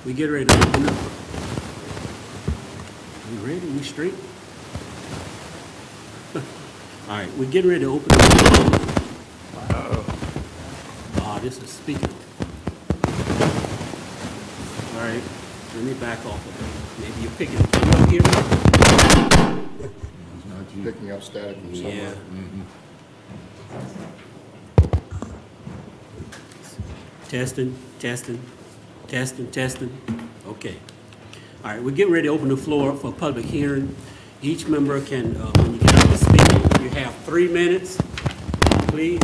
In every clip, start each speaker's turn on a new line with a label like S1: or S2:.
S1: We get ready to open up. We ready? We straight? All right, we're getting ready to open up. Ah, this is speaking. All right, let me back off of it. Maybe you're picking it up here.
S2: Picking up static from somewhere.
S1: Yeah. Testing, testing, testing, testing. Okay. All right, we're getting ready to open the floor for a public hearing. Each member can, when you get up to speak, you have 3 minutes, please.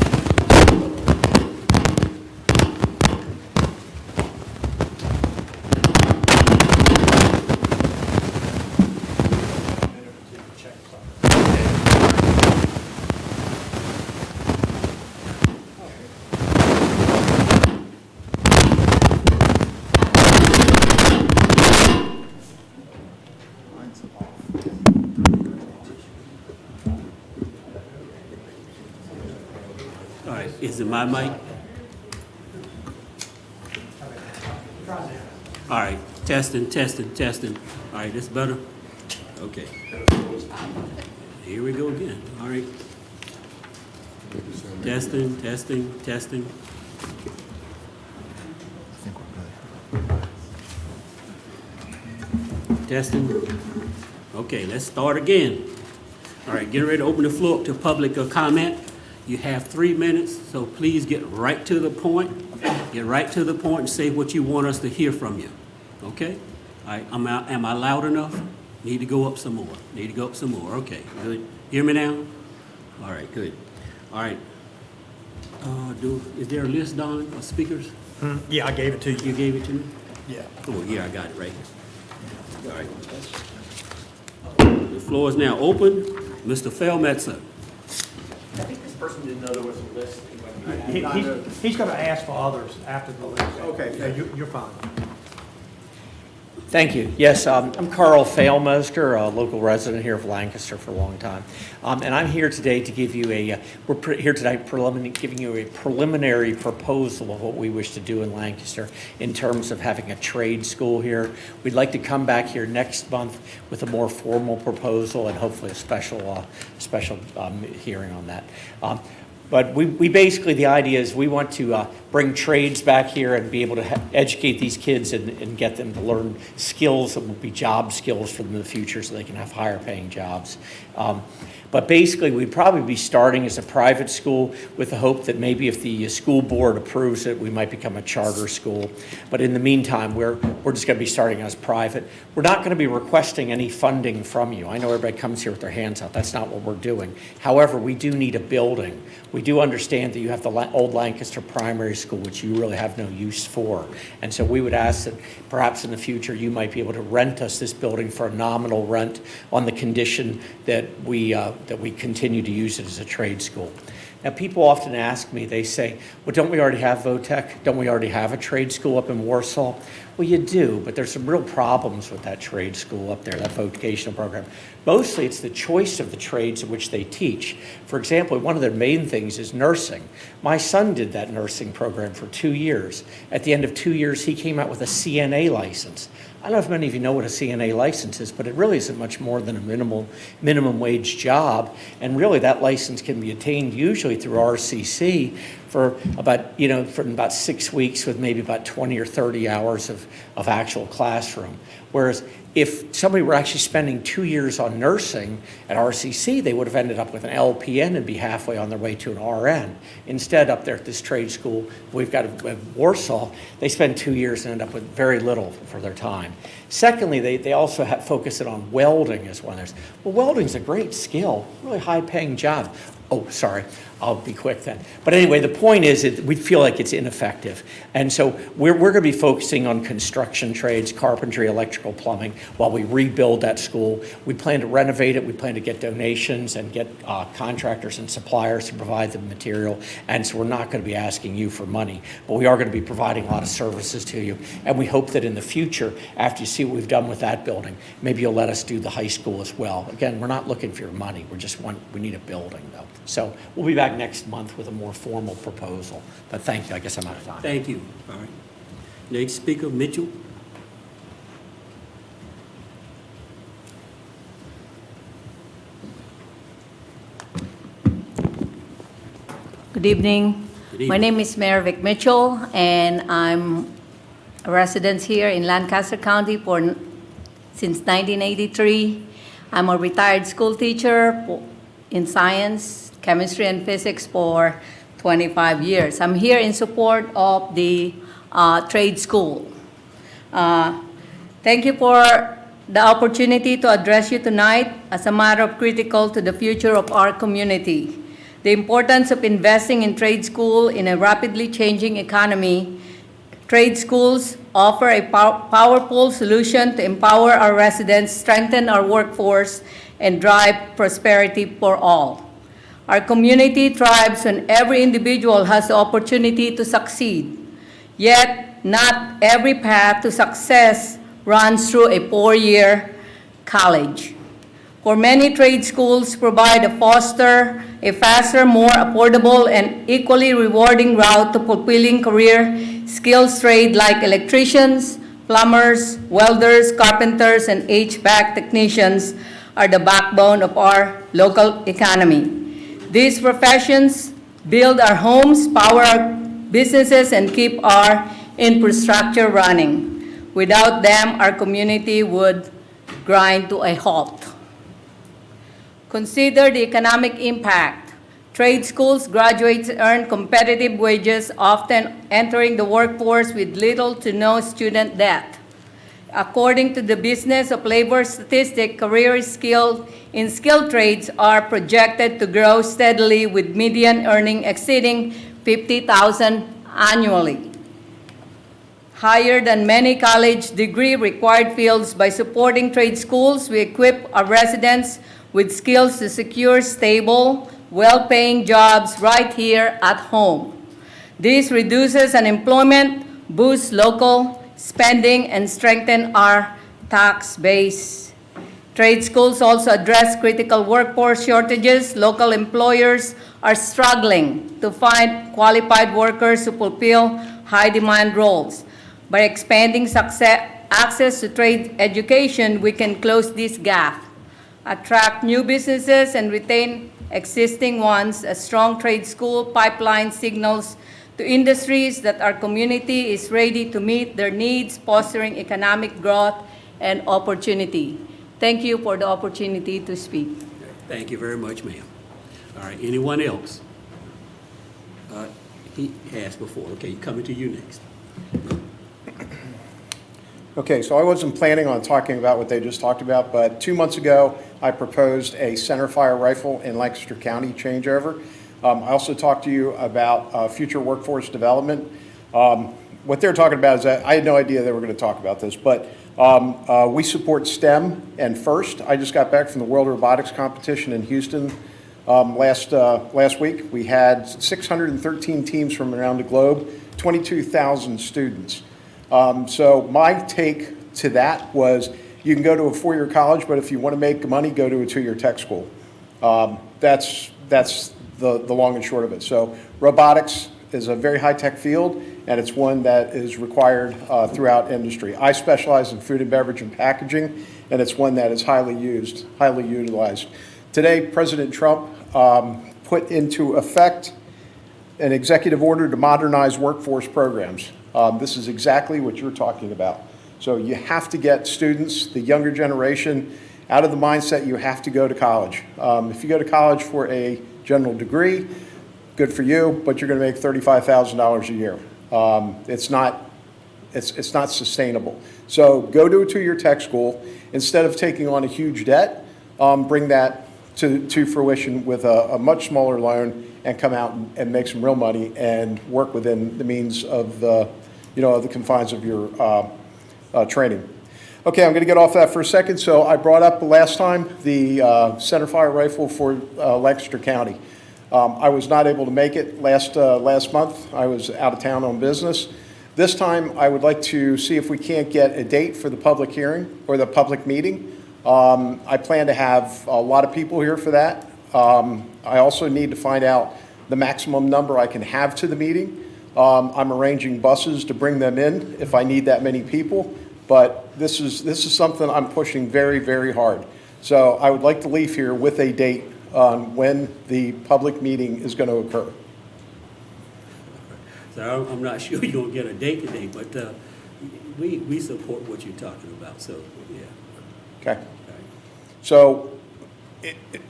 S1: All right, is it my mic? All right, testing, testing, testing. All right, that's better? Okay. Here we go again. All right. Testing, testing, testing. Testing. Okay, let's start again. All right, get ready to open the floor up to public comment. You have 3 minutes, so please get right to the point. Get right to the point and say what you want us to hear from you. Okay? All right, am I loud enough? Need to go up some more. Need to go up some more. Okay, good. Hear me now? All right, good. All right. Is there a list, Don, of speakers?
S3: Yeah, I gave it to
S1: You
S3: you.
S1: gave it to me?
S3: Yeah.
S1: Oh, yeah, I got it right here. All right. The floor is now open. Mr. Feldmetzer.
S4: I think this person didn't know there was a list.
S3: He's going to ask for others after the list.
S4: Okay.
S3: Yeah, you're fine.
S4: Thank you. Yes, I'm Carl Failmoster, a local resident here of Lancaster for a long time. And I'm here today to give you here tonight giving you a preliminary proposal of what we wish to do in Lancaster in terms of having a trade school here. We'd like to come back here next month with a more formal proposal and hopefully a special hearing on that. But we basically, the idea is we want to bring trades back here and be able to educate these kids and get them to learn skills that will be job skills for them in the future so they can have higher paying jobs. But basically, we'd probably be starting as a private school with the hope that maybe if the school board approves it, we might become a charter school. But in the meantime, we're just going to be starting as private. We're not going to be requesting any funding from you. I know everybody comes here with their hands out. That's not what we're doing. However, we do need a building. We do understand that you have the old Lancaster Primary School, which you really have no use for. And so we would ask that perhaps in the future you might be able to rent us this building for a nominal rent on the condition that we continue to use it as a trade school. Now, people often ask me, they say, well, don't we already have VOTEC? Don't we already have a trade school up in Warsaw? Well, you do, but there's some real problems with that trade school up there, that vocational program. Mostly it's the choice of the trades in which they teach. For example, one of their main things is nursing. My son did that nursing program for 2 years. At the end of 2 years, he came out with a CNA license. I don't know if many of you know what a CNA license is, but it really isn't much more than a minimum wage job. And really that license can be attained usually through RCC for about 6 weeks with maybe about 20 or 30 hours of actual classroom. Whereas if somebody were actually spending 2 years on nursing at RCC, they would have ended up with an LPN and be halfway on their way to an RN. Instead, up there at this trade school we've got at Warsaw, they spend 2 years and end up with very little for their time. Secondly, they also focus it on welding as one of theirs. Well, welding's a great skill, really high-paying job. Oh, sorry, I'll be quick then. But anyway, the point is that we feel like it's ineffective. And so we're going to be focusing on construction trades, carpentry, electrical, plumbing, while we rebuild that school. We plan to renovate it. We plan to get donations and get contractors and suppliers to provide the material. And so we're not going to be asking you for money, but we are going to be providing a lot of services to you. And we hope that in the future, after you see what we've done with that building, maybe you'll let us do the high school as well. Again, we're not looking for your money. We need a building, though. So we'll be back next month with a more formal proposal. But thank you. I guess I'm out of time.
S1: Thank you. All right. Next speaker, Mitchell.
S5: Good evening.
S1: Good
S5: My
S1: evening.
S5: name is Mayor Vic Mitchell, and I'm a resident here in Lancaster County since 1983. I'm a retired school teacher in science, chemistry, and physics for 25 years. I'm here in support of the trade school. Thank you for the opportunity to address you tonight as a matter of critical to the future of our community. The importance of investing in trade school in a rapidly changing economy. Trade schools offer a powerful solution to empower our residents, strengthen our workforce, and drive prosperity for all. Our community thrives when every individual has the opportunity to succeed. Yet, not every path to success runs through a four-year college. For many, trade schools provide a faster, more affordable, and equally rewarding route to fulfilling career skills trade like electricians, plumbers, welders, carpenters, and HVAC technicians are the backbone of our local economy. These professions build our homes, power our businesses, and keep our infrastructure running. Without them, our community would grind to a halt. Consider the economic impact. Trade schools graduates earn competitive wages, often entering the workforce with little to no student debt. According to the Business of Labor statistic, careers in skilled trades are projected to grow steadily with median earning exceeding $50,000 annually, higher than many college degree required fields. By supporting trade schools, we equip our residents with skills to secure stable, well-paying jobs right here at home. This reduces unemployment, boosts local spending, and strengthens our tax base. Trade schools also address critical workforce shortages. Local employers are struggling to find qualified workers to fulfill high-demand roles. By expanding access to trade education, we can close this gap, attract new businesses, and retain existing ones. A strong trade school pipeline signals to industries that our community is ready to meet their needs, fostering economic growth and opportunity. Thank you for the opportunity to speak.
S1: Thank you very much, ma'am. All right, anyone else? He asked before. Okay, coming to you next.
S2: Okay, so I wasn't planning on talking about what they just talked about, but 2 months ago, I proposed a centerfire rifle in Lancaster County changeover. I also talked to you about future workforce development. What they're talking about is that I had no idea they were going to talk about this, but we support STEM and FIRST. I just got back from the World Robotics Competition in Houston last week. We had 613 teams from around the globe, 22,000 students. So my take to that was you can go to a four-year college, but if you want to make money, go to a two-year tech school. That's the long and short of it. So robotics is a very high-tech field, and it's one that is required throughout industry. I specialize in food and beverage and packaging, and it's one that is highly used, highly utilized. Today, President Trump put into effect an executive order to modernize workforce programs. This is exactly what you're talking about. So you have to get students, the younger generation, out of the mindset you have to go to college. If you go to college for a general degree, good for you, but you're going to make $35,000 a year. It's not sustainable. So go to a two-year tech school. Instead of taking on a huge debt, bring that to fruition with a much smaller loan and come out and make some real money and work within the means of the confines of your training. Okay, I'm going to get off that for a second. So I brought up the last time the centerfire rifle for Lancaster County. I was not able to make it last month. I was out of town on business. This time, I would like to see if we can't get a date for the public hearing or the public meeting. I plan to have a lot of people here for that. I also need to find out the maximum number I can have to the meeting. I'm arranging buses to bring them in if I need that many people, but this is something I'm pushing very, very hard. So I would like to leave here with a date on when the public meeting is going to occur.
S1: So I'm not sure you're gonna get a date today, but we support what you're talking about, so, yeah.
S2: Okay?
S1: All right.
S2: So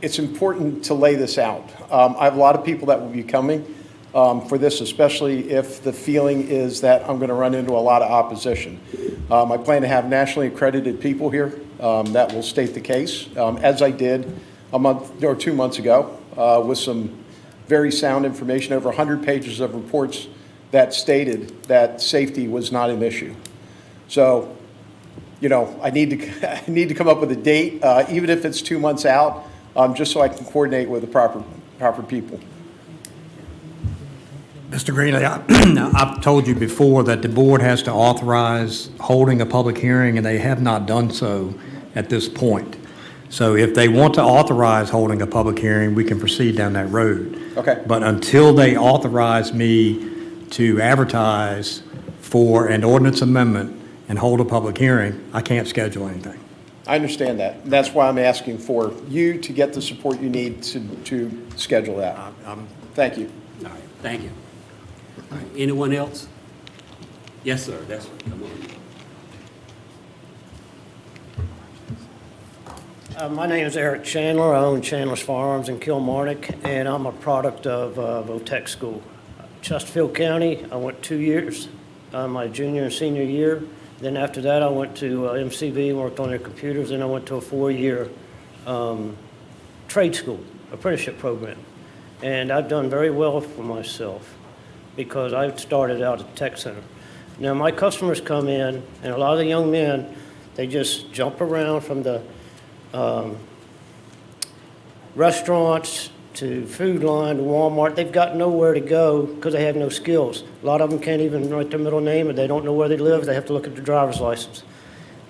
S2: it's important to lay this out. I have a lot of people that will be coming for this, especially if the feeling is that I'm going to run into a lot of opposition. I plan to have nationally accredited people here that will state the case, as I did a month or 2 months ago, with some very sound information, over 100 pages of reports that stated that safety was not an issue. So, you know, I need to come up with a date, even if it's 2 months out, just so I can coordinate with the proper people.
S6: Mr. Greeley, I've told you before that the board has to authorize holding a public hearing, and they have not done so at this point. So if they want to authorize holding a public hearing, we can proceed down that road.
S2: Okay.
S6: But until they authorize me to advertise for an ordinance amendment and hold a public hearing, I can't schedule anything.
S2: I understand that. That's why I'm asking for you to get the support you need to schedule that. Thank you.
S1: All right, thank you. All right, anyone else? Yes, sir, that's right, come on.
S7: My name is Eric Chandler. I own Chandler's Farms in Kilmarnock, and I'm a product of Votech School. Chesterfield County, I went 2 years, my junior and senior year. Then after that, I went to MCV, worked on their computers, and I went to a 4-year trade school, apprenticeship program. And I've done very well for myself because I started out at the tech center. Now, my customers come in, and a lot of the young men, they just jump around from the restaurants to Food Line to Walmart. They've got nowhere to go because they have no skills. A lot of them can't even write their middle name, and they don't know where they live. They have to look at their driver's license,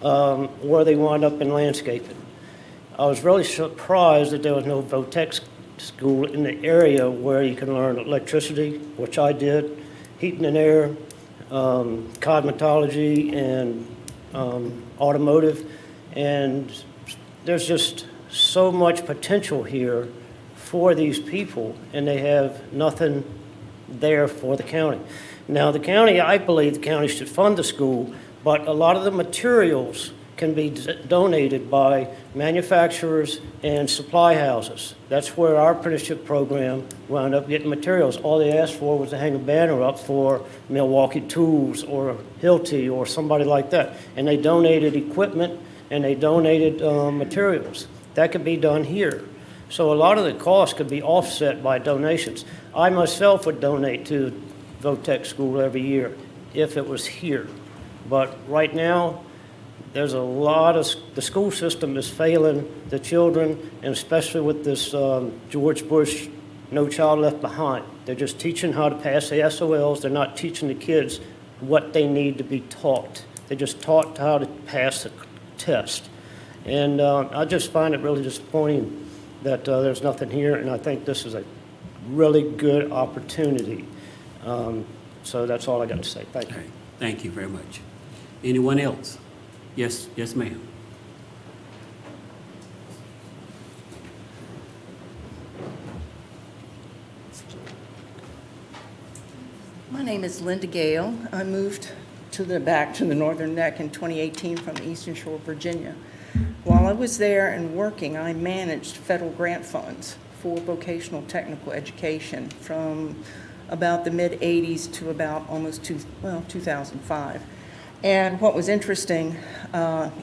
S7: where they wind up in landscaping. I was really surprised that there was no Votech school in the area where you can learn electricity, which I did, heating and air, cosmetology, and automotive. And there's just so much potential here for these people, and they have nothing there for the county. Now, the county, I believe the county should fund the school, but a lot of the materials can be donated by manufacturers and supply houses. That's where our apprenticeship program wound up getting materials. All they asked for was to hang a banner up for Milwaukee Tools or Hilti or somebody like that. And they donated equipment and they donated materials. That could be done here. So a lot of the cost could be offset by donations. I myself would donate to Votech School every year if it was here. But right now, there's a lot of, the school system is failing the children, and especially with this George Bush No Child Left Behind. They're just teaching how to pass the SOLs. They're not teaching the kids what they need to be taught. They're just taught how to pass the test. And I just find it really disappointing that there's nothing here, and I think this is a really good opportunity. So that's all I got to say. Thank you.
S1: All right, thank you very much. Anyone else? Yes, yes, ma'am.
S8: My name is Linda Gale. I moved back to the Northern Neck in 2018 from Eastern Shore, Virginia. While I was there and working, I managed federal grant funds for vocational technical education from about the mid-'80s to about almost 2005. And what was interesting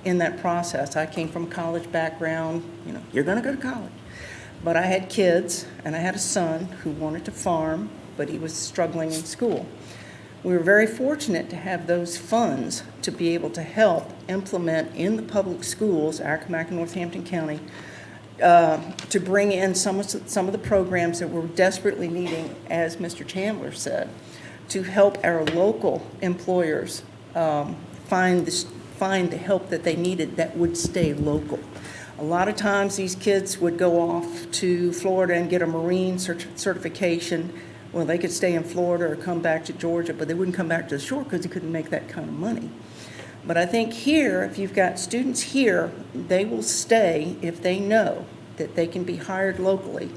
S8: in that process, I came from a college background, you know, you're going to go to college. But I had kids, and I had a son who wanted to farm, but he was struggling in school. We were very fortunate to have those funds to be able to help implement in the public schools, Accomack and Northampton County, to bring in some of the programs that we're desperately needing, as Mr. Chandler said, to help our local employers find the help that they needed that would stay local. A lot of times these kids would go off to Florida and get a Marine certification. Well, they could stay in Florida or come back to Georgia, but they wouldn't come back to the shore because they couldn't make that kind of money. But I think here, if you've got students here, they will stay if they know that they can be hired locally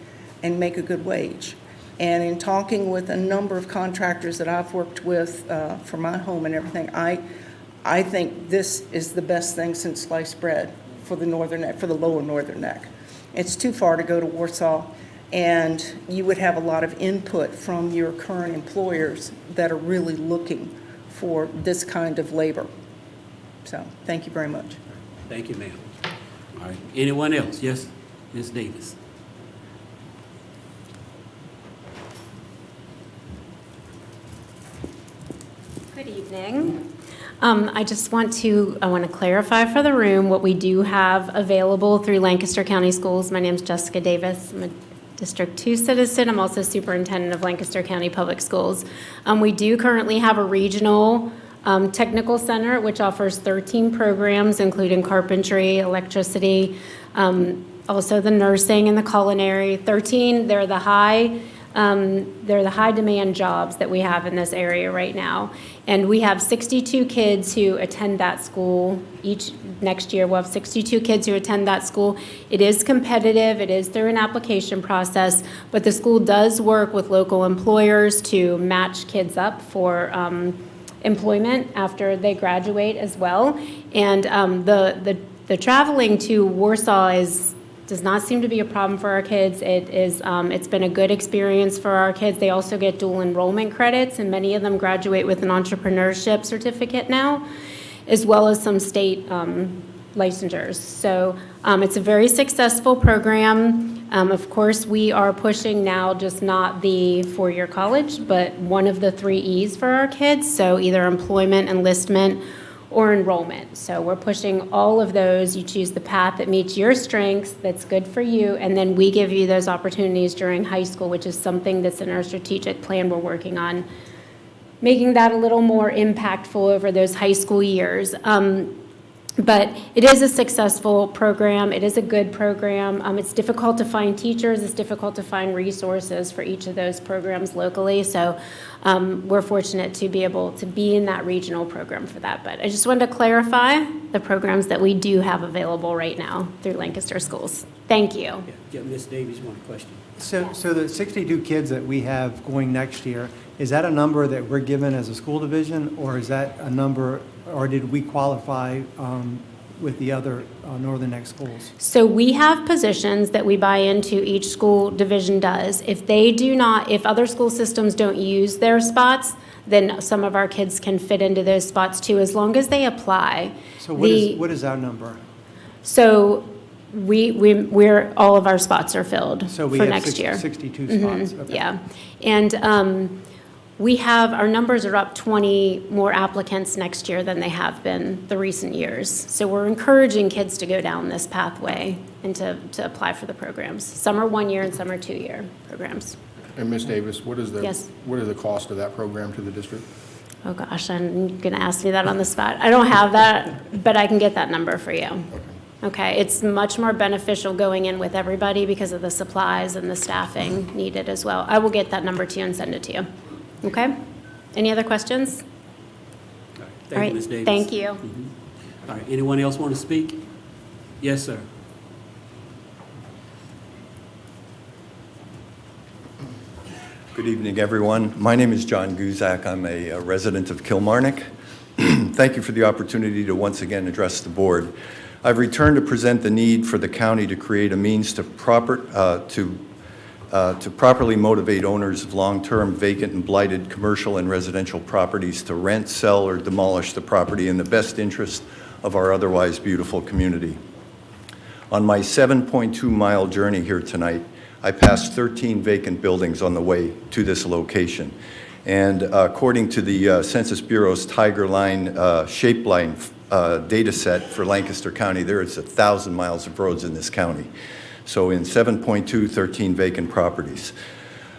S8: and make a good wage. And in talking with a number of contractors that I've worked with for my home and everything, I think this is the best thing since sliced bread for the Northern Neck, for the lower Northern Neck. It's too far to go to Warsaw, and you would have a lot of input from your current employers that are really looking for this kind of labor. So, thank you very much.
S1: Thank you, ma'am. All right, anyone else? Yes, Ms. Davis.
S9: Good evening. I want to clarify for the room what we do have available through Lancaster County Schools. My name is Jessica Davis. I'm a District 2 citizen. I'm also superintendent of Lancaster County Public Schools. We do currently have a regional technical center, which offers 13 programs, including carpentry, electricity, also the nursing and the culinary. 13, they're the high demand jobs that we have in this area right now. And we have 62 kids who attend that school. Next year, we'll have 62 kids who attend that school. It is competitive. It is through an application process, but the school does work with local employers to match kids up for employment after they graduate as well. And the traveling to Warsaw does not seem to be a problem for our kids. It's been a good experience for our kids. They also get dual enrollment credits, and many of them graduate with an entrepreneurship certificate now, as well as some state licensures. So it's a very successful program. Of course, we are pushing now just not the four-year college, but one of the 3 E's for our kids, so either employment, enlistment, or enrollment. So we're pushing all of those. You choose the path that meets your strengths, that's good for you, and then we give you those opportunities during high school, which is something that's in our strategic plan we're working on, making that a little more impactful over those high school years. But it is a successful program. It is a good program. It's difficult to find teachers. It's difficult to find resources for each of those programs locally. So we're fortunate to be able to be in that regional program for that. But I just wanted to clarify the programs that we do have available right now through Lancaster Schools. Thank you.
S1: Yeah, Ms. Davis, you want a question?
S3: So the 62 kids that we have going next year, is that a number that we're given as a school division, or is that a number, or did we qualify with the other Northern Neck schools?
S9: So we have positions that we buy into, each school division does. If other school systems don't use their spots, then some of our kids can fit into those spots too, as long as they apply.
S3: So what is our number?
S9: So we're all of our spots are filled
S3: So we
S9: for
S3: have
S9: next year.
S3: 62 spots. Okay.
S9: Yeah. And our numbers are up 20 more applicants next year than they have been the recent years. So we're encouraging kids to go down this pathway and to apply for the programs. Some are 1 year and some are 2 year programs.
S10: And Ms. Davis, what is
S9: Yes.
S10: the cost of that program to the district?
S9: Oh gosh, I'm going to ask me that on the spot. I don't have that, but I can get that number for you. Okay, it's much more beneficial going in with everybody because of the supplies and the staffing needed as well. I will get that number to you and send it to you. Okay? Any other questions?
S1: All right,
S9: All
S1: thank
S9: right,
S1: you, Ms. Davis.
S9: thank you.
S1: All right, anyone else want to speak? Yes, sir.
S11: Good evening, everyone. My name is John Guzak. I'm a resident of Kilmarnock. Thank you for the opportunity to once again address the board. I've returned to present the need for the county to create a means to properly motivate owners of long-term vacant and blighted commercial and residential properties to rent, sell, or demolish the property in the best interest of our otherwise beautiful community. On my 7.2-mile journey here tonight, I passed 13 vacant buildings on the way to this location. And according to the Census Bureau's Tiger Line shape line data set for Lancaster County, there is 1,000 miles of roads in this county. So in 7.2, 13 vacant properties.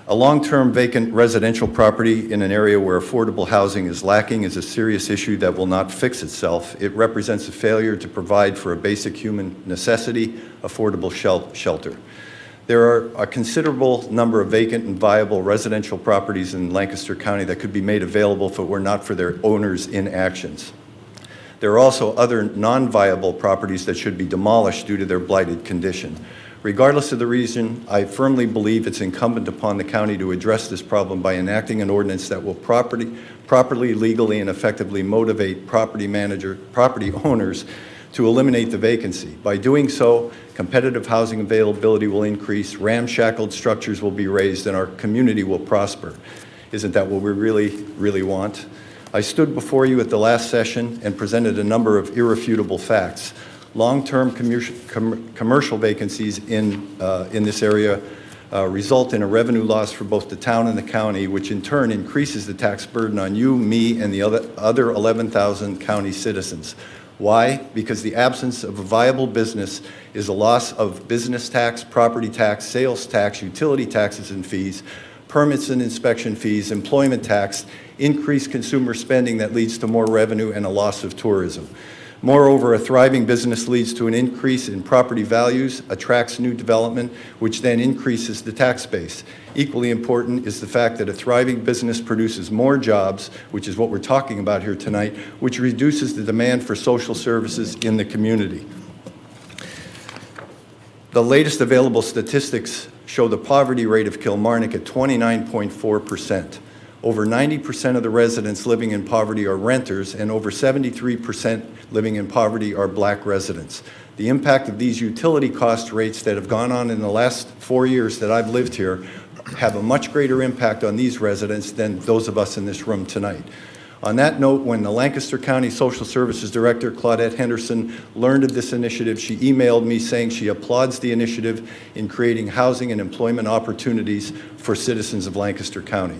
S11: A long-term vacant residential property in an area where affordable housing is lacking is a serious issue that will not fix itself. It represents a failure to provide for a basic human necessity, affordable shelter. There are a considerable number of vacant and viable residential properties in Lancaster County that could be made available if it were not for their owners' inactions. There are also other non-viable properties that should be demolished due to their blighted condition. Regardless of the reason, I firmly believe it's incumbent upon the county to address this problem by enacting an ordinance that will properly, legally, and effectively motivate property owners to eliminate the vacancy. By doing so, competitive housing availability will increase, ramshackled structures will be raised, and our community will prosper. Isn't that what we really want? I stood before you at the last session and presented a number of irrefutable facts. Long-term commercial vacancies in this area result in a revenue loss for both the town and the county, which in turn increases the tax burden on you, me, and the other 11,000 county citizens. Why? Because the absence of a viable business is a loss of business tax, property tax, sales tax, utility taxes and fees, permits and inspection fees, employment tax, increased consumer spending that leads to more revenue and a loss of tourism. Moreover, a thriving business leads to an increase in property values, attracts new development, which then increases the tax base. Equally important is the fact that a thriving business produces more jobs, which is what we're talking about here tonight, which reduces the demand for social services in the community. The latest available statistics show the poverty rate of Kilmarnock at 29.4%. Over 90% of the residents living in poverty are renters, and over 73% living in poverty are black residents. The impact of these utility cost rates that have gone on in the last 4 years that I've lived here have a much greater impact on these residents than those of us in this room tonight. On that note, when the Lancaster County Social Services Director, Claudette Henderson, learned of this initiative, she emailed me saying she applauds the initiative in creating housing and employment opportunities for citizens of Lancaster County.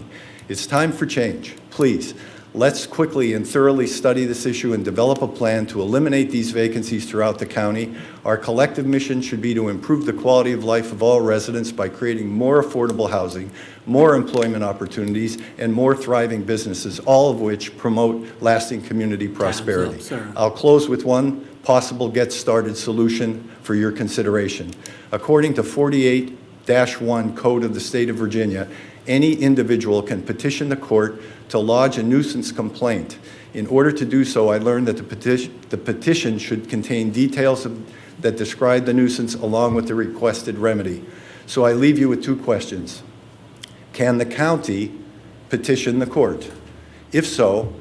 S11: It's time for change. Please, let's quickly and thoroughly study this issue and develop a plan to eliminate these vacancies throughout the county. Our collective mission should be to improve the quality of life of all residents by creating more affordable housing, more employment opportunities, and more thriving businesses, all of which promote lasting community prosperity.
S1: Time's up, sir.
S11: I'll close with one possible get-started solution for your consideration. According to 48-1 Code of the State of Virginia, any individual can petition the court to lodge a nuisance complaint. In order to do so, I learned that the petition should contain details that describe the nuisance along with the requested remedy. So I leave you with two questions. Can the county petition the court? If so,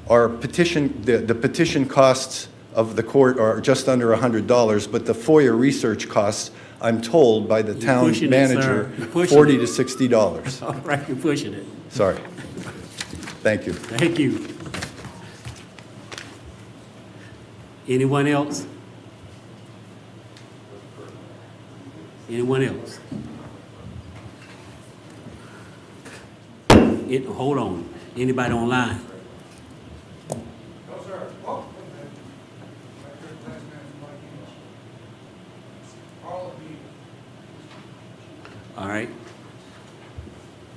S11: the petition costs of the court are just under $100, but the FOIA research costs, I'm told by the town
S1: pushing it,
S11: manager,
S1: sir. You're pushing
S11: $40
S1: it.
S11: to $60.
S1: All right, you're pushing it.
S11: Sorry. Thank you.
S1: Thank you. Anyone else? Anyone else? Hold on. Anybody online? All right.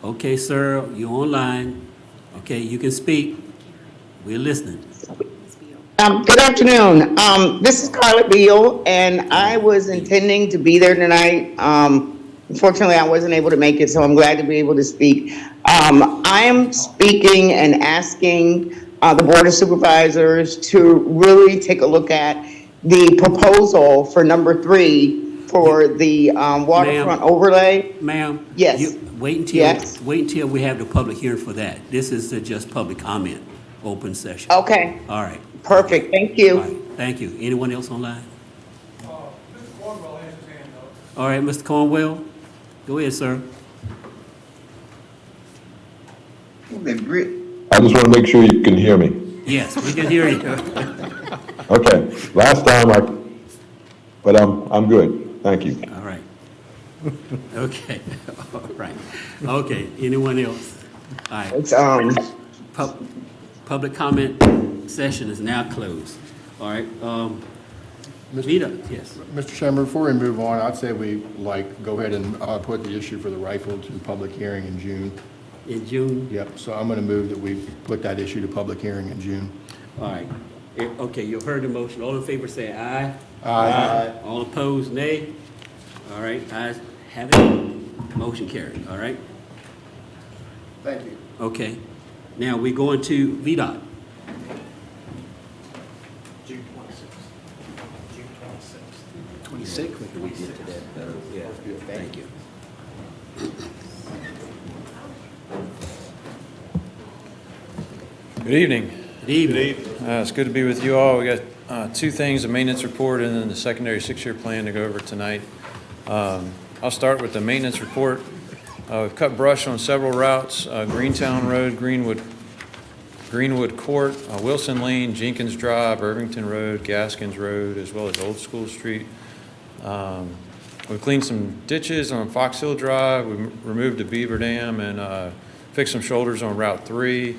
S1: Okay, sir, you're online. Okay, you can speak. We're listening.
S12: Good afternoon. This is Carla Beal, and I was intending to be there tonight. Unfortunately, I wasn't able to make it, so I'm glad to be able to speak. I am speaking and asking the Board of Supervisors to really take a look at the proposal for number 3 for the waterfront overlay.
S1: Ma'am?
S12: Yes. Yes.
S1: Wait until we have the public hearing for that. This is just public comment, open session.
S12: Okay,
S1: All right.
S12: perfect. Thank
S1: All
S12: you.
S1: right, thank you. Anyone else online?
S13: Mr. Cornwell has his hand up.
S1: All right, Mr. Cornwell, go ahead, sir.
S14: I just want to make sure you can hear me.
S1: Yes, we can hear you.
S14: Okay, last time but I'm good. Thank you.
S1: All right. Okay, all right. Okay, anyone else? All right.
S12: It's,
S1: Public comment session is now closed. All right, Vita, yes.
S10: Mr. Chairman, before we move on, I'd say we go ahead and put the issue for the rifle to public hearing in June.
S1: In June?
S10: Yep, so I'm going to move that we put that issue to public hearing in June.
S1: All right. Okay, you heard the motion. All in favor say aye.
S10: Aye.
S1: All opposed, nay. All right, ayes have it. Motion carried, all right?
S2: Thank you.
S1: Okay. Now we go into VDOT.
S3: June 26th. June 26th.
S1: say quicker we get to that, yeah, thank you.
S15: Good evening.
S1: Good evening.
S15: It's good to be with you all. We got two things, a maintenance report and then the secondary six-year plan to go over tonight. I'll start with the maintenance report. We've cut brush on several routes, Greentown Road, Greenwood Court, Wilson Lane, Jenkins Drive, Irvington Road, Gaskins Road, as well as Old School Street. We've cleaned some ditches on Fox Hill Drive. We removed a beaver dam and fixed some shoulders on Route 3.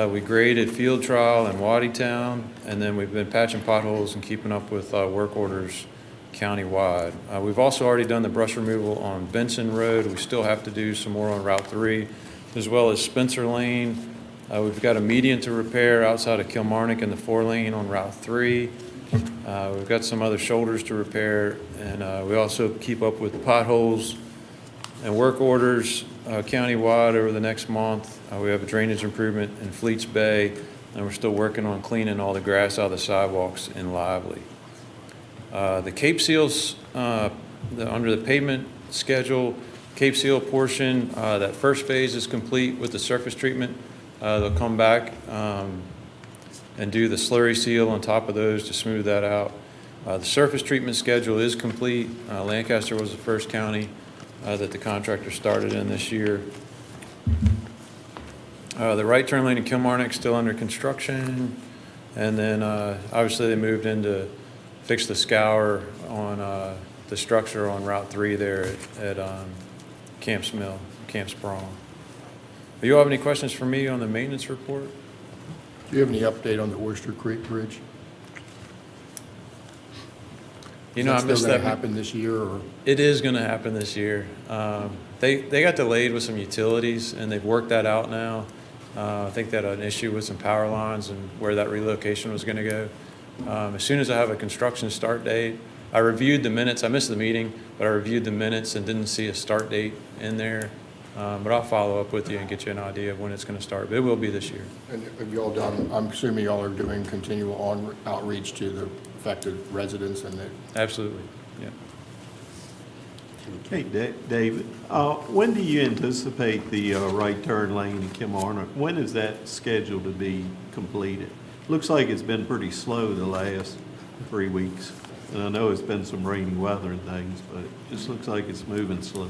S15: We graded Field Trial in Wadytown, and then we've been patching potholes and keeping up with work orders countywide. We've also already done the brush removal on Benson Road. We still have to do some more on Route 3, as well as Spencer Lane. We've got a median to repair outside of Kilmarnock in the 4-lane on Route 3. We've got some other shoulders to repair, and we also keep up with potholes and work orders countywide over the next month. We have a drainage improvement in Fleets Bay, and we're still working on cleaning all the grass out of the sidewalks in Lively. The Cape Seals, under the pavement schedule, Cape Seal portion, that first phase is complete with the surface treatment. They'll come back and do the slurry seal on top of those to smooth that out. The surface treatment schedule is complete. Lancaster was the first county that the contractor started in this year. The right turn lane in Kilmarnock still under construction. And then obviously they moved in to fix the scour on the structure on Route 3 there at Camps Mill, Camps Sprong. Do you all have any questions for me on the maintenance report?
S10: Do you have any update on the Oyster Creek Bridge?
S15: You know, I missed
S10: Is that
S15: that.
S10: still gonna happen this year, or?
S15: It is going to happen this year. They got delayed with some utilities, and they've worked that out now. I think they had an issue with some power lines and where that relocation was going to go. As soon as I have a construction start date, I reviewed the minutes. I missed the meeting, but I reviewed the minutes and didn't see a start date in there. But I'll follow up with you and get you an idea of when it's going to start. But it will be this year.
S10: And have you all done, I'm assuming y'all are doing continual outreach to the affected residents and the.
S15: Absolutely, yeah.
S16: Hey, David, when do you anticipate the right turn lane in Kilmarnock? When is that scheduled to be completed? Looks like it's been pretty slow the last 3 weeks. And I know it's been some rainy weather and things, but it just looks like it's moving slow.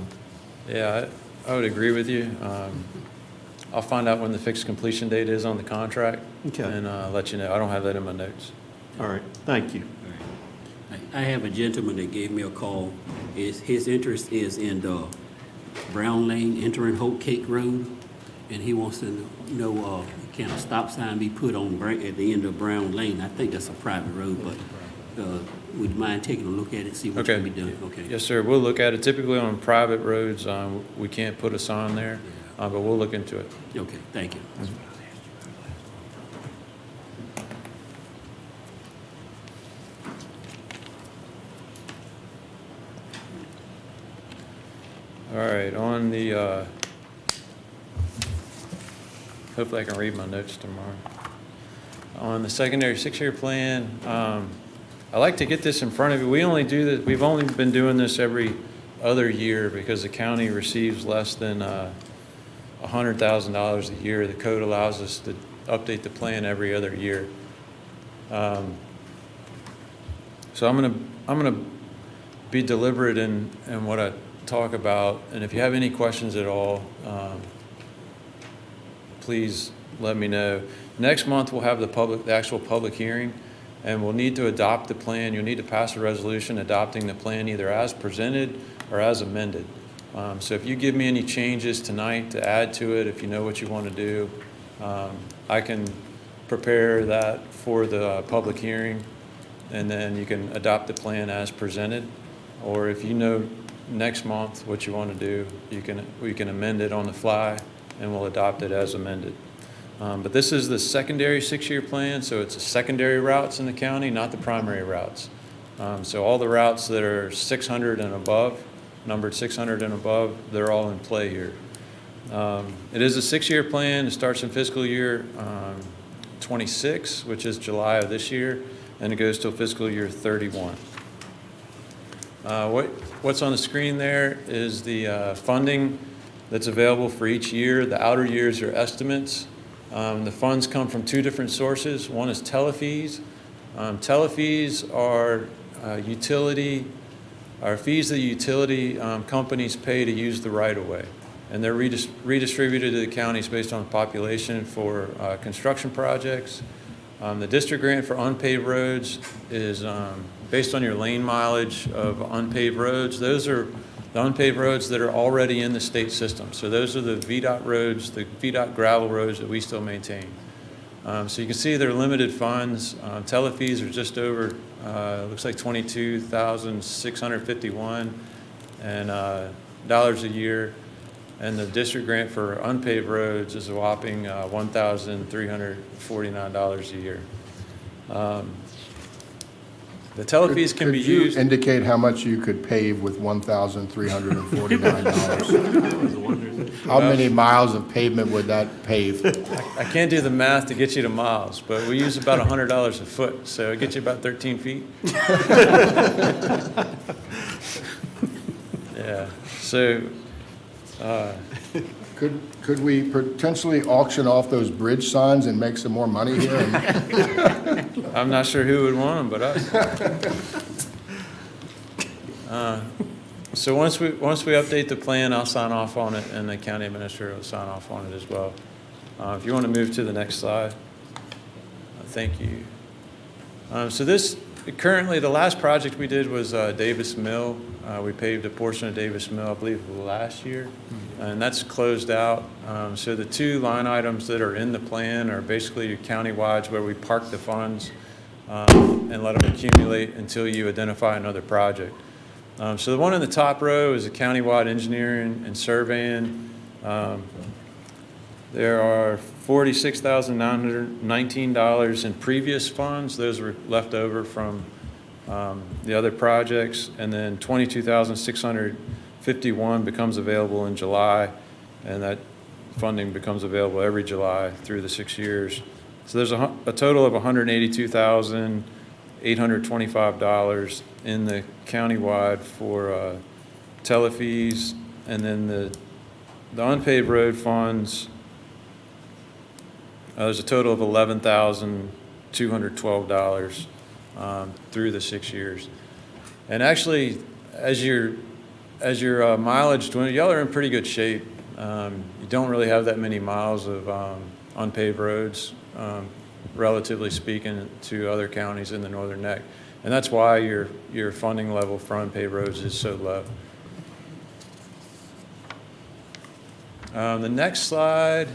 S15: Yeah, I would agree with you. I'll find out when the fixed completion date is on the contract.
S16: Okay.
S15: And let you know. I don't have that in my notes.
S16: All right, thank you.
S1: I have a gentleman that gave me a call. His interest is in the Brown Lane entering Hope Cake Road, and he wants to know can a stop sign be put on at the end of Brown Lane? I think that's a private road, but would you mind taking a look at it, see what can be done? Okay.
S15: Yes, sir. We'll look at it. Typically on private roads, we can't put a sign there, but we'll look into it.
S1: Okay, thank you.
S15: All right, on the, hopefully I can read my notes tomorrow. On the secondary six-year plan, I like to get this in front of you. We only do this, we've only been doing this every other year because the county receives less than $100,000 a year. The code allows us to update the plan every other year. So I'm gonna be deliberate in what I talk about, and if you have any questions at all, please let me know. Next month we'll have the actual public hearing, and we'll need to adopt the plan. You'll need to pass a resolution adopting the plan either as presented or as amended. So if you give me any changes tonight to add to it, if you know what you want to do, I can prepare that for the public hearing, and then you can adopt the plan as presented. Or if you know next month what you want to do, we can amend it on the fly, and we'll adopt it as amended. But this is the secondary six-year plan, so it's the secondary routes in the county, not the primary routes. So all the routes that are 600 and above, numbered 600 and above, they're all in play here. It is a six-year plan. It starts in fiscal year 26, which is July of this year, and it goes till fiscal year 31. What's on the screen there is the funding that's available for each year. The outer years are estimates. The funds come from two different sources. One is telefees. Telefees are fees that utility companies pay to use the right-of-way. And they're redistributed to the counties based on population for construction projects. The district grant for unpaved roads is based on your lane mileage of unpaved roads. Those are the unpaved roads that are already in the state system. So those are the VDOT roads, the VDOT gravel roads that we still maintain. So you can see they're limited funds. Telefees are just over, looks like $22,651 dollars a year. And the district grant for unpaved roads is a whopping $1,349 a year. The telefees can be used.
S10: Indicate how much you could pave with $1,349. How many miles of pavement would that pave?
S15: I can't do the math to get you to miles, but we use about $100 a foot, so it gets you about 13 feet. Yeah, so.
S10: Could we potentially auction off those bridge signs and make some more money here?
S15: I'm not sure who would want them, but us. So once we update the plan, I'll sign off on it, and the county administrator will sign off on it as well. If you want to move to the next slide. Thank you. So this, currently, the last project we did was Davis Mill. We paved a portion of Davis Mill, I believe, last year, and that's closed out. So the two line items that are in the plan are basically your county-wides where we park the funds and let them accumulate until you identify another project. So the one in the top row is a county-wide engineering and surveying. There are $46,919 in previous funds. Those were left over from the other projects, and then $22,651 becomes available in July, and that funding becomes available every July through the 6 years. So there's a total of $182,825 in the countywide for telefees, and then the unpaved road funds. There's a total of $11,212 through the 6 years. And actually, as your mileage dwindles, y'all are in pretty good shape. You don't really have that many miles of unpaved roads, relatively speaking, to other counties in the Northern Neck. And that's why your funding level for unpaved roads is so low. The next slide.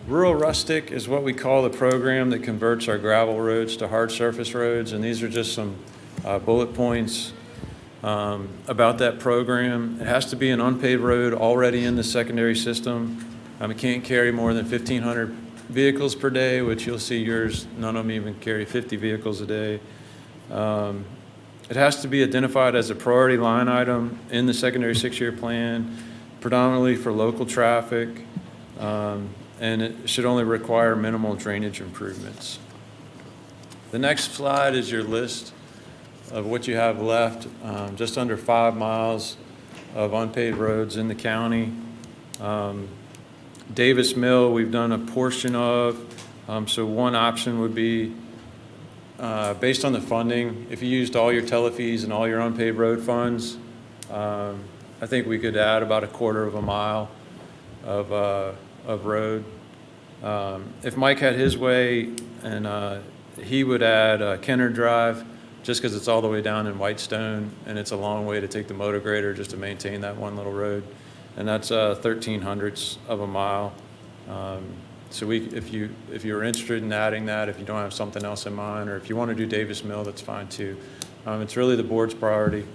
S15: Rural Rustic is what we call the program that converts our gravel roads to hard surface roads, and these are just some bullet points about that program. It has to be an unpaved road already in the secondary system. It can't carry more than 1,500 vehicles per day, which you'll see yours, none of them even carry 50 vehicles a day. It has to be identified as a priority line item in the secondary 6-year plan, predominantly for local traffic. And it should only require minimal drainage improvements. The next slide is your list of what you have left, just under 5 miles of unpaved roads in the county. Davis Mill, we've done a portion of, so one option would be, based on the funding, if you used all your telefees and all your unpaved road funds, I think we could add about 1/4 of a mile of road. If Mike had his way, and he would add Kenner Drive, just because it's all the way down in Whitestone, and it's a long way to take the motor grader just to maintain that one little road, and that's 1/1300ths of a mile. So if you're interested in adding that, if you don't have something else in mind, or if you want to do Davis Mill, that's fine too. It's really the board's priority.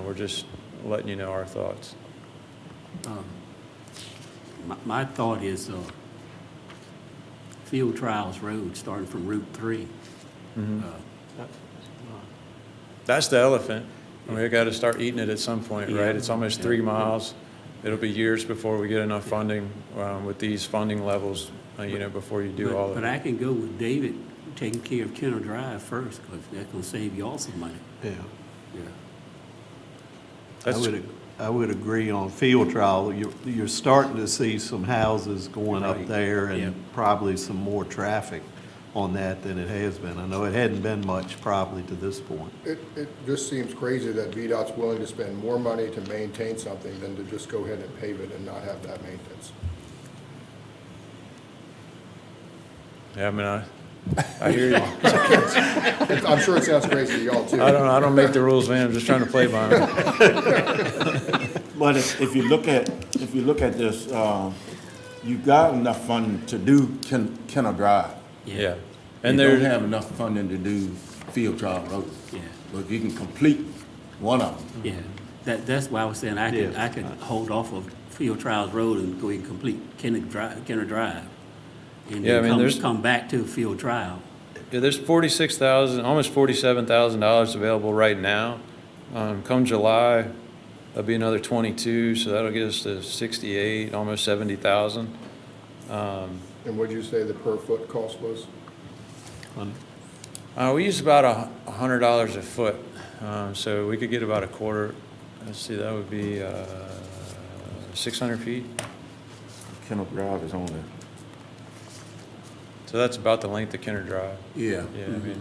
S15: We're just letting you know our thoughts.
S1: My thought is Field Trials Road, starting from Route 3.
S15: That's the elephant. We've got to start eating it at some point, right? It's almost 3 miles. It'll be years before we get enough funding with these funding levels, before you do all of it.
S1: But I can go with David taking care of Kenner Drive first, because that's gonna save y'all some money.
S16: Yeah.
S1: Yeah.
S16: I would agree on field trial. You're starting to see some houses going up
S1: Right.
S16: there
S1: Yeah.
S16: and probably some more traffic on that than it has been. I know it hadn't been much probably to this point.
S10: It just seems crazy that VDOT's willing to spend more money to maintain something than to just go ahead and pave it and not have that maintenance.
S15: Yeah, I mean, I hear you.
S10: I'm sure it sounds crazy to y'all too.
S15: I don't make the rules, man. I'm just trying to play by them.
S17: But if you look at this, you've got enough funding to do Kenner Drive.
S15: Yeah.
S17: And
S15: And
S17: they don't
S15: there,
S17: have enough funding to do Field Trial Road.
S1: Yeah.
S17: But if you can complete one of them,
S1: Yeah, that's why I was saying I could hold off of Field Trials Road and go and complete Kenner Drive. And
S15: Yeah, I
S1: then
S15: mean,
S1: come,
S15: there's-
S1: come back to Field Trial.
S15: yeah, there's $46,000, almost $47,000 available right now. Come July, that'll be another 22, so that'll get us to 68, almost 70,000.
S10: And what'd you say the per foot cost was?
S15: We use about $100 a foot, so we could get about a quarter. Let's see, that would be 600 feet.
S17: Kenner Drive is only,
S15: So that's about the length of Kenner Drive.
S17: yeah.
S15: Yeah, I mean,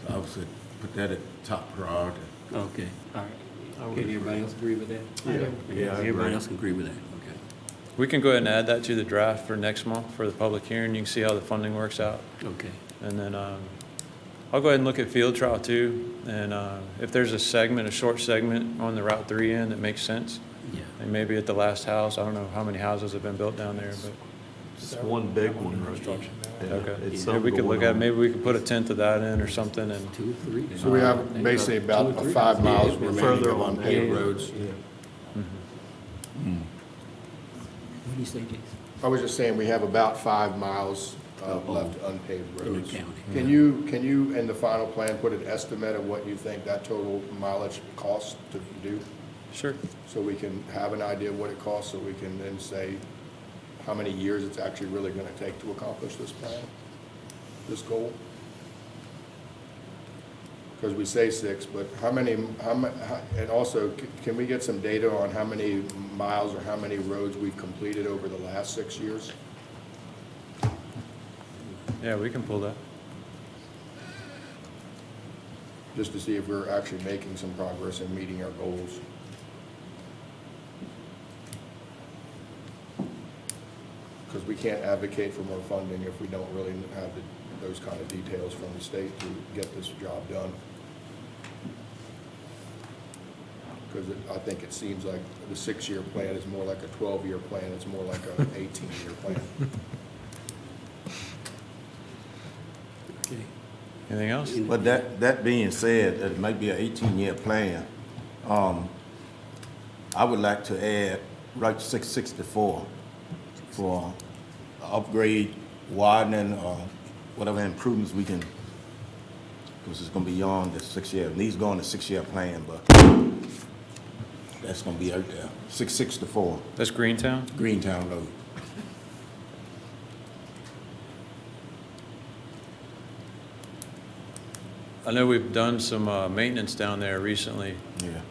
S17: I would say put that at top priority.
S1: Okay, all right. Can everybody else agree with that?
S16: Yeah, I
S1: Everybody
S16: agree.
S1: else can agree with that, okay.
S15: we can go ahead and add that to the draft for next month for the public hearing. You can see how the funding works out.
S1: Okay.
S15: And then I'll go ahead and look at field trial too. And if there's a segment, a short segment on the Route 3 end that makes sense,
S1: Yeah.
S15: and maybe at the last house, I don't know how many houses have been built down there, but,
S16: It's one big one. Yeah,
S15: okay.
S16: it's
S15: Yeah, we could
S16: some
S15: look
S16: going
S15: at,
S16: on.
S15: maybe we could put a tenth of that in or something and,
S1: 2, 3.
S10: So we have basically about 5 miles remaining
S16: Further
S10: of
S16: on
S10: unpaved
S16: that.
S10: roads.
S1: What do you say, Jason?
S10: I was just saying, we have about 5 miles
S1: Oh,
S10: left unpaved
S1: in the
S10: roads.
S1: county.
S10: Can you, in the final plan, put an estimate of what you think that total mileage costs to do?
S15: sure.
S10: So we can have an idea of what it costs, so we can then say how many years it's actually really gonna take to accomplish this plan, this goal? Because we say 6, but and also, can we get some data on how many miles or how many roads we've completed over the last 6 years?
S15: Yeah, we can pull that.
S10: Just to see if we're actually making some progress in meeting our goals. Because we can't advocate for more funding if we don't really have those kind of details from the state to get this job done. Because I think it seems like the 6-year plan is more like a 12-year plan, it's more like an 18-year plan.
S1: Okay.
S15: Anything else?
S17: But that being said, it might be an 18-year plan. I would like to add Route 664 for upgrade, widening, or whatever improvements we can, because it's gonna be beyond the 6-year. It needs to go on the 6-year plan, but that's gonna be out there. 664,
S15: That's Greentown?
S17: Greentown Road.
S15: I know we've done some maintenance down there recently.
S17: Yeah.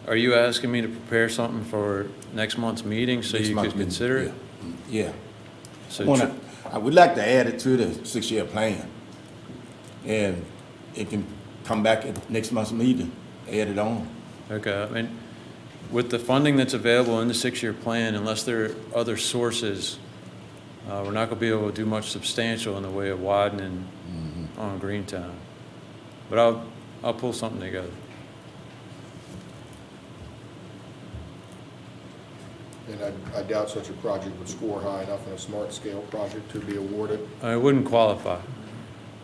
S15: Are you asking me to prepare something for next month's meeting so
S17: Next
S15: you
S17: month's
S15: could
S17: meeting,
S15: consider it?
S17: Yeah.
S15: So
S17: I would like to add it to the 6-year plan. And it can come back at next month's meeting, add it on.
S15: Okay, I mean, with the funding that's available in the 6-year plan, unless there are other sources, we're not gonna be able to do much substantial in the way of widening on Greentown. But I'll pull something together.
S10: And I doubt such a project would score high enough in a smart scale project to be awarded.
S15: It wouldn't qualify.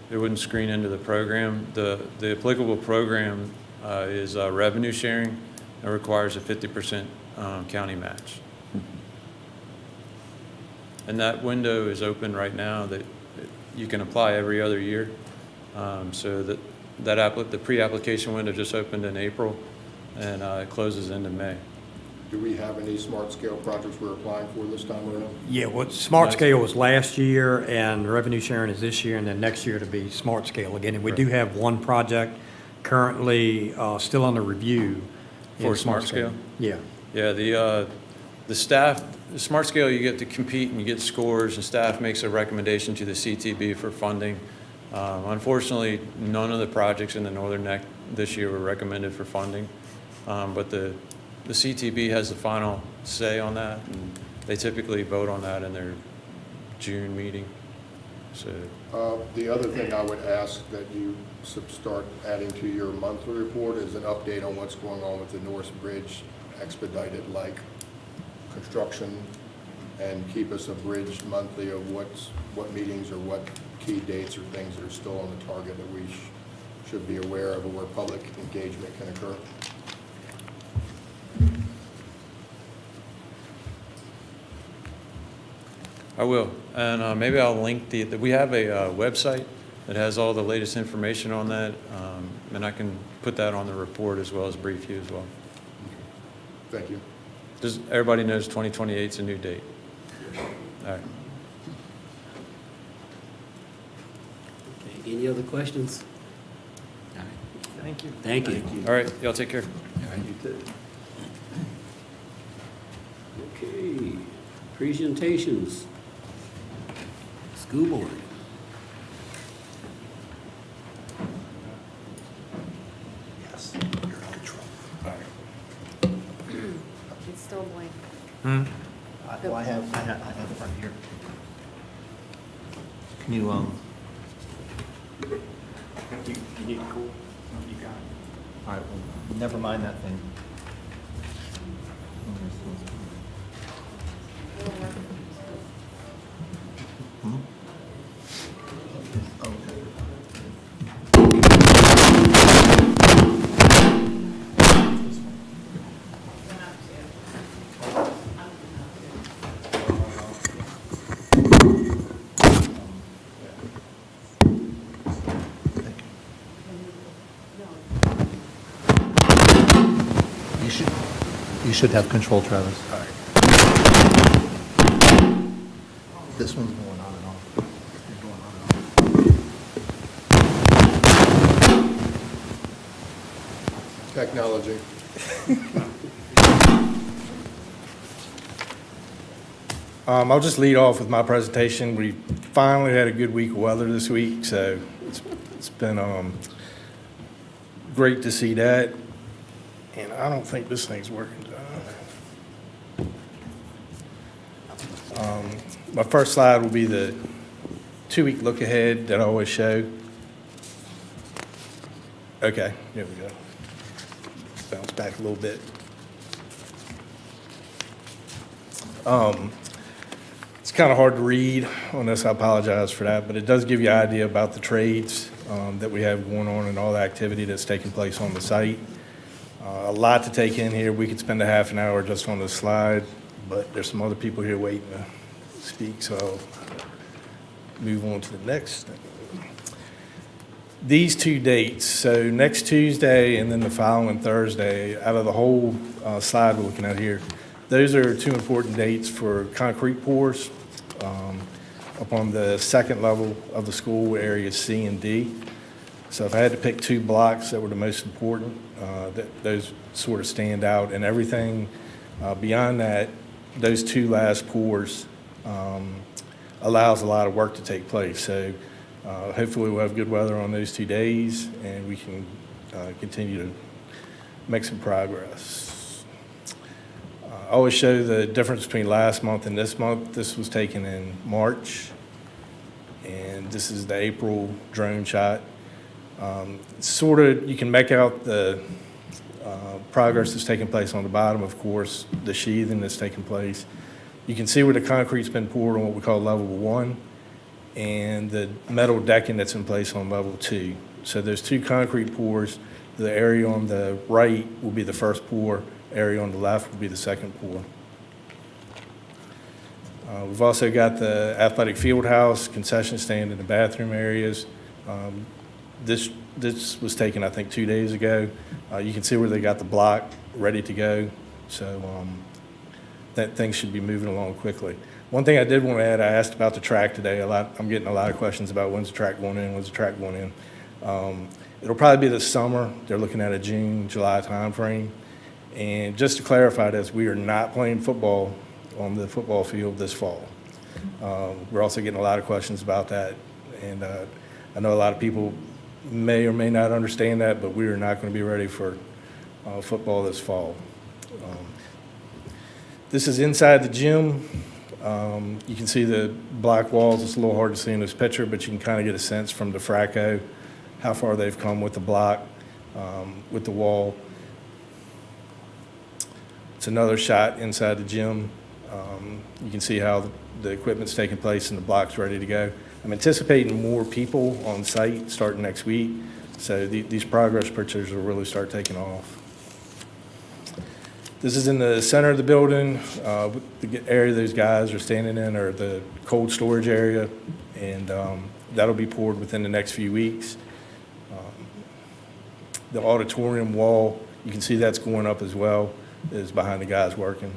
S15: It wouldn't screen into the program. The applicable program is revenue sharing. It requires a 50% county match. And that window is open right now that you can apply every other year. So the pre-application window just opened in April and it closes into May.
S10: Do we have any smart scale projects we're applying for this time around?
S6: Yeah, well, Smart Scale was last year, and revenue sharing is this year, and then next year to be Smart Scale again. And we do have one project currently still under review. in
S15: For Smart Scale?
S6: Yeah.
S15: Yeah, the staff, the Smart Scale, you get to compete and you get scores, and staff makes a recommendation to the CTB for funding. Unfortunately, none of the projects in the Northern Neck this year were recommended for funding, but the CTB has the final say on that, and they typically vote on that in their June meeting. So,
S10: The other thing I would ask that you start adding to your monthly report is an update on what's going on with the North Bridge expedited like construction, and keep us abridged monthly of what meetings or what key dates or things that are still on the target that we should be aware of, or where public engagement can occur.
S15: I will, and maybe I'll link we have a website that has all the latest information on that, and I can put that on the report as well as brief you as well.
S10: Thank you.
S15: Just, everybody knows 2028 is a new date. All right.
S1: Okay, any other questions? All right.
S3: Thank you.
S1: Thank you.
S15: All right, y'all take care.
S1: Okay, presentations. School board.
S2: Yes, you're in control.
S9: It's still blank.
S18: Well, I have it right here. Can you,
S2: You need cool? You got it.
S18: all right, well, never mind that thing. Hmm? You should have control, Travis. All right. This one's going on and off. It's going on and off.
S10: Technology.
S19: I'll just lead off with my presentation. We finally had a good week of weather this week, so it's been great to see that. And I don't think this thing's working. My first slide will be the 2-week look ahead that I always show. Okay, here we go. Bounce back a little bit. It's kind of hard to read on this, I apologize for that, but it does give you an idea about the trades that we have going on and all the activity that's taking place on the site. A lot to take in here. We could spend a half an hour just on this slide, but there's some other people here waiting to speak, so I'll move on to the next thing. These 2 dates, so next Tuesday and then the following Thursday, out of the whole slide we're looking at here, those are 2 important dates for concrete pours up on the second level of the school, areas C and D. So if I had to pick 2 blocks that were the most important, those sort of stand out, and everything beyond that, those 2 last pours allows a lot of work to take place. So hopefully we'll have good weather on those 2 days, and we can continue to make some progress. I always show the difference between last month and this month. This was taken in March, and this is the April drone shot. Sort of, you can make out the progress that's taking place on the bottom, of course, the sheathing that's taking place. You can see where the concrete's been poured on what we call level 1, and the metal decking that's in place on level 2. So those 2 concrete pours, the area on the right will be the first pour, area on the left will be the second pour. We've also got the athletic field house, concession stand, and the bathroom areas. This was taken, I think, 2 days ago. You can see where they got the block ready to go. So that things should be moving along quickly. One thing I did want to add, I asked about the track today. I'm getting a lot of questions about when's the track going in, when's the track going in. It'll probably be this summer. They're looking at a June, July timeframe. And just to clarify this, we are not playing football on the football field this fall. We're also getting a lot of questions about that. And I know a lot of people may or may not understand that, but we are not going to be ready for football this fall. This is inside the gym. You can see the black walls. It's a little hard to see in this picture, but you can kind of get a sense from the Fracco how far they've come with the block, with the wall. It's another shot inside the gym. You can see how the equipment's taking place and the block's ready to go. I'm anticipating more people on site starting next week, so these progress pictures will really start taking off. This is in the center of the building. The area those guys are standing in or the cold storage area, and that'll be poured within the next few weeks. The auditorium wall, you can see that's going up as well, is behind the guys working.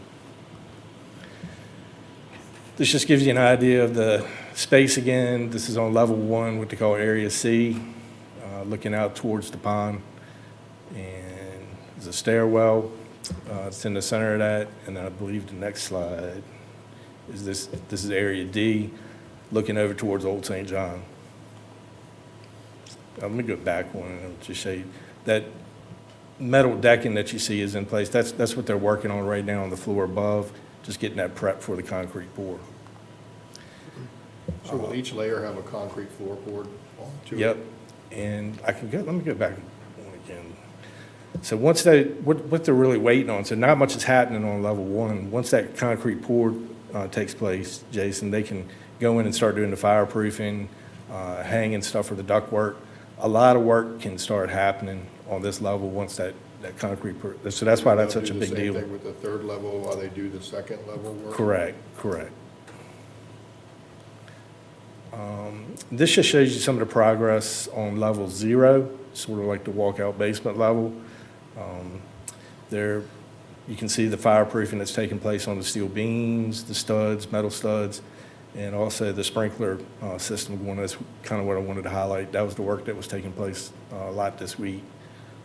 S19: This just gives you an idea of the space again. This is on level 1, what they call Area C, looking out towards the pond. And there's a stairwell. It's in the center of that. And then I believe the next slide is this is Area D, looking over towards Old St. John. Let me go back one and just show you. That metal decking that you see is in place. That's what they're working on right now on the floor above, just getting that prep for the concrete pour.
S10: So will each layer have a concrete floor poured onto it?
S19: Yep. And let me go back one again. So once what they're really waiting on, so not much is happening on level 1. Once that concrete pour takes place, Jason, they can go in and start doing the fireproofing, hanging stuff for the ductwork. A lot of work can start happening on this level once that concrete pour. So that's why that's such a big deal.
S10: They'll do the same thing with the third level while they do the second level work?
S19: Correct. This just shows you some of the progress on level 0, sort of like the walkout basement level. There, you can see the fireproofing that's taking place on the steel beams, the studs, metal studs, and also the sprinkler system going. That's kind of what I wanted to highlight. That was the work that was taking place a lot this week,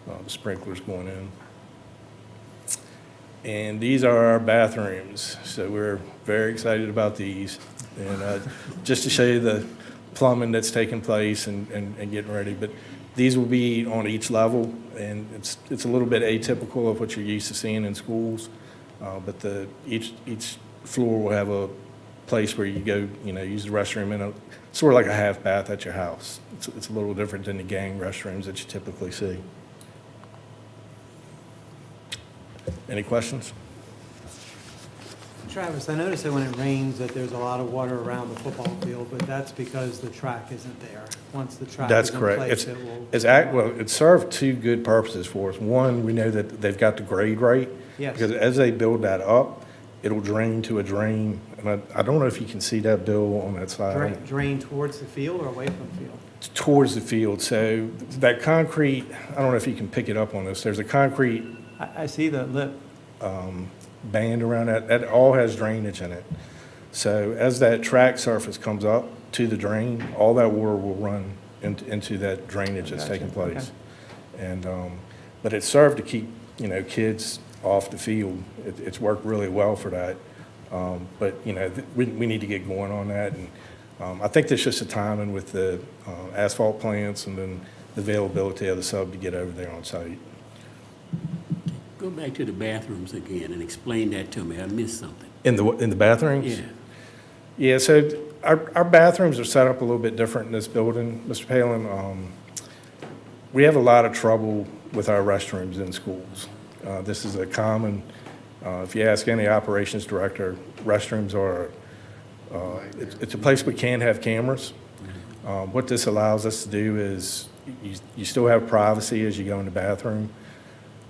S19: the sprinklers going in. And these are our bathrooms. So we're very excited about these. And just to show you the plumbing that's taking place and getting ready. But these will be on each level, and it's a little bit atypical of what you're used to seeing in schools. But each floor will have a place where you go, use the restroom in sort of like a half bath at your house. It's a little different than the gang restrooms that you typically see. Any questions?
S3: Travis, I noticed that when it rains that there's a lot of water around the football field, but that's because the track isn't there. Once the track
S19: That's
S3: is in
S19: correct.
S3: place, it will.
S19: It served two good purposes for us. One, we know that they've got the grade right.
S3: Yes.
S19: Because as they build that up, it'll drain to a drain. And I don't know if you can see that, Bill, on that side.
S3: Drain towards the field or away from the field?
S19: Towards the field. So that concrete, I don't know if you can pick it up on this. There's a concrete
S3: I see the lip.
S19: band around that. That all has drainage in it. So as that track surface comes up to the drain, all that water will run into that drainage that's taking place.
S3: Okay.
S19: And but it served to keep kids off the field. It's worked really well for that. But we need to get going on that. And I think there's just a timing with the asphalt plants and then the availability of the sub to get over there on site.
S1: Go back to the bathrooms again and explain that to me. I missed something.
S19: In the bathrooms?
S1: Yeah.
S19: Yeah, so our bathrooms are set up a little bit different in this building. Mr. Palin, we have a lot of trouble with our restrooms in schools. This is a common, if you ask any operations director, restrooms are, it's a place we can have cameras. What this allows us to do is you still have privacy as you go in the bathroom.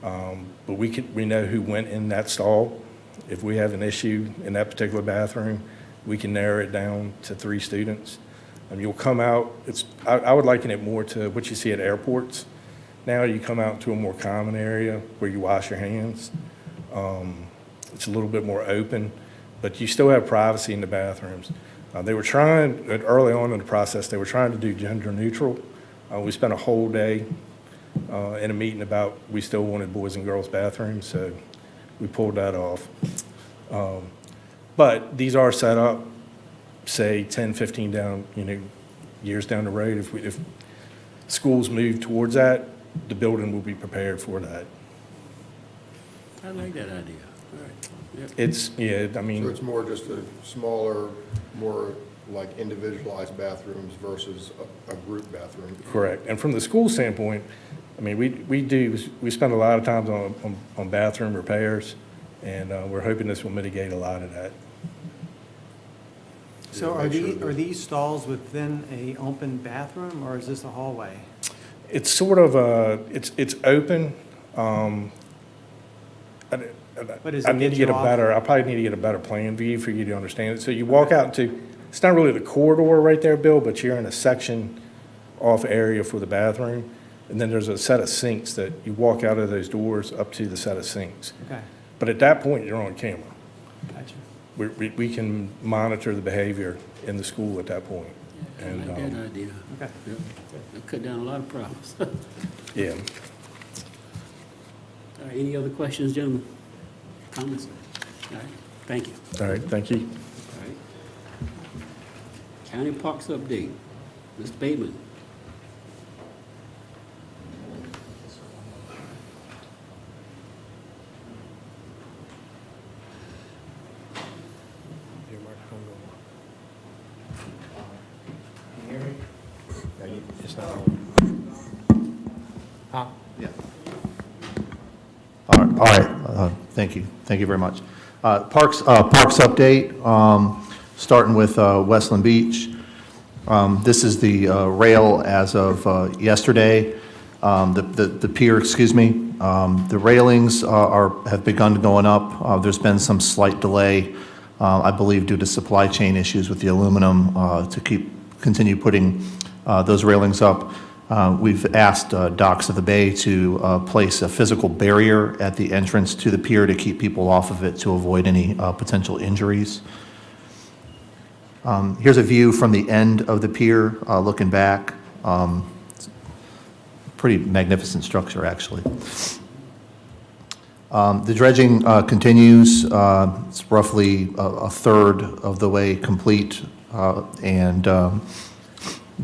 S19: But we know who went in that stall. If we have an issue in that particular bathroom, we can narrow it down to 3 students. You'll come out, I would liken it more to what you see at airports. Now you come out to a more common area where you wash your hands. It's a little bit more open, but you still have privacy in the bathrooms. They were trying, early on in the process, they were trying to do gender neutral. We spent a whole day in a meeting about, we still wanted boys and girls bathrooms, so we pulled that off. But these are set up, say, 10, 15 years down the road. If schools move towards that, the building will be prepared for that.
S1: I like that idea. All right. Yep.
S19: It's, yeah, I mean.
S10: So it's more just a smaller, more like individualized bathrooms versus a group bathroom?
S19: Correct. And from the school standpoint, I mean, we spend a lot of time on bathroom repairs, and we're hoping this will mitigate a lot of that.
S3: So are these stalls within a open bathroom, or is this a hallway?
S19: It's sort of it's open.
S3: But is
S19: I
S3: it
S19: need to get a better, I probably need to get a better plan view for you to understand it. So you walk out into, it's not really the corridor right there, Bill, but you're in a section off area for the bathroom. And then there's a set of sinks that you walk out of those doors up to the set of sinks.
S3: Okay,
S19: But at that point, you're on camera.
S3: gotcha.
S19: We can monitor the behavior in the school at that point.
S1: I
S19: And,
S1: like that idea.
S3: Okay.
S1: Yep. That cut down a lot of problems.
S19: yeah.
S1: All right, any other questions, gentlemen? Comments? All right, thank you.
S19: All right, thank you.
S1: All right. County Parks update. Mr. Bateman.
S20: It's not on. Huh? Yeah. All right, thank you. Thank you very much. Parks update, starting with Westland Beach. This is the rail as of yesterday, the pier, excuse me. The railings have begun going up. There's been some slight delay, I believe due to supply chain issues with the aluminum, to continue putting those railings up. We've asked Docks of the Bay to place a physical barrier at the entrance to the pier to keep people off of it to avoid any potential injuries. Here's a view from the end of the pier, looking back. Pretty magnificent structure, actually. The dredging continues. It's roughly a third of the way complete, and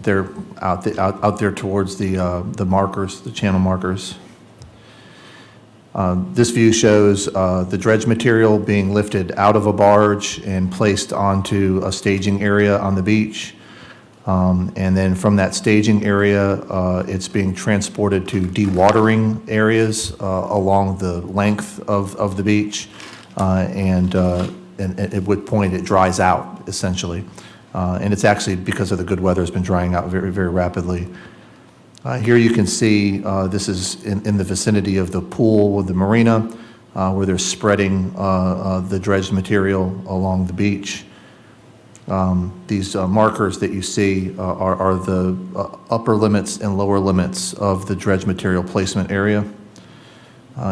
S20: they're out there towards the markers, the channel markers. This view shows the dredge material being lifted out of a barge and placed onto a staging area on the beach. And then from that staging area, it's being transported to dewatering areas along the length of the beach. And at what point it dries out, essentially. And it's actually, because of the good weather, it's been drying out very, very rapidly. Here you can see this is in the vicinity of the pool with the marina, where they're spreading the dredged material along the beach. These markers that you see are the upper limits and lower limits of the dredged material placement area.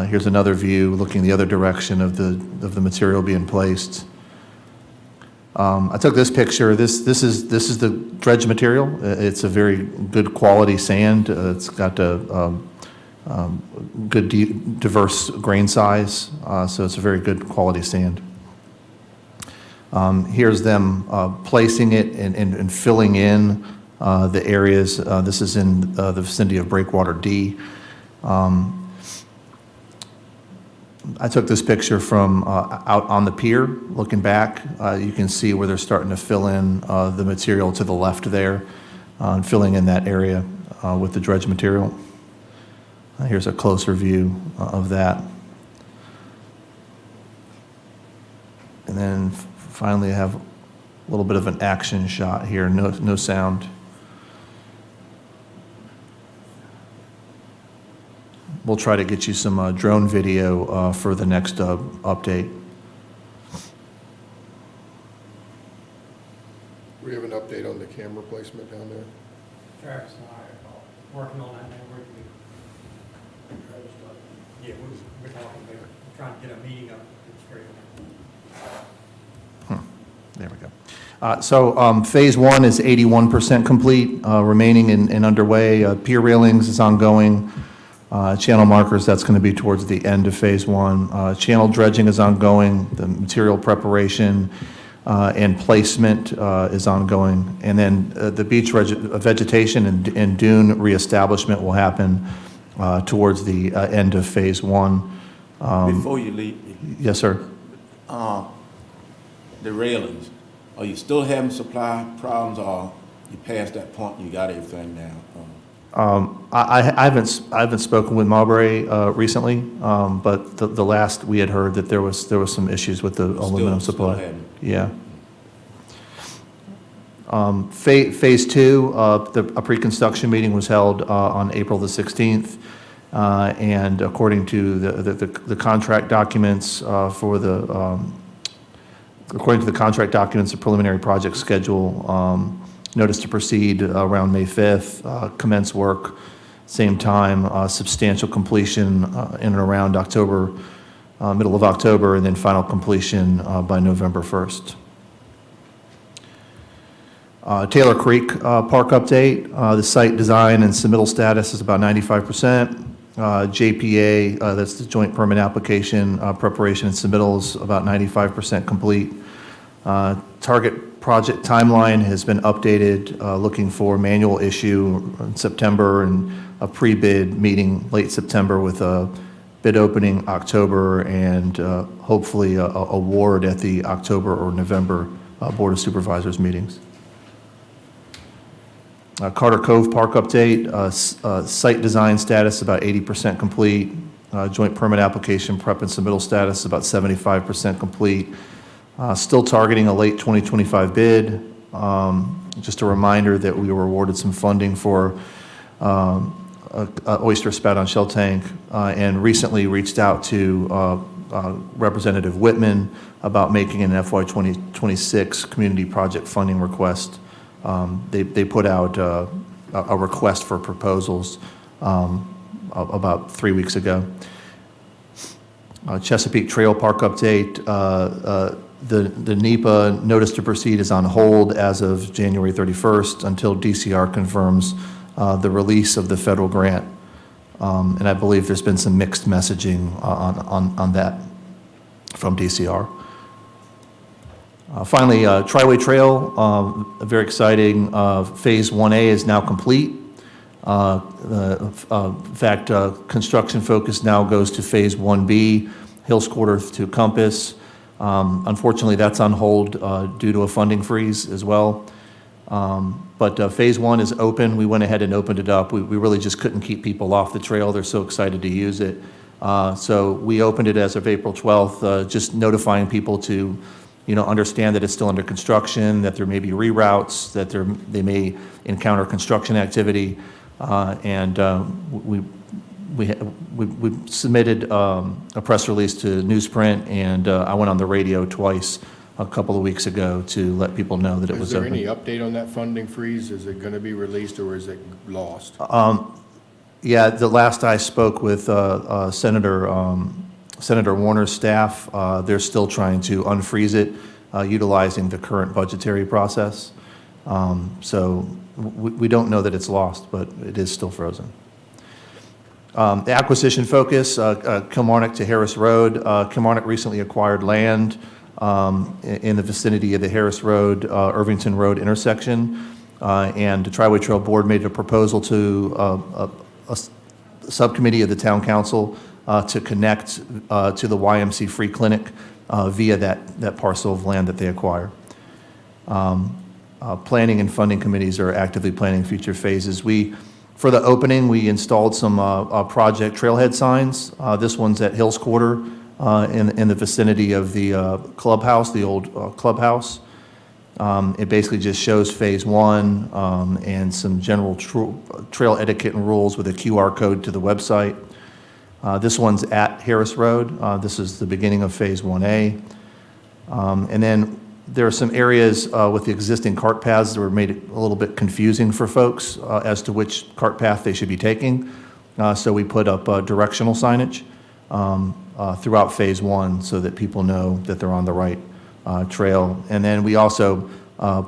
S20: Here's another view looking the other direction of the material being placed. I took this picture. This is the dredge material. It's a very good quality sand. It's got a good diverse grain size, so it's a very good quality sand. Here's them placing it and filling in the areas. This is in the vicinity of Breakwater D. I took this picture from out on the pier, looking back. You can see where they're starting to fill in the material to the left there, filling in that area with the dredge material. Here's a closer view of that. And then finally, I have a little bit of an action shot here, no sound. We'll try to get you some drone video for the next update.
S10: We have an update on the camera placement down there?
S3: Travis and I are working on that now. Yeah, we're talking, we're trying to get a meeting up
S20: There we go. Phase 1 is 81% complete, remaining and underway. Pier railings is ongoing. Channel markers, that's going to be towards the end of Phase 1. Channel dredging is ongoing. The material preparation and placement is ongoing. And then the beach vegetation and dune reestablishment will happen towards the end of Phase 1.
S17: Before you leave,
S20: Yes, sir.
S17: the railings, are you still having supply problems, or you past that point and you got everything now?
S20: I haven't spoken with Marbury recently, but the last we had heard that there was some issues with the aluminum supply.
S17: having-
S20: Yeah. Phase 2, a pre-construction meeting was held on April the 16th, and according to the contract documents according to the contract documents, the preliminary project schedule, notice to proceed around May 5th, commence work same time, substantial completion in and around October, middle of October, and then final completion by November 1st. Taylor Creek Park update, the site design and submittal status is about 95%. JPA, that's the joint permit application, preparation and submittal is about 95% complete. Target project timeline has been updated, looking for manual issue in September and a pre-bid meeting late September with a bid opening October and hopefully a award at the October or November Board of Supervisors meetings. Carter Cove Park update, site design status about 80% complete. Joint permit application prep and submittal status about 75% complete. Still targeting a late 2025 bid. Just a reminder that we were awarded some funding for oyster spout on shell tank, and recently reached out to Representative Whitman about making an FY 2026 community project funding request. They put out a request for proposals about 3 weeks ago. Chesapeake Trail Park update. The NEPA notice to proceed is on hold as of January 31st until DCR confirms the release of the federal grant. And I believe there's been some mixed messaging on that from DCR. Finally, Triway Trail, very exciting. Phase 1A is now complete. In fact, construction focus now goes to Phase 1B, Hills Quarter to Compass. Unfortunately, that's on hold due to a funding freeze as well. But Phase 1 is open. We went ahead and opened it up. We really just couldn't keep people off the trail. They're so excited to use it. So we opened it as of April 12th, just notifying people to understand that it's still under construction, that there may be reroutes, that they may encounter construction activity, and we submitted a press release to newsprint, and I went on the radio twice a couple of weeks ago to let people know that it was open.
S10: Is there any update on that funding freeze? Is it going to be released or is it lost?
S20: Yeah, the last I spoke with Senator Warner's staff, they're still trying to unfreeze it, utilizing the current budgetary process. So we don't know that it's lost, but it is still frozen. The acquisition focus, Kilmarnock to Harris Road. Kilmarnock recently acquired land in the vicinity of the Harris Road, Irvington Road intersection, and the Triway Trail Board made a proposal to a subcommittee of the Town Council to connect to the YMC Free Clinic via that parcel of land that they acquire. Planning and funding committees are actively planning future phases. For the opening, we installed some project trailhead signs. This one's at Hills Quarter in the vicinity of the clubhouse, the old clubhouse. It basically just shows Phase 1 and some general trail etiquette and rules with a QR code to the website. This one's at Harris Road. This is the beginning of Phase 1A. And then there are some areas with the existing cart paths that were made a little bit confusing for folks as to which cart path they should be taking. So we put up directional signage throughout Phase 1 so that people know that they're on the right trail. And then we also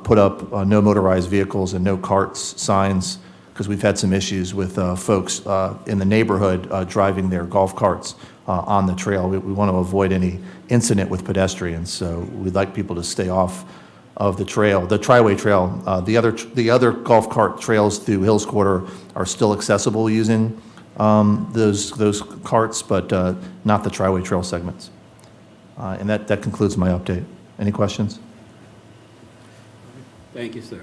S20: put up no motorized vehicles and no carts signs because we've had some issues with folks in the neighborhood driving their golf carts on the trail. We want to avoid any incident with pedestrians, so we'd like people to stay off of the trail. The Triway Trail, the other golf cart trails through Hills Quarter are still accessible using those carts, but not the Triway Trail segments. And that concludes my update. Any questions?
S1: Thank you, sir.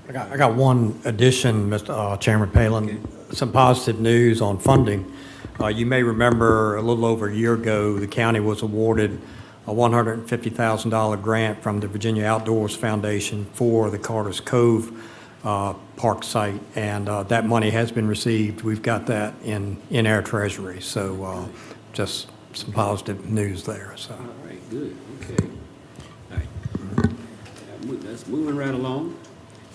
S6: I got one addition, Mr. Chairman Palin. Some positive news on funding. You may remember a little over a year ago, the county was awarded a $150,000 grant from the Virginia Outdoors Foundation for the Carter's Cove park site, and that money has been received. We've got that in our treasury, so just some positive news there. So.
S1: All right, good, okay. All right, that's moving right along.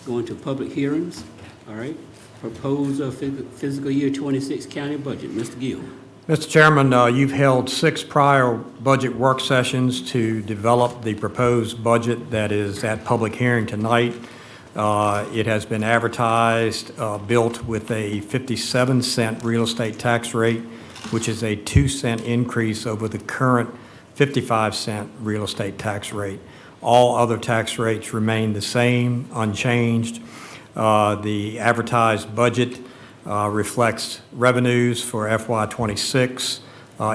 S1: Going to public hearings, all right. Proposed fiscal year 26 county budget. Mr. Gill.
S6: Mr. Chairman, you've held 6 prior budget work sessions to develop the proposed budget that is at public hearing tonight. It has been advertised, built with a 57-cent real estate tax rate, which is a 2-cent increase over the current 55-cent real estate tax rate. All other tax rates remain the same, unchanged. The advertised budget reflects revenues for FY26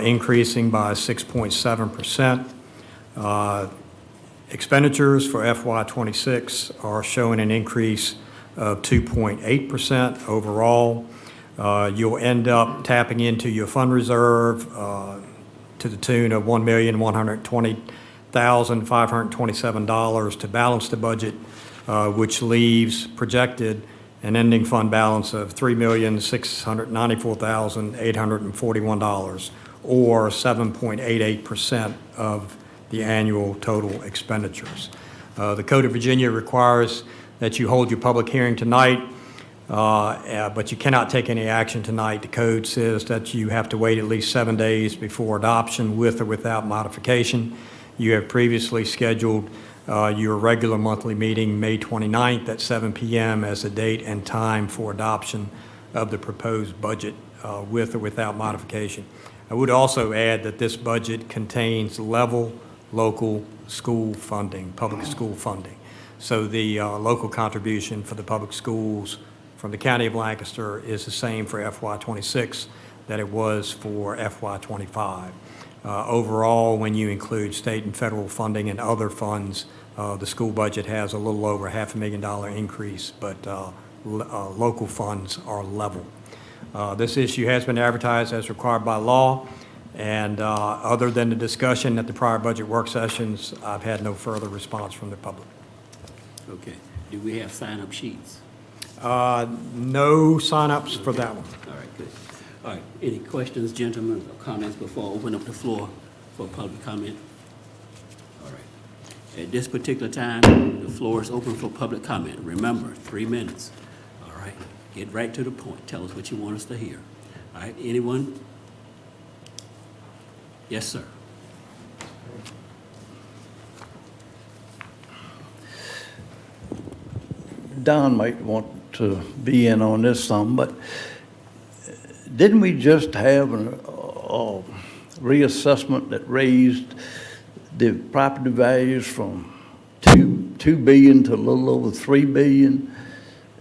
S6: increasing by 6.7%. Expenditures for FY26 are showing an increase of 2.8% overall. You'll end up tapping into your fund reserve to the tune of $1,120,527 to balance the budget, which leaves projected an ending fund balance of $3,694,841, or 7.88% of the annual total expenditures. The Code of Virginia requires that you hold your public hearing tonight, but you cannot take any action tonight. The code says that you have to wait at least 7 days before adoption, with or without modification. You have previously scheduled your regular monthly meeting, May 29th at 7 p.m. as a date and time for adoption of the proposed budget, with or without modification. I would also add that this budget contains level local school funding, public school funding. So the local contribution for the public schools from the County of Lancaster is the same for FY26 that it was for FY25. Overall, when you include state and federal funding and other funds, the school budget has a little over $500,000 increase, but local funds are level. This issue has been advertised as required by law, and other than the discussion at the prior budget work sessions, I've had no further response from the public.
S1: Okay. Do we have sign-up sheets?
S6: No sign-ups for that one.
S1: All right, good. All right, any questions, gentlemen, or comments before I open up the floor for public comment? All right. At this particular time, the floor is open for public comment. Remember, 3 minutes. All right, get right to the point. Tell us what you want us to hear. All right, anyone? Yes, sir.
S21: Don might want to be in on this some, but didn't we just have a reassessment that raised the property values from $2 billion to a little over $3 billion?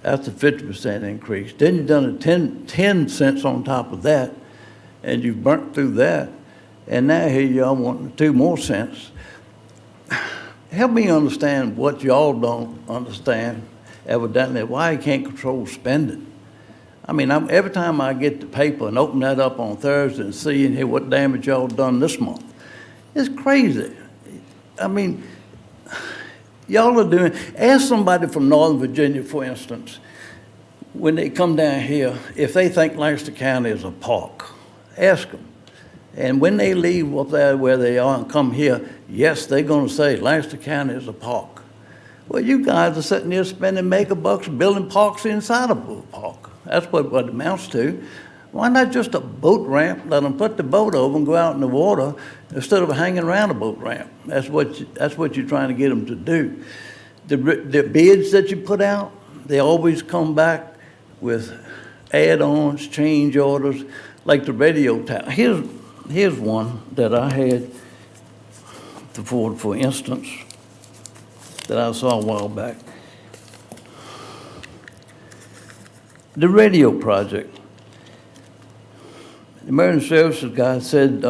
S21: That's a 50% increase. Then you've done a 10 cents on top of that, and you've burnt through that, and now here y'all want 2 more cents. Help me understand what y'all don't understand, evidently, why you can't control spending. I mean, every time I get the paper and open that up on Thursday and see and hear what damage y'all done this month, it's crazy. I mean, y'all are doing, ask somebody from Northern Virginia, for instance, when they come down here, if they think Lancaster County is a park, ask them. And when they leave up there where they are and come here, yes, they're going to say Lancaster County is a park. Well, you guys are sitting there spending mega bucks building parks inside of a park. That's what it amounts to. Why not just a boat ramp? Let them put the boat over and go out in the water instead of hanging around a boat ramp. That's what you're trying to get them to do. The bids that you put out, they always come back with add-ons, change orders, like the radio tower. Here's one that I had, for instance, that I saw a while back. The radio project. The emergency services guy said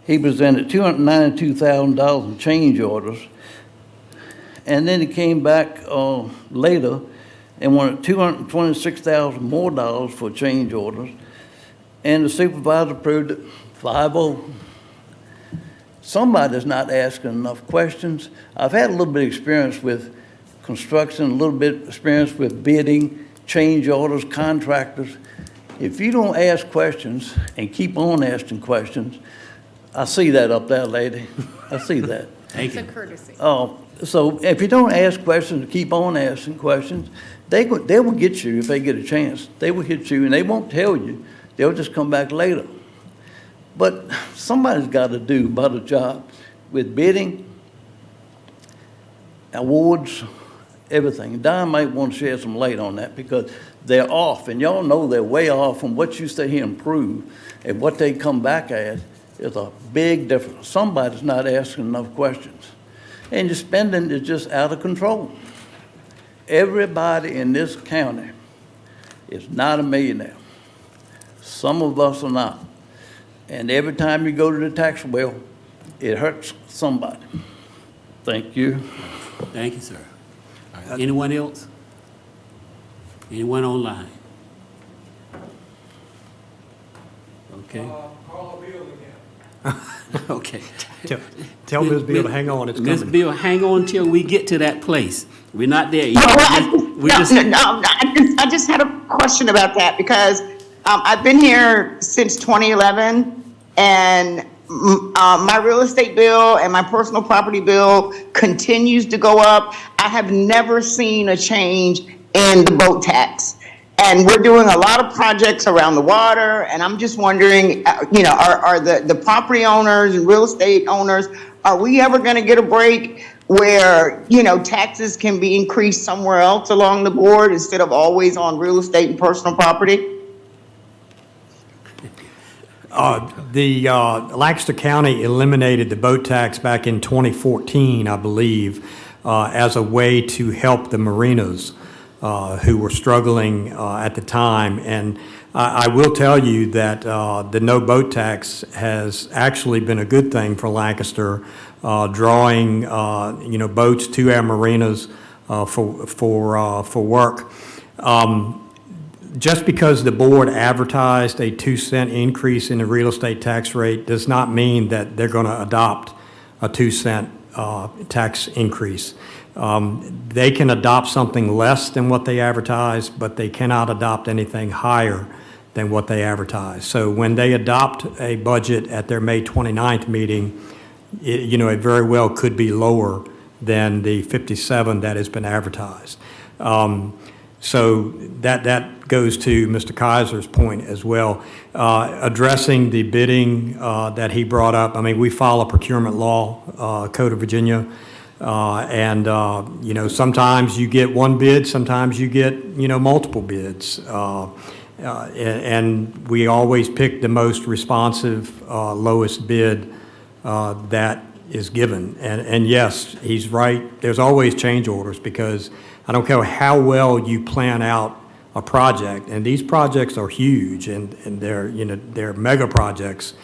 S21: he presented $292,000 in change orders, and then he came back later and wanted $226,000 more dollars for change orders, and the supervisor approved it 5-0. Somebody's not asking enough questions. I've had a little bit of experience with construction, a little bit of experience with bidding, change orders, contractors. If you don't ask questions and keep on asking questions, I see that up there, lady. I see that.
S5: It's a courtesy.
S21: So if you don't ask questions and keep on asking questions, they will get you if they get a chance. They will hit you and they won't tell you. They'll just come back later. But somebody's got to do a better job with bidding, awards, everything. Don might want to shed some light on that because they're off, and y'all know they're way off from what you stay here and prove, and what they come back at is a big difference. Somebody's not asking enough questions, and your spending is just out of control. Everybody in this county is not a millionaire. Some of us are not. And every time you go to the tax bill, it hurts somebody. Thank you.
S1: Thank you, sir. All right. Anyone else? Anyone online? Okay.
S13: Carla Beal again.
S1: Okay.
S6: Tell Ms. Beal to hang on, it's
S1: Ms.
S6: coming.
S1: Beal, hang on till we get to that place. We're not there yet.
S12: I just had a question about that because I've been here since 2011, and my real estate bill and my personal property bill continues to go up. I have never seen a change in the boat tax. And we're doing a lot of projects around the water, and I'm just wondering, are the property owners and real estate owners, are we ever going to get a break where, taxes can be increased somewhere else along the board instead of always on real estate and personal property?
S6: Lancaster County eliminated the boat tax back in 2014, I believe, as a way to help the marinas who were struggling at the time. And I will tell you that the no boat tax has actually been a good thing for Lancaster, drawing boats to our marinas for work. Just because the board advertised a 2-cent increase in the real estate tax rate does not mean that they're going to adopt a 2-cent tax increase. They can adopt something less than what they advertise, but they cannot adopt anything higher than what they advertise. So when they adopt a budget at their May 29th meeting, it very well could be lower than the 57 that has been advertised. So that goes to Mr. Kaiser's point as well. Addressing the bidding that he brought up, I mean, we follow procurement law, Code of Virginia, and sometimes you get one bid, sometimes you get, multiple bids. And we always pick the most responsive, lowest bid that is given. And yes, he's right, there's always change orders because I don't care how well you plan out a project, and these projects are huge and they're mega projects.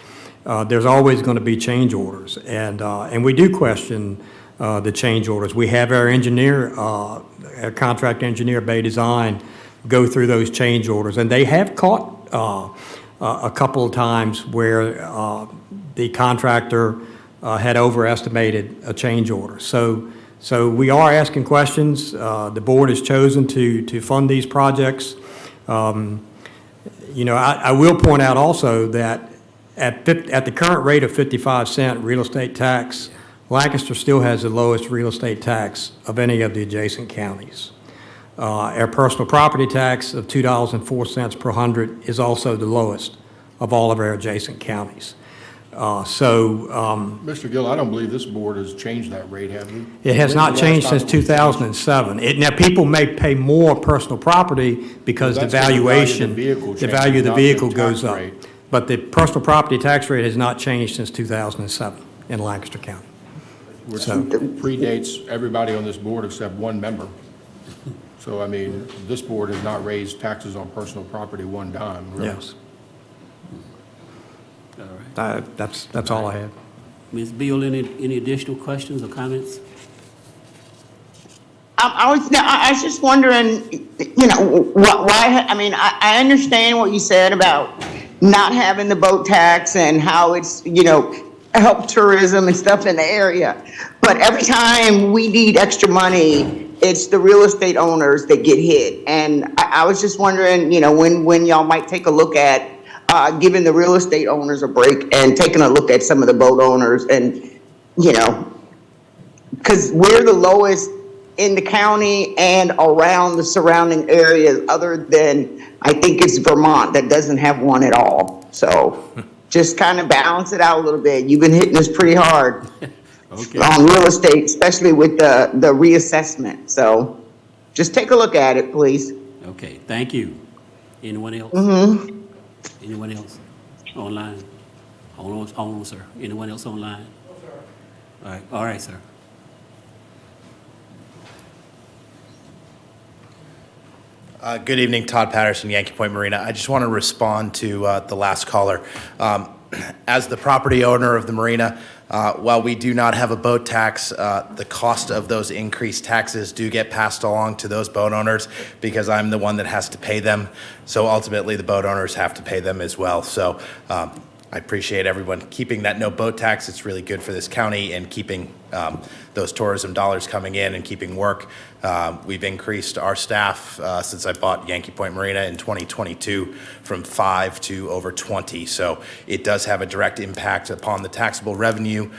S6: There's always going to be change orders, and we do question the change orders. We have our engineer, our contract engineer, Bay Design, go through those change orders, and they have caught a couple of times where the contractor had overestimated a change order. So we are asking questions. The board has chosen to fund these projects. I will point out also that at the current rate of 55-cent real estate tax, Lancaster still has the lowest real estate tax of any of the adjacent counties. Our personal property tax of $2.04 per hundred is also the lowest of all of our adjacent counties.
S10: Mr. Gill, I don't believe this board has changed that rate, have we?
S6: It has not
S10: When's the last
S6: changed
S10: time
S6: since
S10: it was changed?
S6: 2007. Now, people may pay more personal property because the
S10: That's 'cause the value of the
S6: valuation,
S10: vehicle
S6: the
S10: changes,
S6: value of the
S10: not the
S6: vehicle
S10: tax
S6: goes up.
S10: rate.
S6: But the personal property tax rate has not changed since 2007 in Lancaster County.
S10: Which
S6: So-
S10: predates everybody on this board except one member. So, I mean, this board has not raised taxes on personal property one dime, really.
S6: Yes.
S1: All right.
S6: That's all I have.
S1: Ms. Beal, any additional questions or comments?
S12: I was just wondering, why, I mean, I understand what you said about not having the boat tax and how it's, help tourism and stuff in the area. But every time we need extra money, it's the real estate owners that get hit. And I was just wondering, when y'all might take a look at giving the real estate owners a break and taking a look at some of the boat owners and, because we're the lowest in the county and around the surrounding areas, other than, I think it's Vermont that doesn't have one at all. So just kind of balance it out a little bit. You've been hitting us pretty hard on real estate, especially with the reassessment. So just take a look at it, please.
S1: Okay, thank you. Anyone else?
S12: Mm-hmm.
S1: Anyone else online? Hold on, sir. Anyone else online? All right, sir.
S4: Good evening, Todd Patterson, Yankee Point Marina. I just want to respond to the last caller. As the property owner of the marina, while we do not have a boat tax, the cost of those increased taxes do get passed along to those boat owners because I'm the one that has to pay them. So ultimately, the boat owners have to pay them as well. So I appreciate everyone keeping that no boat tax. It's really good for this county and keeping those tourism dollars coming in and keeping work. We've increased our staff since I bought Yankee Point Marina in 2022 from 5 to over 20. So it does have a direct impact upon the taxable revenue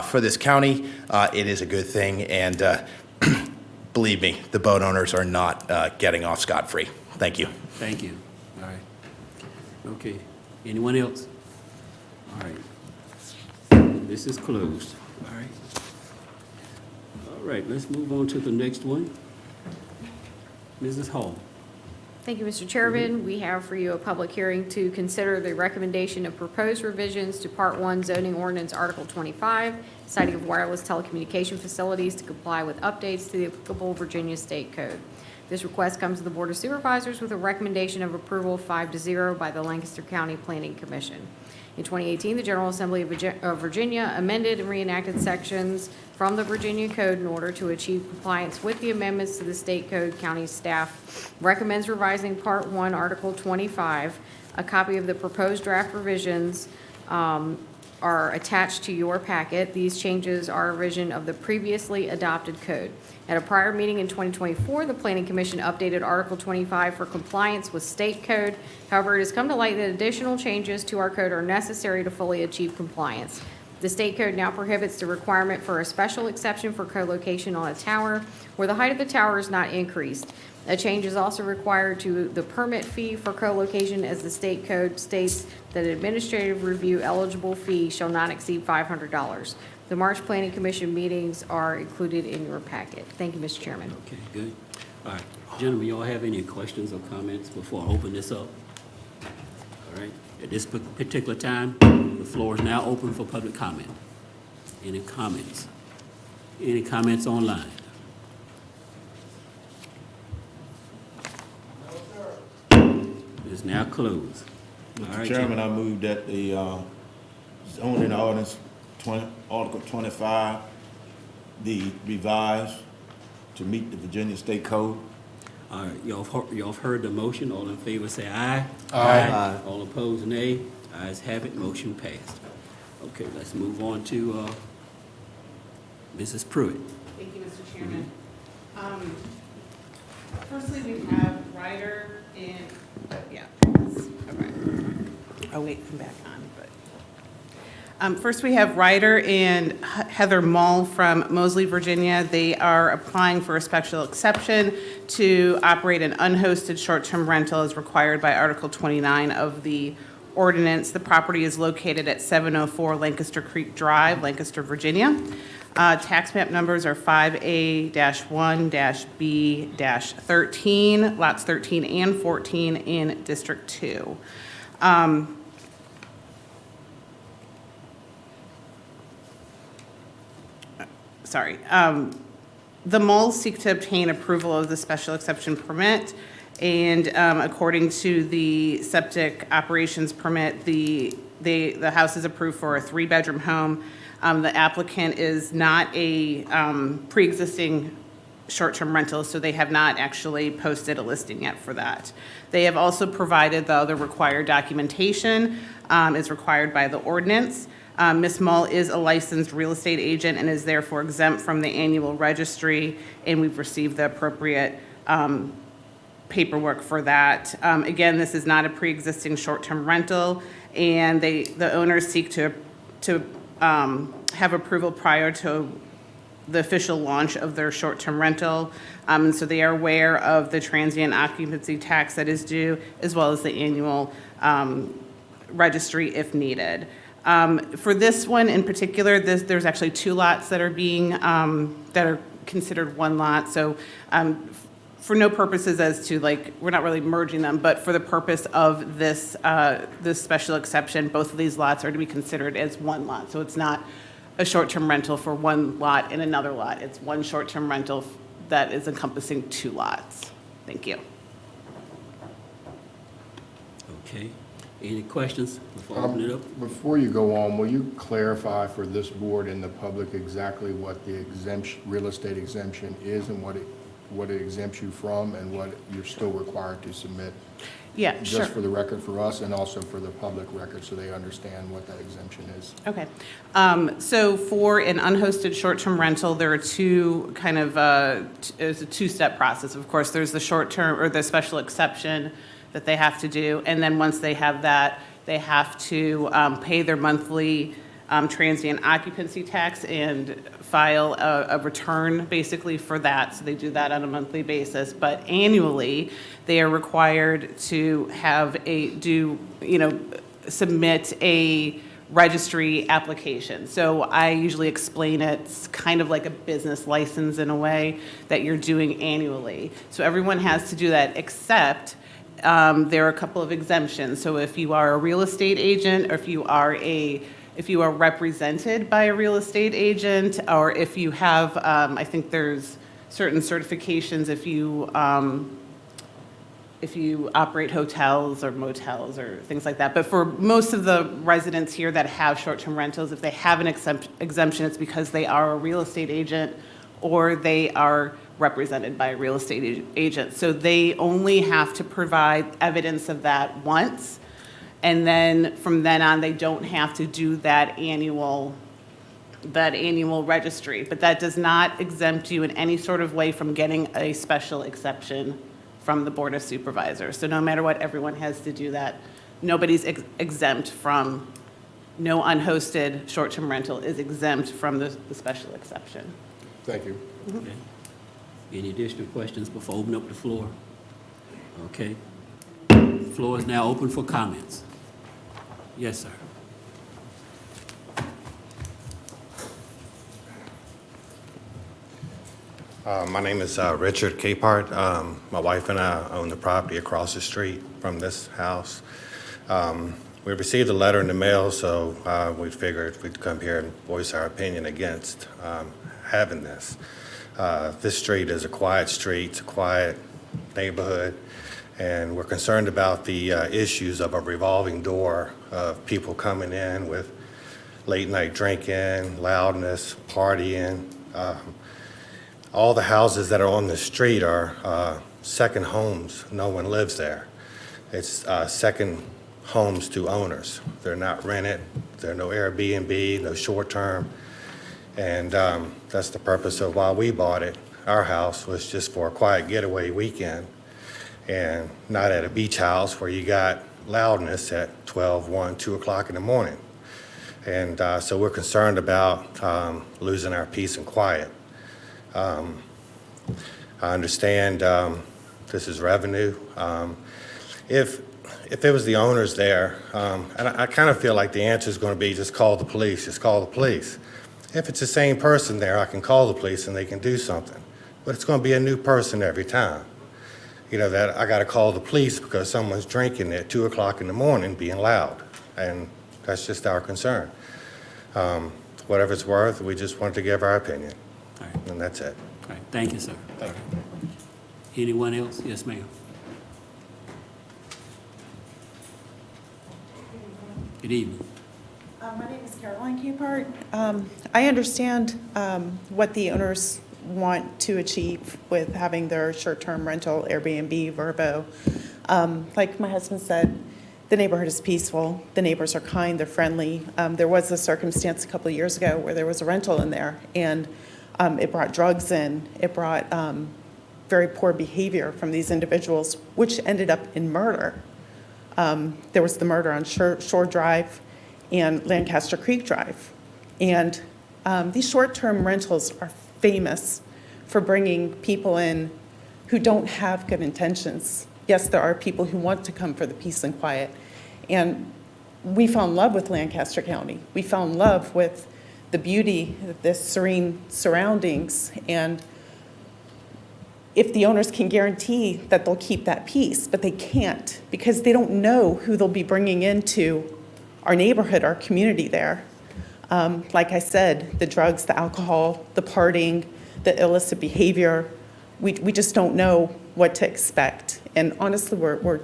S4: for this county. It is a good thing, and believe me, the boat owners are not getting off scot-free. Thank you.
S1: Thank you. All right. Okay. Anyone else? All right. This is closed. All right. All right, let's move on to the next one. Mrs. Hall.
S22: Thank you, Mr. Chairman. We have for you a public hearing to consider the recommendation of proposed revisions to Part 1 Zoning Ordinance Article 25, siting of wireless telecommunication facilities to comply with updates to the applicable Virginia State Code. This request comes to the Board of Supervisors with a recommendation of approval 5-0 by the Lancaster County Planning Commission. In 2018, the General Assembly of Virginia amended and reenacted sections from the Virginia Code in order to achieve compliance with the amendments to the state code. County staff recommends revising Part 1, Article 25. A copy of the proposed draft revisions are attached to your packet. These changes are a revision of the previously adopted code. At a prior meeting in 2024, the Planning Commission updated Article 25 for compliance with state code. However, it has come to light that additional changes to our code are necessary to fully achieve compliance. The state code now prohibits the requirement for a special exception for co-location on a tower where the height of the tower is not increased. A change is also required to the permit fee for co-location, as the state code states that an administrative review eligible fee shall not exceed $500. The March Planning Commission meetings are included in your packet. Thank you, Mr. Chairman.
S1: Okay, good. All right. Gentlemen, y'all have any questions or comments before I open this up? All right. At this particular time, the floor is now open for public comment. Any comments? Any comments online? It's now closed. All
S17: Mr.
S1: right,
S17: Chairman,
S1: Jim.
S17: I move that the zoning ordinance Article 25 be revised to meet the Virginia State Code.
S1: All right, y'all have heard the motion. All in favor say aye.
S17: Aye.
S1: All opposed, nay. Ayes have it, motion passed. Okay, let's move on to Mrs. Pruitt.
S23: Thank you, Mr. Chairman. Firstly, we have Ryder and, yeah, okay. Oh, wait, I'm back on, First, we have Ryder and Heather Mull from Moseley, Virginia. They are applying for a special exception to operate an unhosted short-term rental as required by Article 29 of the ordinance. The property is located at 704 Lancaster Creek Drive, Lancaster, Virginia. Tax map numbers are 5A-1-B-13, lots 13 and 14 in District 2. The Mulls seek to obtain approval of the special exception permit, and according to the septic operations permit, the house is approved for a 3-bedroom home. The applicant is not a pre-existing short-term rental, so they have not actually posted a listing yet for that. They have also provided the other required documentation as required by the ordinance. Ms. Mull is a licensed real estate agent and is therefore exempt from the annual registry, and we've received the appropriate paperwork for that. Again, this is not a pre-existing short-term rental, and the owners seek to have approval prior to the official launch of their short-term rental. And so they are aware of the transient occupancy tax that is due, as well as the annual registry if needed. For this one in particular, there's actually 2 lots that are being, that are considered one lot. So for no purposes as to we're not really merging them, but for the purpose of this, this special exception, both of these lots are to be considered as one lot. So it's not a short-term rental for one lot and another lot. It's one short-term rental that is encompassing 2 lots. Thank you.
S1: Okay. Any questions before I open it up?
S10: Before you go on, will you clarify for this board and the public exactly what the real estate exemption is and what it exempts you from and what you're still required to submit?
S23: Yeah, sure.
S10: Just for the record for us and also for the public record so they understand what that exemption is.
S23: Okay. So for an unhosted short-term rental, there are 2 kind of, it's a 2-step process. Of course, there's the short-term or the special exception that they have to do. And then once they have that, they have to pay their monthly transient occupancy tax and file a return basically for that. So they do that on a monthly basis. But annually, they are required to have submit a registry application. So I usually explain it's kind of like a business license in a way that you're doing annually. So everyone has to do that except there are a couple of exemptions. So if you are a real estate agent, or if you are represented by a real estate agent, or if you have, I think there's certain certifications if you operate hotels or motels or things like that. But for most of the residents here that have short-term rentals, if they have an exemption, it's because they are a real estate agent or they are represented by a real estate agent. So they only have to provide evidence of that once. And then from then on, they don't have to do that annual registry. But that does not exempt you in any sort of way from getting a special exception from the Board of Supervisors. So no matter what, everyone has to do that. Nobody's exempt from, no unhosted short-term rental is exempt from the special exception.
S10: Thank you.
S1: Okay. Any additional questions before I open up the floor? Okay. The floor is now open for comments. Yes, sir.
S7: My name is Richard Capehart. My wife and I own the property across the street from this house. We received a letter in the mail, so we figured we'd come here and voice our opinion against having this. This street is a quiet street, it's a quiet neighborhood, and we're concerned about the issues of a revolving door of people coming in with late night drinking, loudness, partying. All the houses that are on the street are second homes. No one lives there. It's second homes to owners. They're not rented. There are no Airbnb, no short-term. And that's the purpose of why we bought it. Our house was just for a quiet getaway weekend and not at a beach house where you got loudness at 12, 1, 2 o'clock in the morning. And so we're concerned about losing our peace and quiet. I understand this is revenue. If it was the owners there, and I kind of feel like the answer is going to be just call the police, just call the police. If it's the same person there, I can call the police and they can do something. But it's going to be a new person every time. You know, that I got to call the police because someone's drinking at 2 o'clock in the morning being loud. And that's just our concern. Whatever it's worth, we just wanted to give our opinion.
S1: All right.
S7: And that's it.
S1: All right, thank you, sir.
S7: Thank you.
S1: Anyone else? Yes, ma'am. Good evening.
S8: My name is Caroline Capehart. I understand what the owners want to achieve with having their short-term rental Airbnb, Verbo. Like my husband said, the neighborhood is peaceful, the neighbors are kind, they're friendly. There was a circumstance a couple of years ago where there was a rental in there, and it brought drugs in, it brought very poor behavior from these individuals, which ended up in murder. There was the murder on Shore Drive and Lancaster Creek Drive. And these short-term rentals are famous for bringing people in who don't have good intentions. Yes, there are people who want to come for the peace and quiet. And we fell in love with Lancaster County. We fell in love with the beauty, the serene surroundings. And if the owners can guarantee that they'll keep that peace, but they can't because they don't know who they'll be bringing into our neighborhood, our community there. Like I said, the drugs, the alcohol, the partying, the illicit behavior, we just don't know what to expect. And honestly, we're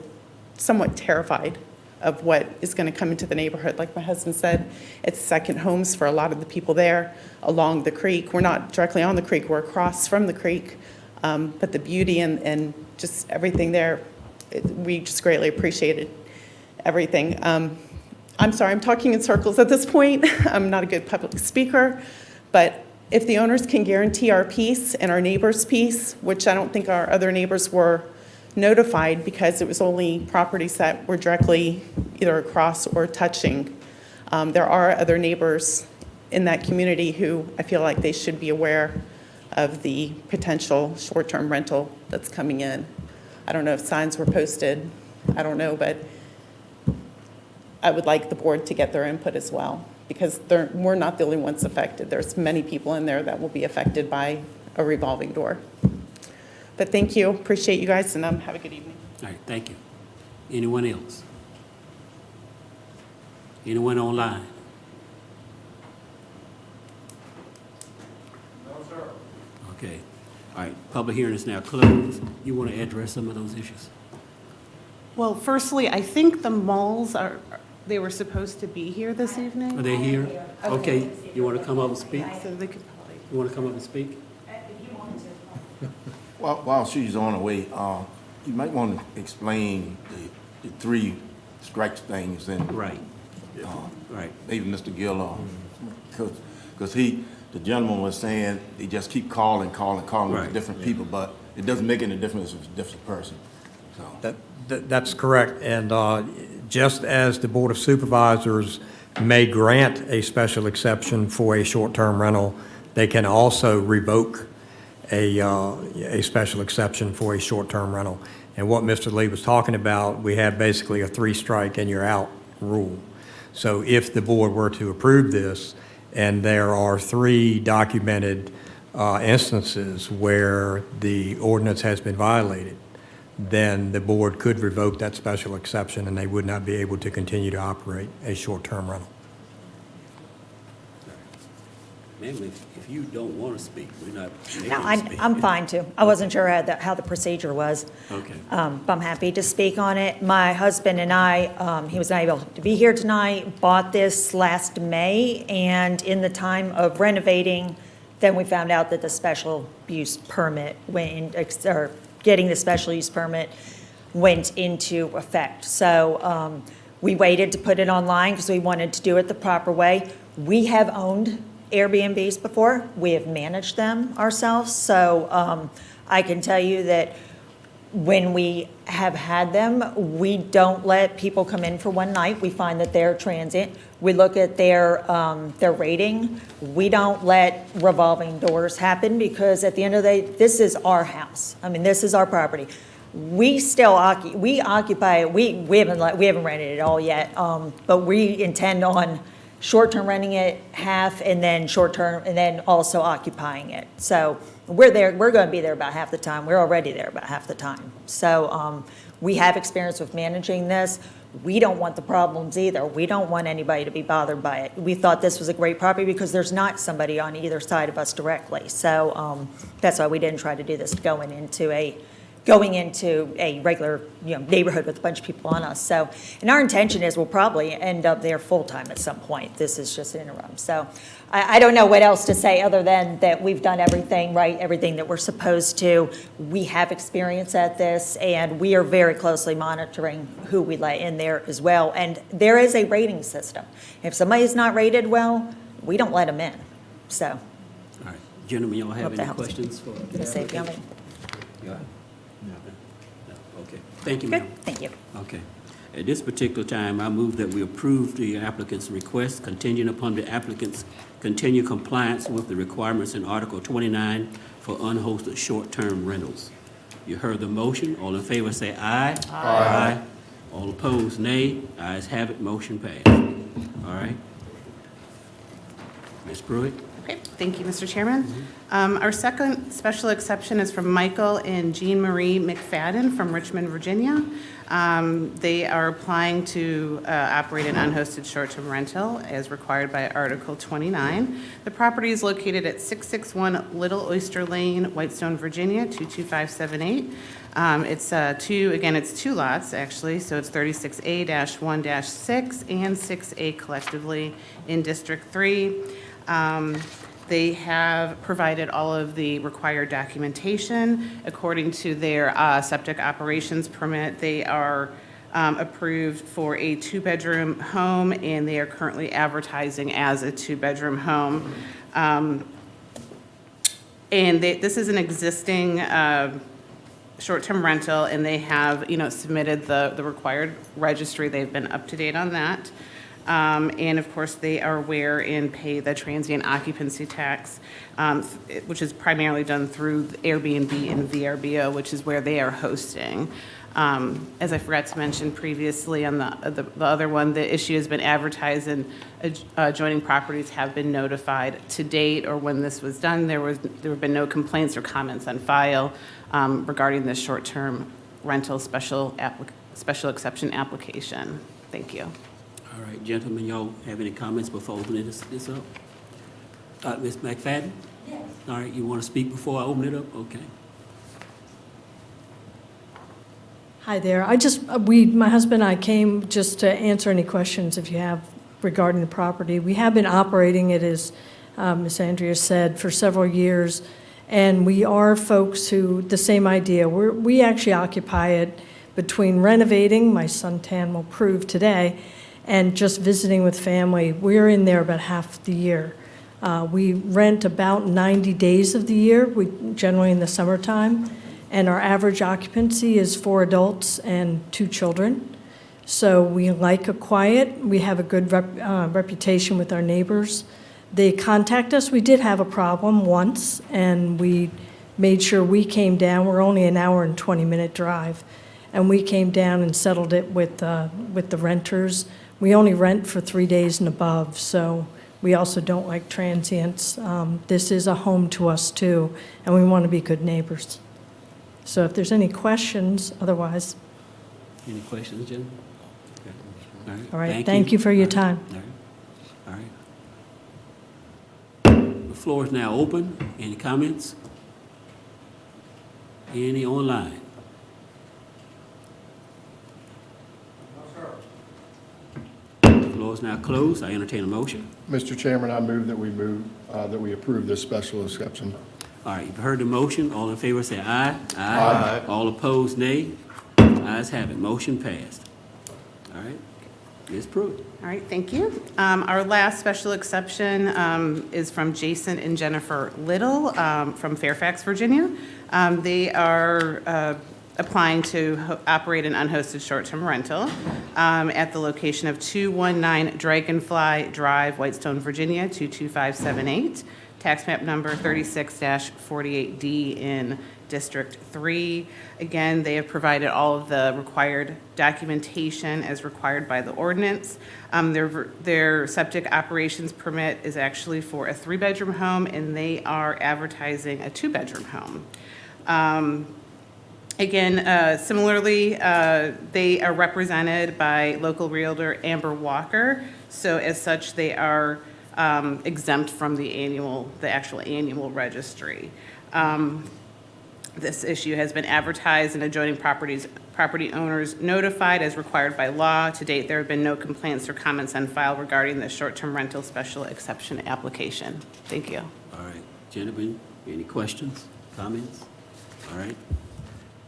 S8: somewhat terrified of what is going to come into the neighborhood. Like my husband said, it's second homes for a lot of the people there along the creek. We're not directly on the creek, we're across from the creek. But the beauty and just everything there, we just greatly appreciated everything. I'm sorry, I'm talking in circles at this point. I'm not a good public speaker, but if the owners can guarantee our peace and our neighbors' peace, which I don't think our other neighbors were notified because it was only properties that were directly either across or touching. There are other neighbors in that community who I feel like they should be aware of the potential short-term rental that's coming in. I don't know if signs were posted, I don't know, but I would like the board to get their input as well, because we're not the only ones affected. There's many people in there that will be affected by a revolving door. But thank you, appreciate you guys, and have a good evening.
S1: All right, thank you. Anyone else? Anyone online?
S13: No, sir.
S1: Okay. All right, public hearing is now closed. You want to address some of those issues?
S23: Well, firstly, I think the malls they were supposed to be here this evening.
S1: Are they here? Okay, you want to come up and speak?
S23: So they could probably.
S1: You want to come up and speak?
S17: While she's on her way, you might want to explain the three strikes things and.
S1: Right. Right.
S17: Maybe Mr. Gill, because the gentleman was saying they just keep calling
S1: Right.
S17: with different people, but it doesn't make any difference if it's a different person, so.
S6: That's correct. And just as the Board of Supervisors may grant a special exception for a short-term rental, they can also revoke a special exception for a short-term rental. And what Mr. Lee was talking about, we have basically a three-strike and you're out rule. So if the board were to approve this, and there are three documented instances where the ordinance has been violated, then the board could revoke that special exception and they would not be able to continue to operate a short-term rental.
S1: Ma'am, if you don't want to speak, we're not.
S11: No, I'm fine too. I wasn't sure how the procedure was.
S1: Okay.
S11: But I'm happy to speak on it. My husband and I, he was not able to be here tonight, bought this last May, and in the time of renovating, then we found out that the special use permit or getting the special use permit went into effect. So we waited to put it online because we wanted to do it the proper way. We have owned Airbnbs before. We have managed them ourselves. So I can tell you that When we have had them, we don't let people come in for one night. We find that they're transient. We look at their rating. We don't let revolving doors happen because at the end of the day, this is our house. I mean, this is our property. We still occupy it. We haven't rented it all yet, but we intend on short-term renting it half and then short-term and then also occupying it. So we're going to be there about half the time. We're already there about half the time. So we have experience with managing this. We don't want the problems either. We don't want anybody to be bothered by it. We thought this was a great property because there's not somebody on either side of us directly. So that's why we didn't try to do this going into a regular, neighborhood with a bunch of people on us. So, and our intention is we'll probably end up there full-time at some point. This is just interim. So I don't know what else to say other than that we've done everything right, everything that we're supposed to. We have experience at this, and we are very closely monitoring who we let in there as well. And there is a rating system. If somebody's not rated well, we don't let them in. So.
S1: All right. Gentlemen, y'all have
S11: Hope that
S1: any
S11: helps.
S1: questions for?
S11: Gonna save you.
S1: You all right? No. Okay. Thank you, ma'am.
S11: Thank you.
S1: Okay. At this particular time, I move that we approve the applicant's request contingent upon the applicant's continued compliance with the requirements in Article 29 for unhosted short-term rentals. You heard the motion. All in favor say aye. Aye. All opposed, nay. Ayes have it, motion passed. All right. Ms. Pruitt?
S23: Okay, thank you, Mr. Chairman. Our second special exception is from Michael and Jean Marie McFadden from Richmond, Virginia. They are applying to operate an unhosted short-term rental as required by Article 29. The property is located at 661 Little Oyster Lane, Whitestone, Virginia, 22578. It's two lots, actually, so it's 36A-1-6 and 6A collectively in District 3. They have provided all of the required documentation. According to their septic operations permit, they are approved for a two-bedroom home, and they are currently advertising as a two-bedroom home. This is an existing short-term rental, and they have, submitted the required registry. They've been up to date on that. And of course, they are aware and pay the transient occupancy tax, which is primarily done through Airbnb and VRBO, which is where they are hosting. As I forgot to mention previously on the other one, the issue has been advertised and adjoining properties have been notified. To date, or when this was done, there have been no complaints or comments on file regarding this short-term rental special exception application. Thank you.
S1: All right, gentlemen, y'all have any comments before opening this up? Ms. McFadden? Yes. All right, you want to speak before I open it up? Okay.
S14: Hi there. My husband and I came just to answer any questions if you have regarding the property. We have been operating it, as Ms. Andrea said, for several years, and we are folks who, the same idea, we actually occupy it between renovating, my son Tan will prove today, and just visiting with family. We're in there about half the year. We rent about 90 days of the year, generally in the summertime, and our average occupancy is 4 adults and 2 children. So we like a quiet. We have a good reputation with our neighbors. They contact us. We did have a problem once, and we made sure we came down. We're only an hour and 20-minute drive, and we came down and settled it with the renters. We only rent for 3 days and above, so we also don't like transients. This is a home to us too, and we want to be good neighbors. So if there's any questions, otherwise.
S1: Any questions, Jim? Okay.
S14: All right, thank you for your time.
S1: All right. The floor is now open. Any comments? Any online? The floor is now closed. I entertain a motion.
S10: Mr. Chairman, I move that we approve this special exception.
S1: All right, you've heard the motion. All in favor say aye. Aye. All opposed, nay. Ayes have it. Motion passed. All right. Ms. Pruitt.
S23: All right, thank you. Our last special exception is from Jason and Jennifer Little from Fairfax, Virginia. They are applying to operate an unhosted short-term rental at the location of 219 Dragonfly Drive, Whitestone, Virginia, 22578, tax map number 36-48D in District 3. Again, they have provided all of the required documentation as required by the ordinance. Their septic operations permit is actually for a 3-bedroom home, and they are advertising a 2-bedroom home. Again, similarly, they are represented by local realtor Amber Walker. So as such, they are exempt from the actual annual registry. This issue has been advertised and adjoining property owners notified as required by law. To date, there have been no complaints or comments on file regarding the short-term rental special exception application. Thank you.
S1: All right, gentlemen, any questions, comments? All right.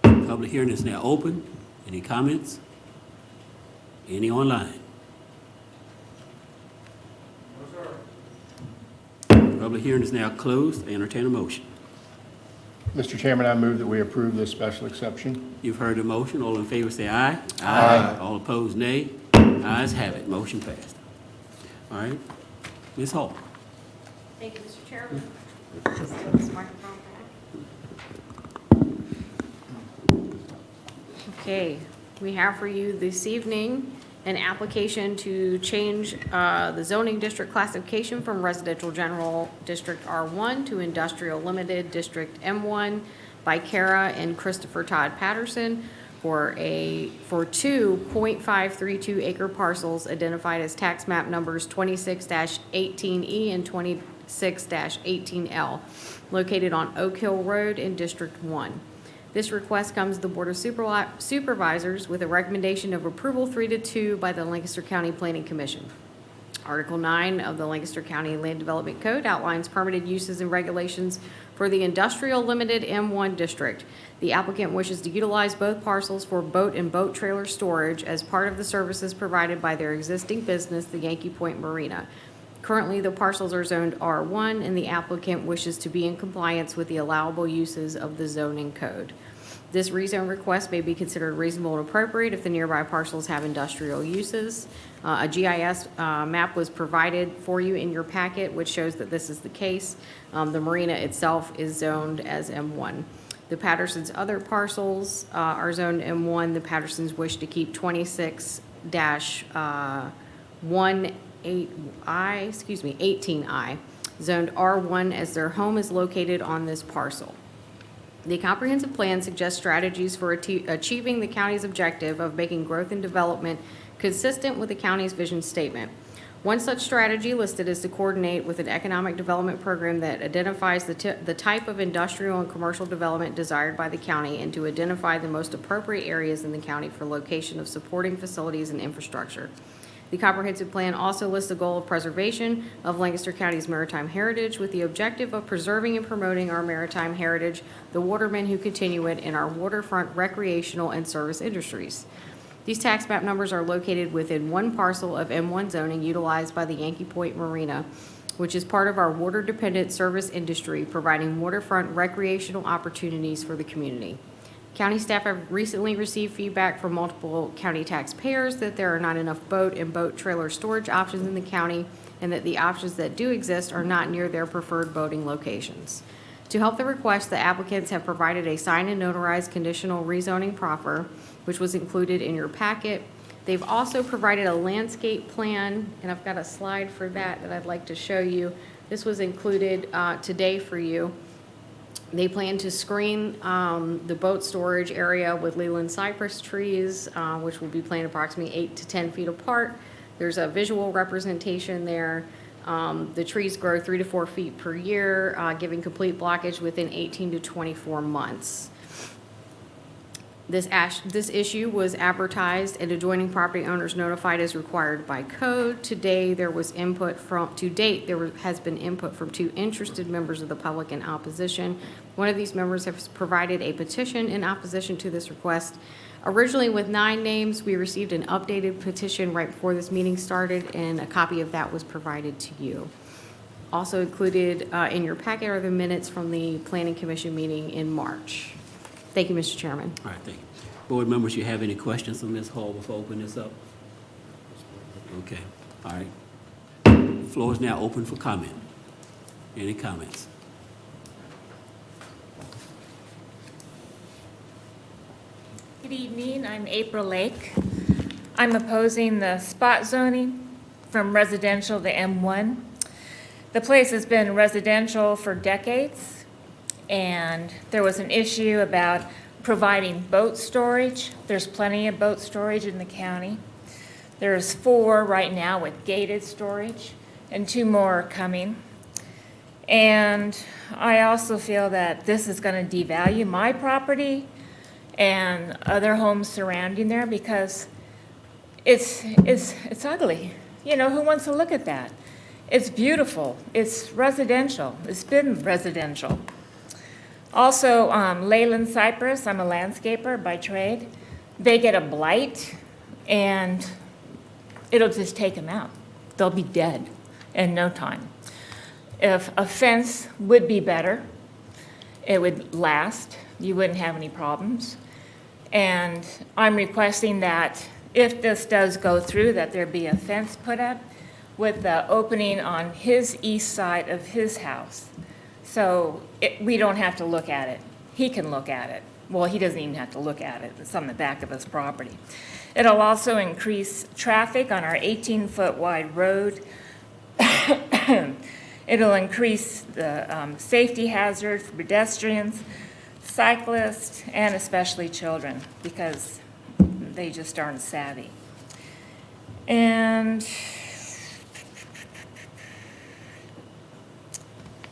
S1: Public hearing is now open. Any comments? Any online? Public hearing is now closed. I entertain a motion.
S10: Mr. Chairman, I move that we approve this special exception.
S1: You've heard the motion. All in favor say aye. Aye. All opposed, nay. Ayes have it. Motion passed. All right. Ms. Hall.
S22: Thank you, Mr. Chairman. Just take this microphone back. Okay, we have for you this evening an application to change the zoning district classification from residential general district R1 to industrial limited district M1 by Kara and Christopher Todd Patterson for 2 .532 acre parcels identified as tax map numbers 26-18E and 26-18L, located on Oak Hill Road in District 1. This request comes to the Board of Supervisors with a recommendation of approval 3-2 by the Lancaster County Planning Commission. Article 9 of the Lancaster County Land Development Code outlines permitted uses and regulations for the industrial limited M1 district. The applicant wishes to utilize both parcels for boat and boat trailer storage as part of the services provided by their existing business, the Yankee Point Marina. Currently, the parcels are zoned R1, and the applicant wishes to be in compliance with the allowable uses of the zoning code. This rezone request may be considered reasonable and appropriate if the nearby parcels have industrial uses. A GIS map was provided for you in your packet, which shows that this is the case. The marina itself is zoned as M1. The Pattersons' other parcels are zoned M1. The Pattersons wish to keep 18I, zoned R1 as their home is located on this parcel. The comprehensive plan suggests strategies for achieving the county's objective of making growth and development consistent with the county's vision statement. One such strategy listed is to coordinate with an economic development program that identifies the type of industrial and commercial development desired by the county and to identify the most appropriate areas in the county for location of supporting facilities and infrastructure. The comprehensive plan also lists the goal of preservation of Lancaster County's maritime heritage with the objective of preserving and promoting our maritime heritage, the watermen who continue it, and our waterfront recreational and service industries. These tax map numbers are located within one parcel of M1 zoning utilized by the Yankee Point Marina, which is part of our water-dependent service industry, providing waterfront recreational opportunities for the community. County staff have recently received feedback from multiple county taxpayers that there are not enough boat and boat trailer storage options in the county and that the options that do exist are not near their preferred boating locations. To help the request, the applicants have provided a signed and notarized conditional rezoning proffer, which was included in your packet. They've also provided a landscape plan, and I've got a slide for that I'd like to show you. This was included today for you. They plan to screen the boat storage area with Leland cypress trees, which will be planted approximately 8 to 10 feet apart. There's a visual representation there. The trees grow 3 to 4 feet per year, giving complete blockage within 18 to 24 months. This issue was advertised and adjoining property owners notified as required by code. To date, there has been input from 2 interested members of the public in opposition. One of these members has provided a petition in opposition to this request. Originally with 9 names, we received an updated petition right before this meeting started, and a copy of that was provided to you. Also included in your packet are the minutes from the Planning Commission meeting in March. Thank you, Mr. Chairman.
S1: All right, thank you. Board members, you have any questions on Ms. Hall before I open this up? Okay, all right. The floor is now open for comment. Any comments?
S9: Good evening, I'm April Lake. I'm opposing the spot zoning from residential to M1. The place has been residential for decades, and there was an issue about providing boat storage. There's plenty of boat storage in the county. There's 4 right now with gated storage, and 2 more are coming. And I also feel that this is going to devalue my property and other homes surrounding there because it's ugly. You know, who wants to look at that? It's beautiful. It's residential. It's been residential. Also, Leyland Cypress, I'm a landscaper by trade. They get a blight, and it'll just take them out. They'll be dead in no time. If a fence would be better, it would last. You wouldn't have any problems. And I'm requesting that if this does go through, that there be a fence put up with the opening on his east side of his house. So we don't have to look at it. He can look at it. Well, he doesn't even have to look at it. It's on the back of his property. It'll also increase traffic on our 18-foot wide road. It'll increase the safety hazard for pedestrians, cyclists, and especially children, because they just aren't savvy. And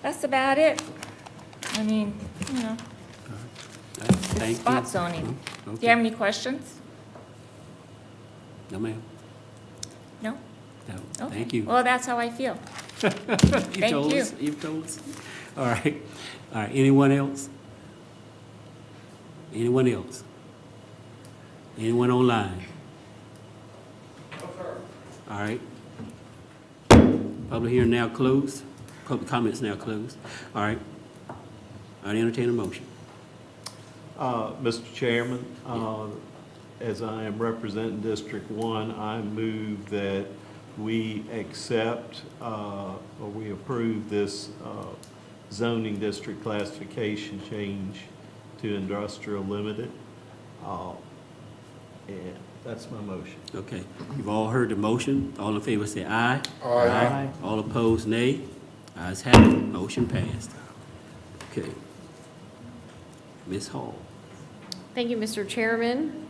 S9: that's about it. I mean, you know,
S1: Thank you.
S9: spot zoning. Do
S1: Okay.
S9: you have any questions?
S1: No, ma'am.
S9: No?
S1: No.
S9: Okay.
S1: Thank you.
S9: Well, that's how I feel. Thank
S1: told
S9: you.
S1: us. You've told us. All right. All right. Anyone else? Anyone else? Anyone online? All right. Public hearing now closed. Public comments now closed. All right. I entertain a motion.
S15: Mr. Chairman, as I am representing District 1, I move that we accept or we approve this zoning district classification change to industrial limited. And that's my motion.
S1: Okay. You've all heard the motion. All in favor say aye.
S10: Aye.
S1: Aye. All opposed, nay. Ayes have it. Motion passed. Okay. Ms. Hall.
S22: Thank you, Mr. Chairman.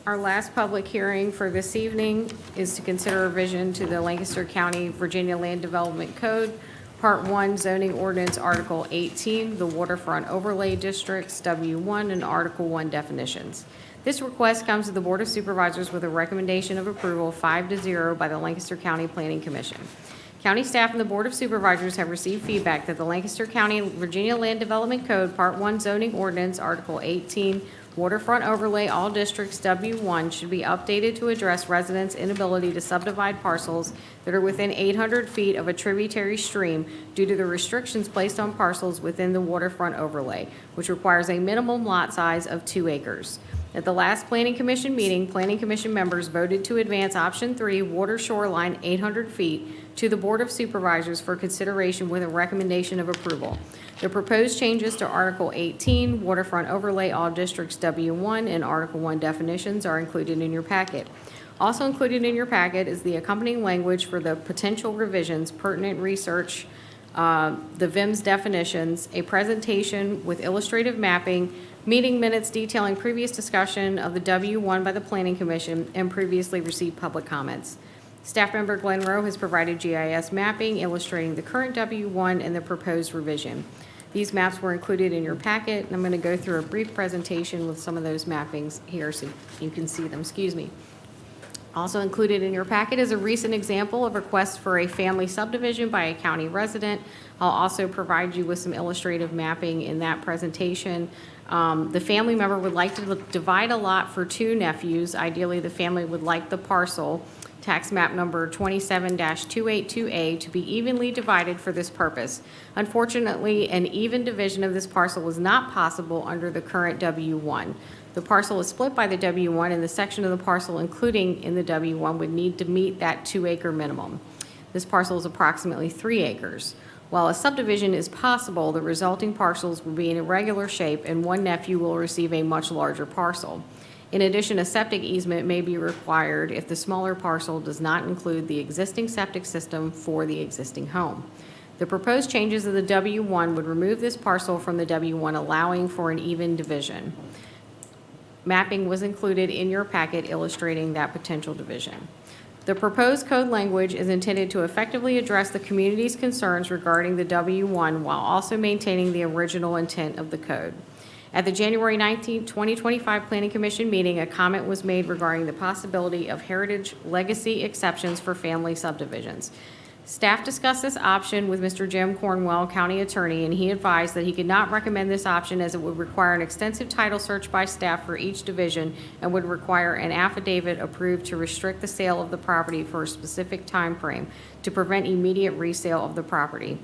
S22: Our last public hearing for this evening is to consider revision to the Lancaster County, Virginia Land Development Code, Part 1 Zoning Ordinance, Article 18, the Waterfront Overlay Districts, W1, and Article 1 definitions. This request comes to the Board of Supervisors with a recommendation of approval 5-0 by the Lancaster County Planning Commission. County staff and the Board of Supervisors have received feedback that the Lancaster County, Virginia Land Development Code, Part 1 Zoning Ordinance, Article 18, Waterfront Overlay, All Districts, W1, should be updated to address residents' inability to subdivide parcels that are within 800 feet of a tributary stream due to the restrictions placed on parcels within the waterfront overlay, which requires a minimum lot size of 2 acres. At the last Planning Commission meeting, Planning Commission members voted to advance Option 3, water shoreline 800 feet, to the Board of Supervisors for consideration with a recommendation of approval. The proposed changes to Article 18, Waterfront Overlay, All Districts, W1, and Article 1 definitions are included in your packet. Also included in your packet is the accompanying language for the potential revisions, pertinent research, the VIMS definitions, a presentation with illustrative mapping, meeting minutes detailing previous discussion of the W1 by the Planning Commission, and previously received public comments. Staff member Glenn Rowe has provided GIS mapping illustrating the current W1 and the proposed revision. These maps were included in your packet, and I'm going to go through a brief presentation with some of those mappings here so you can see them. Excuse me. Also included in your packet is a recent example of request for a family subdivision by a county resident. I'll also provide you with some illustrative mapping in that presentation. The family member would like to divide a lot for 2 nephews. Ideally, the family would like the parcel tax map number 27-282A, to be evenly divided for this purpose. Unfortunately, an even division of this parcel is not possible under the current W1. The parcel is split by the W1, and the section of the parcel including in the W1 would need to meet that 2-acre minimum. This parcel is approximately 3 acres. While a subdivision is possible, the resulting parcels will be in irregular shape, and one nephew will receive a much larger parcel. In addition, a septic easement may be required if the smaller parcel does not include the existing septic system for the existing home. The proposed changes of the W1 would remove this parcel from the W1, allowing for an even division. Mapping was included in your packet illustrating that potential division. The proposed code language is intended to effectively address the community's concerns regarding the W1 while also maintaining the original intent of the code. At the January 19, 2025 Planning Commission meeting, a comment was made regarding the possibility of heritage legacy exceptions for family subdivisions. Staff discussed this option with Mr. Jim Cornwell, County Attorney, and he advised that he could not recommend this option as it would require an extensive title search by staff for each division and would require an affidavit approved to restrict the sale of the property for a specific time frame to prevent immediate resale of the property.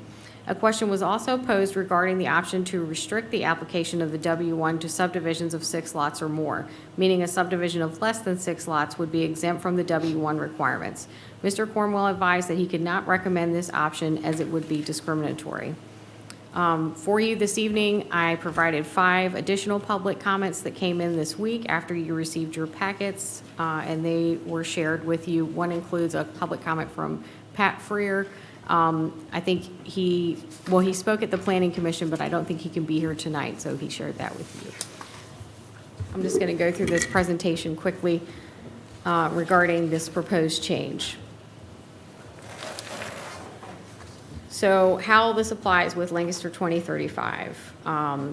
S22: A question was also posed regarding the option to restrict the application of the W1 to subdivisions of 6 lots or more, meaning a subdivision of less than 6 lots would be exempt from the W1 requirements. Mr. Cornwell advised that he could not recommend this option as it would be discriminatory. For you this evening, I provided 5 additional public comments that came in this week after you received your packets, and they were shared with you. One includes a public comment from Pat Freer. I think he spoke at the Planning Commission, but I don't think he can be here tonight, so he shared that with you. I'm just going to go through this presentation quickly regarding this proposed change. So how this applies with Lancaster 2035.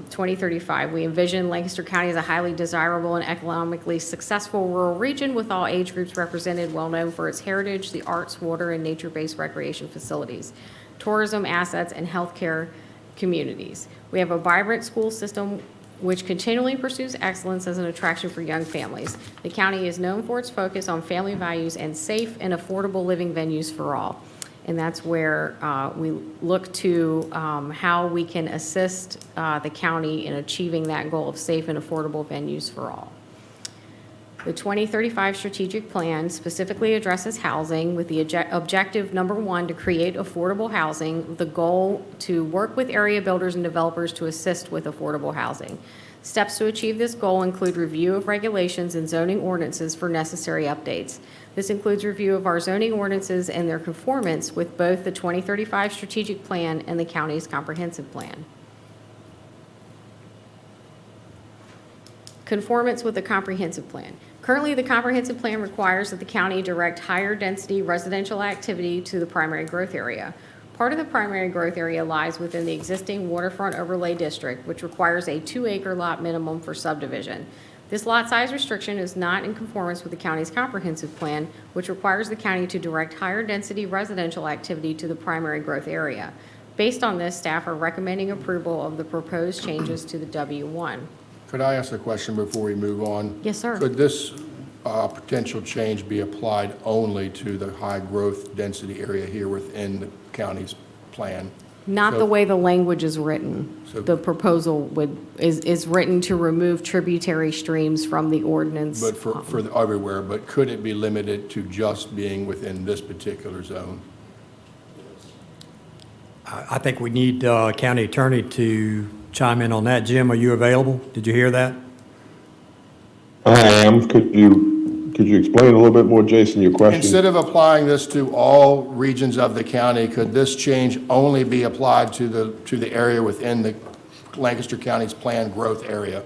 S22: 2035, we envision Lancaster County as a highly desirable and economically successful rural region with all age groups represented, well known for its heritage, the arts, water, and nature-based recreation facilities, tourism assets, and healthcare communities. We have a vibrant school system which continually pursues excellence as an attraction for young families. The county is known for its focus on family values and safe and affordable living venues for all. And that's where we look to how we can assist the county in achieving that goal of safe and affordable venues for all. The 2035 strategic plan specifically addresses housing with the objective number 1 to create affordable housing, the goal to work with area builders and developers to assist with affordable housing. Steps to achieve this goal include review of regulations and zoning ordinances for necessary updates. This includes review of our zoning ordinances and their conformance with both the 2035 strategic plan and the county's comprehensive plan. Conformance with the comprehensive plan. Currently, the comprehensive plan requires that the county direct higher density residential activity to the primary growth area. Part of the primary growth area lies within the existing waterfront overlay district, which requires a 2-acre lot minimum for subdivision. This lot size restriction is not in conformance with the county's comprehensive plan, which requires the county to direct higher density residential activity to the primary growth area. Based on this, staff are recommending approval of the proposed changes to the W1.
S10: Could I ask a question before we move on?
S22: Yes, sir.
S10: Could this potential change be applied only to the high growth density area here within the county's plan?
S22: Not
S10: So-
S22: the way the language is written.
S10: So-
S22: The proposal is written to remove tributary streams from the ordinance.
S10: But for everywhere, but could it be limited to just being within this particular zone?
S6: I think we need county attorney to chime in on that. Jim, are you available? Did you hear that?
S2: I am. Could you explain a little bit more, Jason, your question?
S10: Instead of applying this to all regions of the county, could this change only be applied to the area within the Lancaster County's planned growth area?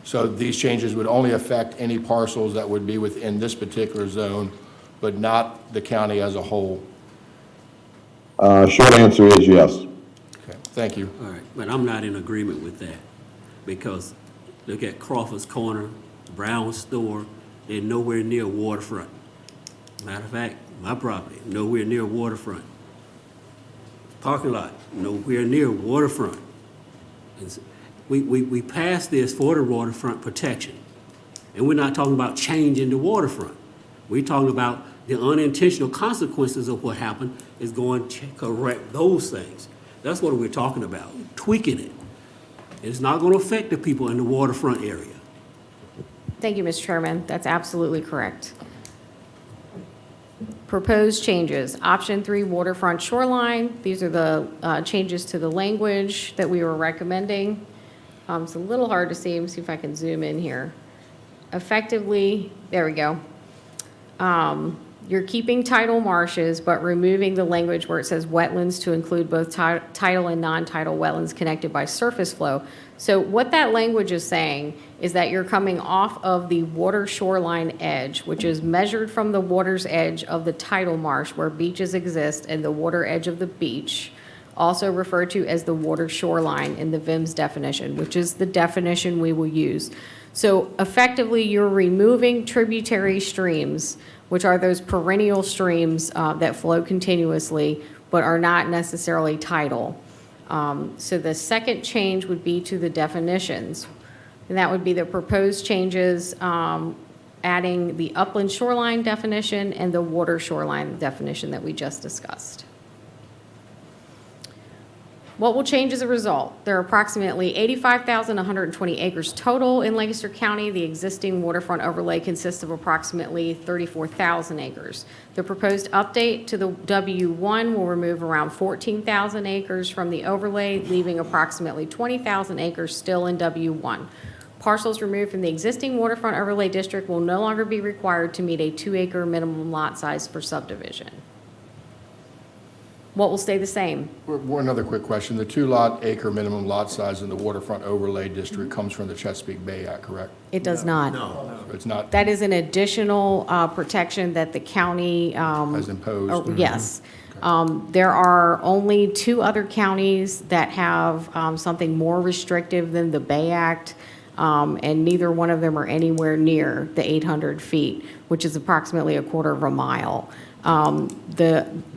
S10: So these changes would only affect any parcels that would be within this particular zone, but not the county as a whole?
S2: Short answer is yes.
S10: Okay, thank you.
S1: All right, but I'm not in agreement with that, because look at Crawford's Corner, Brown Store, they're nowhere near waterfront. Matter of fact, my property, nowhere near waterfront. Parking lot, nowhere near waterfront. We passed this for the waterfront protection, and we're not talking about changing the waterfront. We're talking about the unintentional consequences of what happened is going to correct those things. That's what we're talking about, tweaking it. It's not going to affect the people in the waterfront area.
S22: Thank you, Mr. Chairman. That's absolutely correct. Proposed changes. Option 3, waterfront shoreline. These are the changes to the language that we were recommending. It's a little hard to see. Let me see if I can zoom in here. Effectively, there we go. You're keeping tidal marshes, but removing the language where it says wetlands to include both tidal and non-tidal wetlands connected by surface flow. So what that language is saying is that you're coming off of the water shoreline edge, which is measured from the water's edge of the tidal marsh where beaches exist and the water edge of the beach, also referred to as the water shoreline in the VIMS definition, which is the definition we will use. So effectively, you're removing tributary streams, which are those perennial streams that flow continuously but are not necessarily tidal. So the second change would be to the definitions. And that would be the proposed changes, adding the upland shoreline definition and the water shoreline definition that we just discussed. What will change as a result? There are approximately 85,120 acres total in Lancaster County. The existing waterfront overlay consists of approximately 34,000 acres. The proposed update to the W1 will remove around 14,000 acres from the overlay, leaving approximately 20,000 acres still in W1. Parcels removed from the existing waterfront overlay district will no longer be required to meet a 2-acre minimum lot size for subdivision. What will stay the same?
S10: One other quick question. The 2 acre minimum lot size in the waterfront overlay district comes from the Chesapeake Bay Act, correct?
S22: It does not.
S10: No. It's not
S22: That is an additional protection that the county.
S10: as imposed?
S22: Yes. There are only 2 other counties that have something more restrictive than the Bay Act, and neither one of them are anywhere near the 800 feet, which is approximately 1/4 of a mile.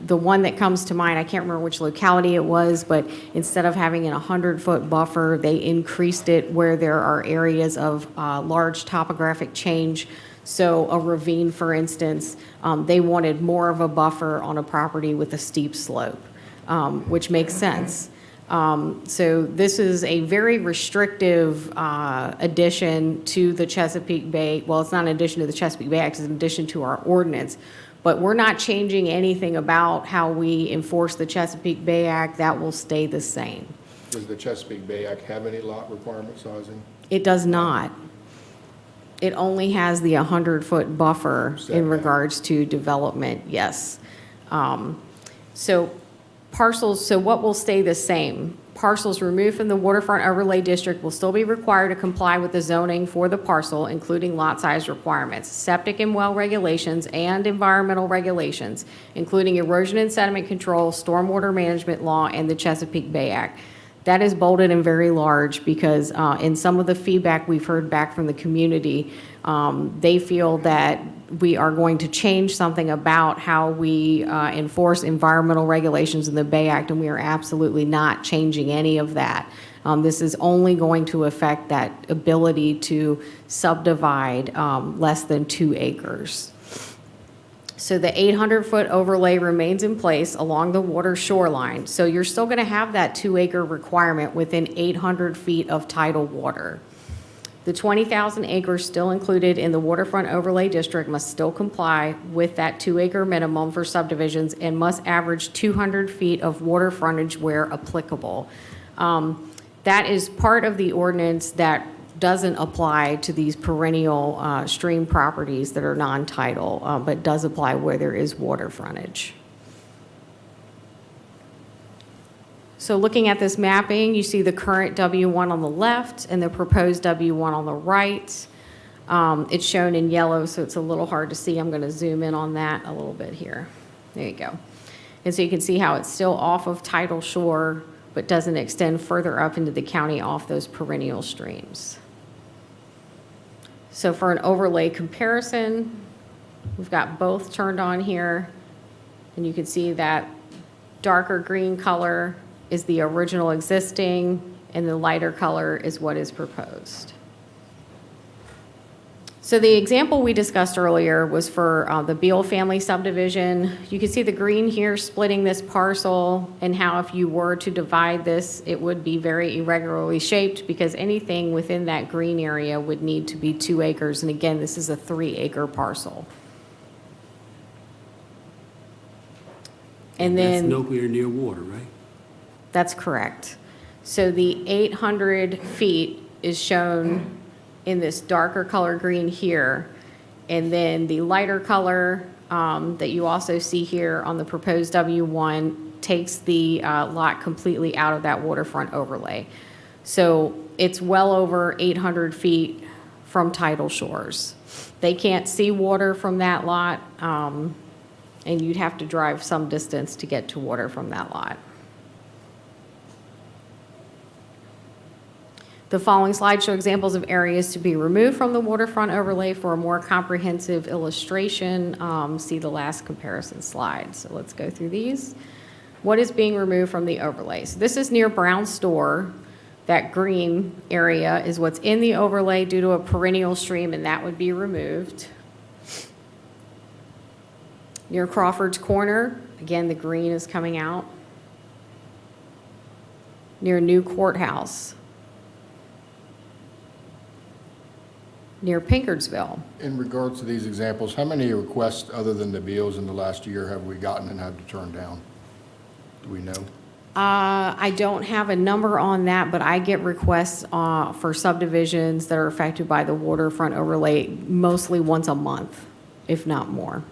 S22: The one that comes to mind, I can't remember which locality it was, but instead of having an 100-foot buffer, they increased it where there are areas of large topographic change. So a ravine, for instance, they wanted more of a buffer on a property with a steep slope, which makes sense. So this is a very restrictive addition to the Chesapeake Bay. Well, it's not an addition to the Chesapeake Bay Act, it's an addition to our ordinance. But we're not changing anything about how we enforce the Chesapeake Bay Act. That will stay the same.
S10: Does the Chesapeake Bay Act have any lot requirement sizing?
S22: It does not. It only has the 100-foot buffer in regards to development, yes. So what will stay the same? Parcels removed from the waterfront overlay district will still be required to comply with the zoning for the parcel, including lot size requirements, septic and well regulations, and environmental regulations, including erosion and sediment control, stormwater management law, and the Chesapeake Bay Act. That is bolded and very large because in some of the feedback we've heard back from the community, they feel that we are going to change something about how we enforce environmental regulations in the Bay Act, and we are absolutely not changing any of that. This is only going to affect that ability to subdivide less than 2 acres. So the 800-foot overlay remains in place along the water shoreline. So you're still going to have that 2-acre requirement within 800 feet of tidal water. The 20,000 acres still included in the waterfront overlay district must still comply with that 2-acre minimum for subdivisions and must average 200 feet of water frontage where applicable. That is part of the ordinance that doesn't apply to these perennial stream properties that are non-tidal, but does apply where there is water frontage. So looking at this mapping, you see the current W1 on the left and the proposed W1 on the right. It's shown in yellow, so it's a little hard to see. I'm going to zoom in on that a little bit here. There you go. And so you can see how it's still off of tidal shore, but doesn't extend further up into the county off those perennial streams. So for an overlay comparison, we've got both turned on here, and you can see that darker green color is the original existing, and the lighter color is what is proposed. So the example we discussed earlier was for the Beal family subdivision. You can see the green here splitting this parcel and how if you were to divide this, it would be very irregularly shaped because anything within that green area would need to be 2 acres. And again, this is a 3-acre parcel. And
S1: That's
S22: then,
S1: nowhere near water, right?
S22: that's correct. So the 800 feet is shown in this darker color green here. And then the lighter color that you also see here on the proposed W1 takes the lot completely out of that waterfront overlay. So it's well over 800 feet from tidal shores. They can't see water from that lot, and you'd have to drive some distance to get to water from that lot. The following slides show examples of areas to be removed from the waterfront overlay. For a more comprehensive illustration, see the last comparison slide. So let's go through these. What is being removed from the overlay? So this is near Brown Store. That green area is what's in the overlay due to a perennial stream, and that would be removed. Near Crawford's Corner, again, the green is coming out. Near New Courthouse. Near Pinkersville.
S10: In regards to these examples, how many requests other than the Beals in the last year have we gotten and had to turn down? Do we know?
S22: I don't have a number on that, but I get requests for subdivisions that are affected by the waterfront overlay mostly once a month, if not more.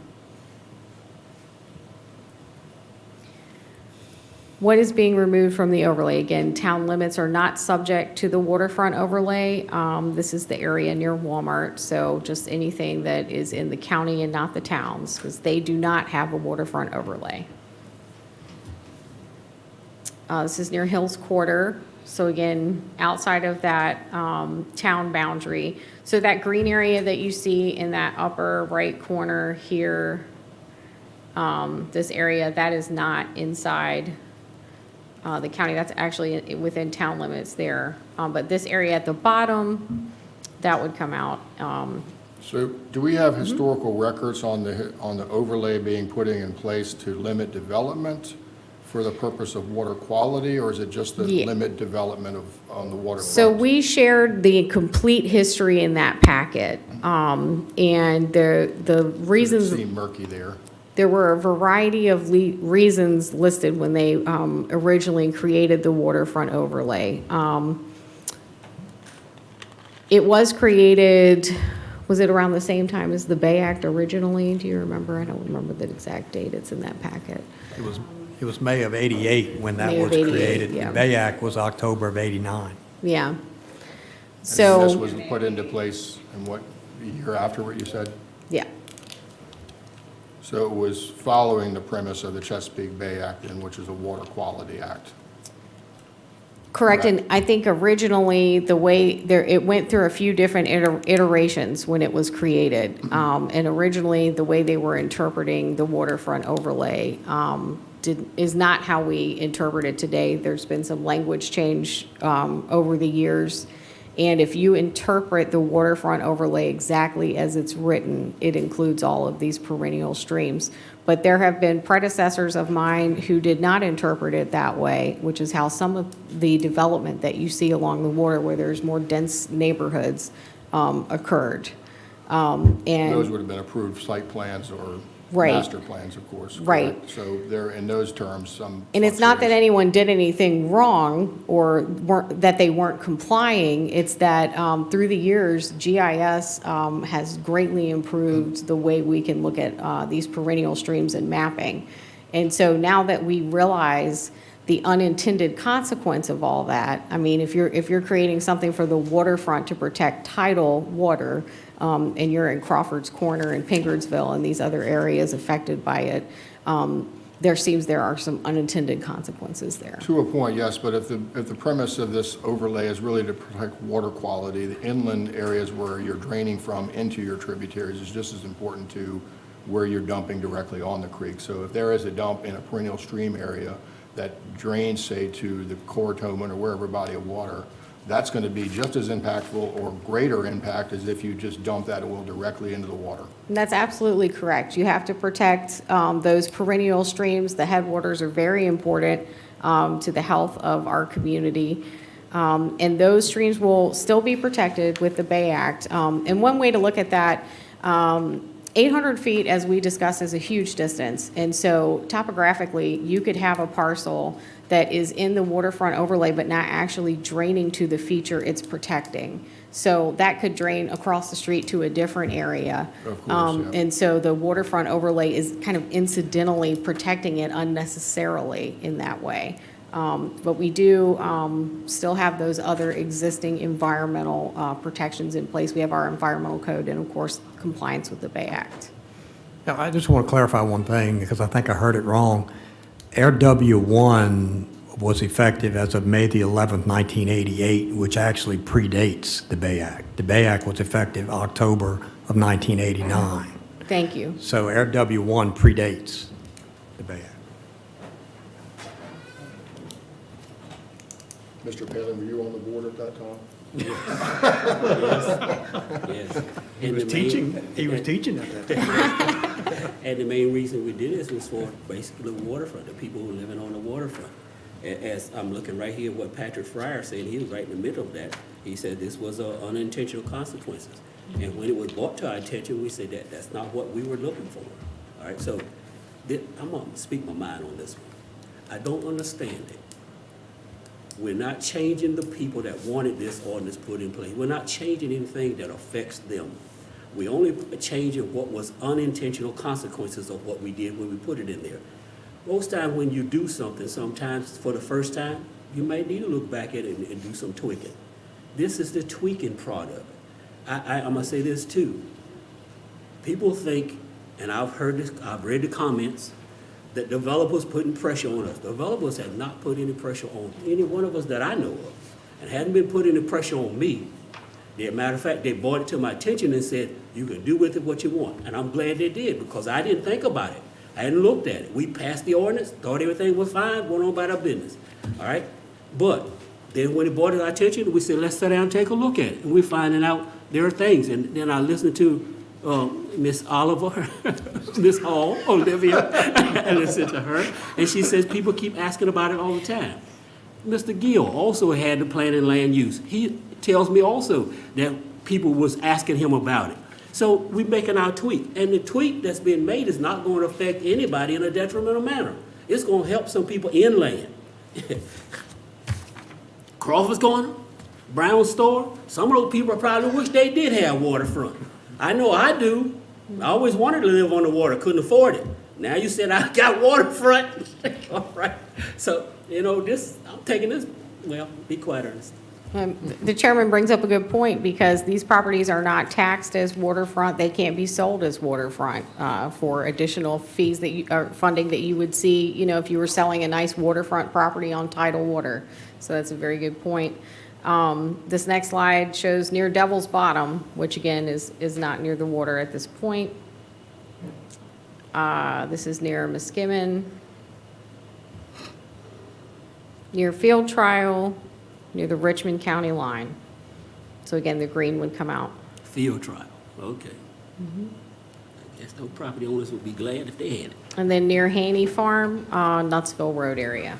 S22: What is being removed from the overlay? Again, town limits are not subject to the waterfront overlay. This is the area near Walmart, so just anything that is in the county and not the towns, because they do not have a waterfront overlay. This is near Hills Quarter, so again, outside of that town boundary. So that green area that you see in that upper right corner here, this area, that is not inside the county. That's actually within town limits there. But this area at the bottom, that would come out.
S10: So do we have historical records on the overlay being put in place to limit development for the purpose of water quality, or is it just the limit development on the waterfront?
S22: So we shared the complete history in that packet, and the reasons.
S10: It seemed murky there.
S22: There were a variety of reasons listed when they originally created the waterfront overlay. It was created, was it around the same time as the Bay Act originally? Do you remember? I don't remember the exact date. It's in that packet.
S6: It was May of '88 when that
S22: May of
S6: was
S22: 88,
S6: created.
S22: yeah.
S6: The Bay Act was October of '89.
S22: Yeah.
S10: And
S22: So.
S10: this was put into place in what, a year after what you said?
S22: Yeah.
S10: So it was following the premise of the Chesapeake Bay Act, which is a water quality act.
S22: Correct, and I think originally, the way it went through a few different iterations when it was created. And originally, the way they were interpreting the waterfront overlay is not how we interpret it today. There's been some language change over the years. And if you interpret the waterfront overlay exactly as it's written, it includes all of these perennial streams. But there have been predecessors of mine who did not interpret it that way, which is how some of the development that you see along the water where there's more dense neighborhoods occurred. And
S10: Those would have been approved site plans or
S22: Right.
S10: master plans, of course.
S22: Right.
S10: correct? So there, in those terms, some.
S22: And it's not that anyone did anything wrong or that they weren't complying. It's that through the years, GIS has greatly improved the way we can look at these perennial streams and mapping. And so now that we realize the unintended consequence of all that, I mean, if you're creating something for the waterfront to protect tidal water, and you're in Crawford's Corner and Pinkersville and these other areas affected by it, there are some unintended consequences there.
S10: To a point, yes, but if the premise of this overlay is really to protect water quality, the inland areas where you're draining from into your tributaries is just as important to where you're dumping directly on the creek. So if there is a dump in a perennial stream area that drains, say, to the Coratoman or wherever body of water, that's going to be just as impactful or greater impact as if you just dump that oil directly into the water.
S22: And that's absolutely correct. You have to protect those perennial streams. The headwaters are very important to the health of our community. And those streams will still be protected with the Bay Act. And one way to look at that, 800 feet, as we discussed, is a huge distance. And so topographically, you could have a parcel that is in the waterfront overlay, but not actually draining to the feature it's protecting. So that could drain across the street to a different area.
S10: Of course, yeah.
S22: And so the waterfront overlay is kind of incidentally protecting it unnecessarily in that way. But we do still have those other existing environmental protections in place. We have our environmental code and, of course, compliance with the Bay Act.
S6: Now, I just want to clarify one thing, because I think I heard it wrong. Air W1 was effective as of May the 11th, 1988, which actually predates the Bay Act. The Bay Act was effective October of 1989.
S22: Thank you.
S6: So Air W1 predates the Bay Act.
S10: Mr. Palin, were you on the board at that time?
S1: Yes.
S6: He was teaching at that time.
S1: And the main reason we did this was for basically the waterfront, the people who are living on the waterfront. As I'm looking right here, what Patrick Fryer said, he was right in the middle of that. He said this was unintentional consequences. And when it was brought to our attention, we said that that's not what we were looking for. All right, so I'm going to speak my mind on this one. I don't understand it. We're not changing the people that wanted this ordinance put in place. We're not changing anything that affects them. We only changing what was unintentional consequences of what we did when we put it in there. Most times when you do something, sometimes for the first time, you may need to look back at it and do some tweaking. This is the tweaking part of it. I'm gonna say this too. People think, and I've heard this, I've read the comments, that developers putting pressure on us. Developers have not put any pressure on any one of us that I know of, and hadn't been putting any pressure on me. As a matter of fact, they brought it to my attention and said, you can do with it what you want. And I'm glad they did, because I didn't think about it. I hadn't looked at it. We passed the ordinance, thought everything was fine, went on about our business. All right? But then when it brought it to our attention, we said, let's sit down and take a look at it. And we're finding out there are things. And then I listened to Miss Oliver, Miss Hall, Olivia, I listened to her, and she says people keep asking about it all the time. Mr. Gill also had the plan and land use. He tells me also that people was asking him about it. So we're making our tweak, and the tweak that's being made is not going to affect anybody in a detrimental manner. It's going to help some people inland. Crawford's Corner, Brown Store, some of those people probably wish they did have waterfront. I know I do. I always wanted to live on the water, couldn't afford it. Now you said I got waterfront. All right. So, I'm taking this, well, be quite honest.
S22: The chairman brings up a good point, because these properties are not taxed as waterfront. They can't be sold as waterfront for additional fees or funding that you would see, if you were selling a nice waterfront property on tidal water. So that's a very good point. This next slide shows near Devil's Bottom, which again is not near the water at this point. This is near Muskemon, near Field Trial, near the Richmond County line. So again, the green would come out.
S1: Field trial, okay. I guess no property owners would be glad if they had it.
S22: And then near Haney Farm, Nutsville Road area.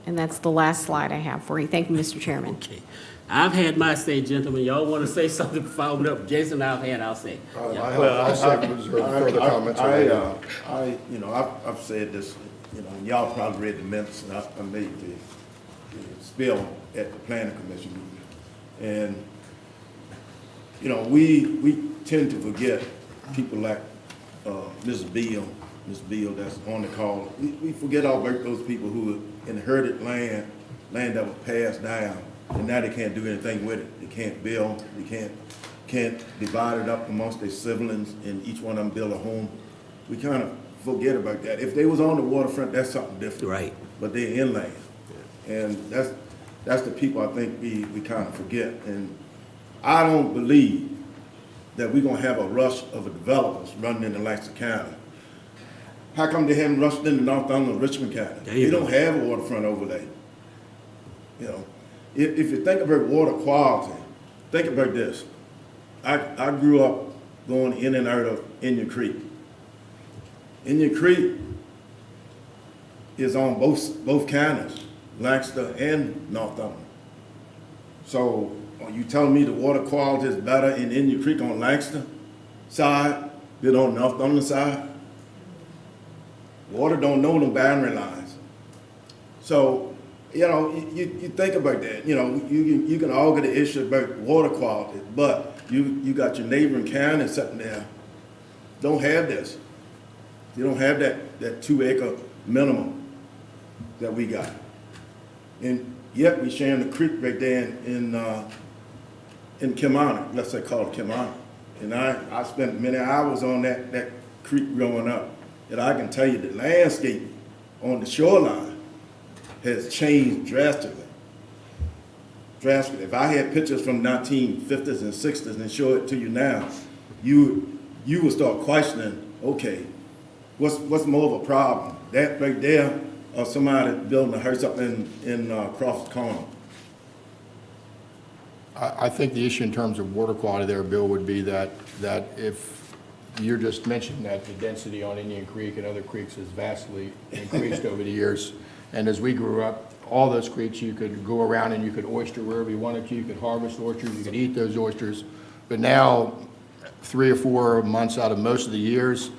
S22: And that's the last slide I have for you. Thank you, Mr. Chairman.
S1: Okay. I've had my say, gentlemen. Y'all want to say something before I open up? Jason, I'll say.
S10: I'll second further comments.
S17: I've said this, y'all probably read the minutes, and I made the spill at the planning commission meeting. And, we tend to forget people like Ms. Beal that's on the call. We forget all about those people who inherited land that was passed down, and now they can't do anything with it. They can't build, they can't divide it up amongst their siblings, and each one of them build a home. We kind of forget about that. If they was on the waterfront, that's something different.
S1: Right.
S17: But they're inland. And that's the people I think we kind of forget. And I don't believe that we're gonna have a rush of developers running into Lancaster County. How come they haven't rushed into Northumberland, Richmond County? They don't have a waterfront overlay. if you think about water quality, think about this. I grew up going in and out of Indian Creek. Indian Creek is on both counties, Lancaster and Northumberland. So are you telling me the water quality is better in Indian Creek on Lancaster side than on Northumberland side? Water don't know no boundary lines. So, you know, you think about that. You know, you can argue the issue about water quality, but you got your neighboring county sitting there, don't have this. You don't have that 2 acre minimum that we got. And yet we sharing the creek right there in Kilmarnock, let's say call it Kilmarnock. And I spent many hours on that creek growing up. And I can tell you the landscape on the shoreline has changed drastically. Drastically. If I had pictures from 1950s and 60s and show it to you now, you would start questioning, okay, what's more of a problem? That right there, or somebody building a house up in Crawford Corner?
S10: I think the issue in terms of water quality there, Bill, would be that if you're just mentioning that the density on Indian Creek and other creeks has vastly increased over the years. And as we grew up, all those creeks, you could go around and you could oyster wherever you wanted to. You could harvest oysters, you could eat those oysters. But now, 3 or 4 months out of most of the years,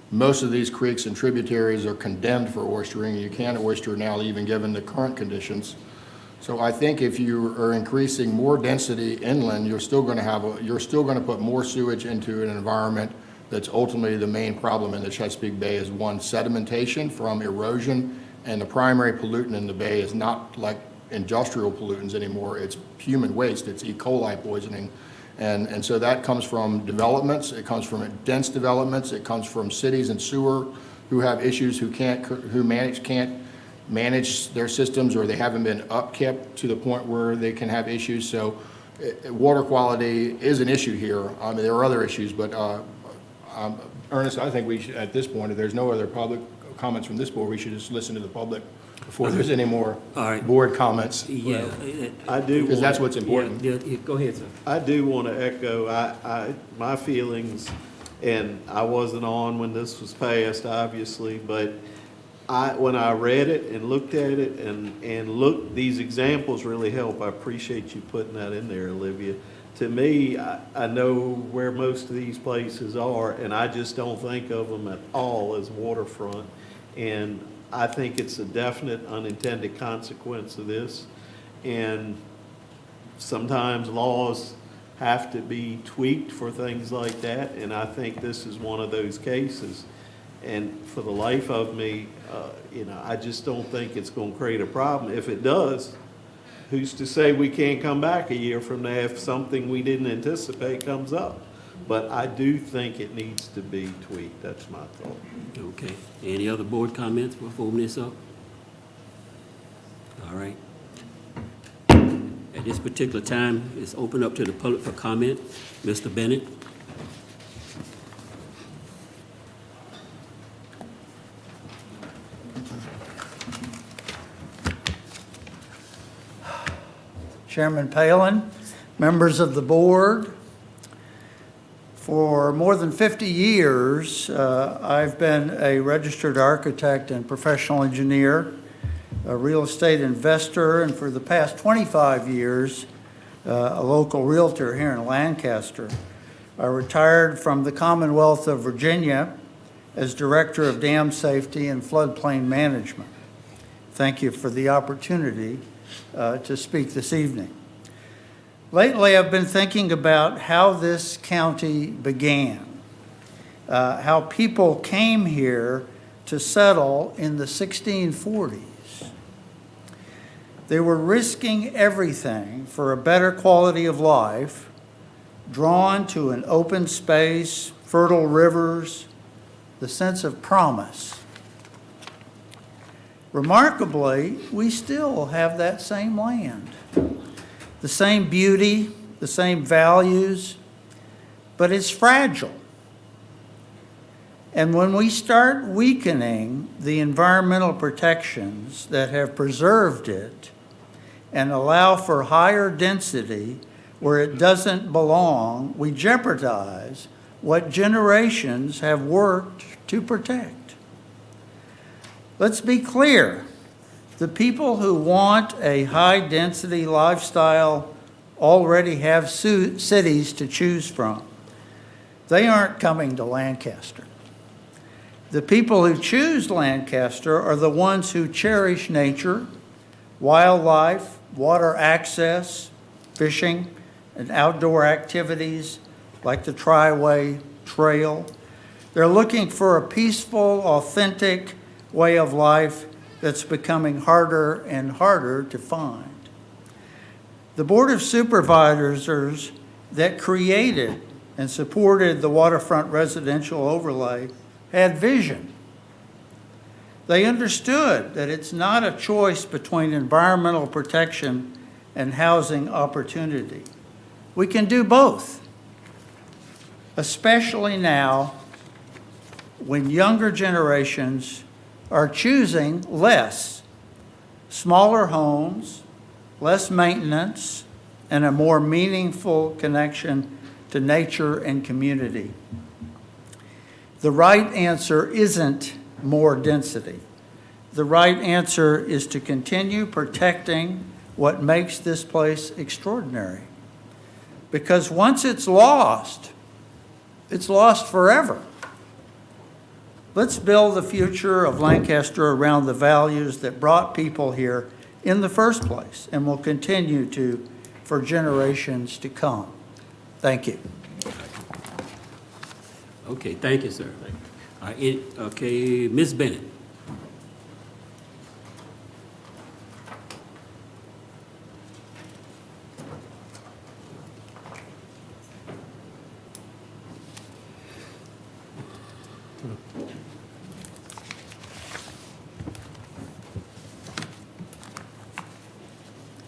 S10: most of these creeks and tributaries are condemned for oystering. You can't oyster now, even given the current conditions. So I think if you are increasing more density inland, you're still going to put more sewage into an environment that's ultimately the main problem in the Chesapeake Bay is, one, sedimentation from erosion, and the primary pollutant in the bay is not like industrial pollutants anymore. It's human waste. It's E. coli poisoning. And so that comes from developments. It comes from dense developments. It comes from cities and sewer who have issues, who can't manage their systems, or they haven't been upkept to the point where they can have issues. So water quality is an issue here. I mean, there are other issues, but Ernest, I think we should, at this point, if there's no other public comments from this board, we should just listen to the public before there's any more board comments.
S1: Yeah.
S15: I do.
S10: Because that's what's important.
S1: Yeah, go ahead, sir.
S15: I do want to echo my feelings, and I wasn't on when this was passed, obviously, but when I read it and looked at it and these examples really help. I appreciate you putting that in there, Olivia. To me, I know where most of these places are, and I just don't think of them at all as waterfront. And I think it's a definite unintended consequence of this. And sometimes laws have to be tweaked for things like that, and I think this is one of those cases. And for the life of me, I just don't think it's going to create a problem. If it does, who's to say we can't come back a year from now if something we didn't anticipate comes up? But I do think it needs to be tweaked. That's my thought.
S1: Okay. Any other board comments before moving this up? All right. At this particular time, it's open up to the public for comment. Mr. Bennett?
S16: Chairman Palin, members of the board. For more than 50 years, I've been a registered architect and professional engineer, a real estate investor, and for the past 25 years, a local realtor here in Lancaster. I retired from the Commonwealth of Virginia as Director of Dam Safety and Floodplain Management. Thank you for the opportunity to speak this evening. Lately, I've been thinking about how this county began, how people came here to settle in the 1640s. They were risking everything for a better quality of life, drawn to an open space, fertile rivers, the sense of promise. Remarkably, we still have that same land, the same beauty, the same values, but it's fragile. And when we start weakening the environmental protections that have preserved it, and allow for higher density where it doesn't belong, we jeopardize what generations have worked to protect. Let's be clear. The people who want a high-density lifestyle already have cities to choose from. They aren't coming to Lancaster. The people who choose Lancaster are the ones who cherish nature, wildlife, water access, fishing, and outdoor activities like the Triway Trail. They're looking for a peaceful, authentic way of life that's becoming harder and harder to find. The Board of Supervisors that created and supported the waterfront residential overlay had vision. They understood that it's not a choice between environmental protection and housing opportunity. We can do both, especially now when younger generations are choosing less, smaller homes, less maintenance, and a more meaningful connection to nature and community. The right answer isn't more density. The right answer is to continue protecting what makes this place extraordinary. Because once it's lost forever. Let's build the future of Lancaster around the values that brought people here in the first place and will continue to for generations to come. Thank you.
S1: Okay, thank you, sir. Okay, Ms. Bennett.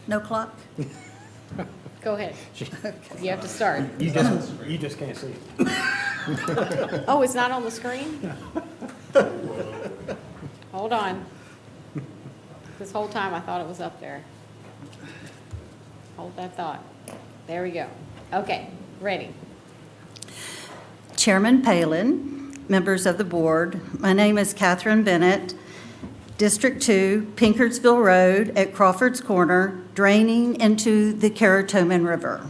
S3: No clock?
S22: Go ahead. You have to start.
S6: You just can't see it.
S22: Oh, it's not on the screen? Hold on. This whole time I thought it was up there. Hold that thought. There we go. Okay, ready.
S3: Chairman Palin, members of the board, my name is Catherine Bennett, District 2, Pinkersville Road at Crawford's Corner, draining into the Caratoman River.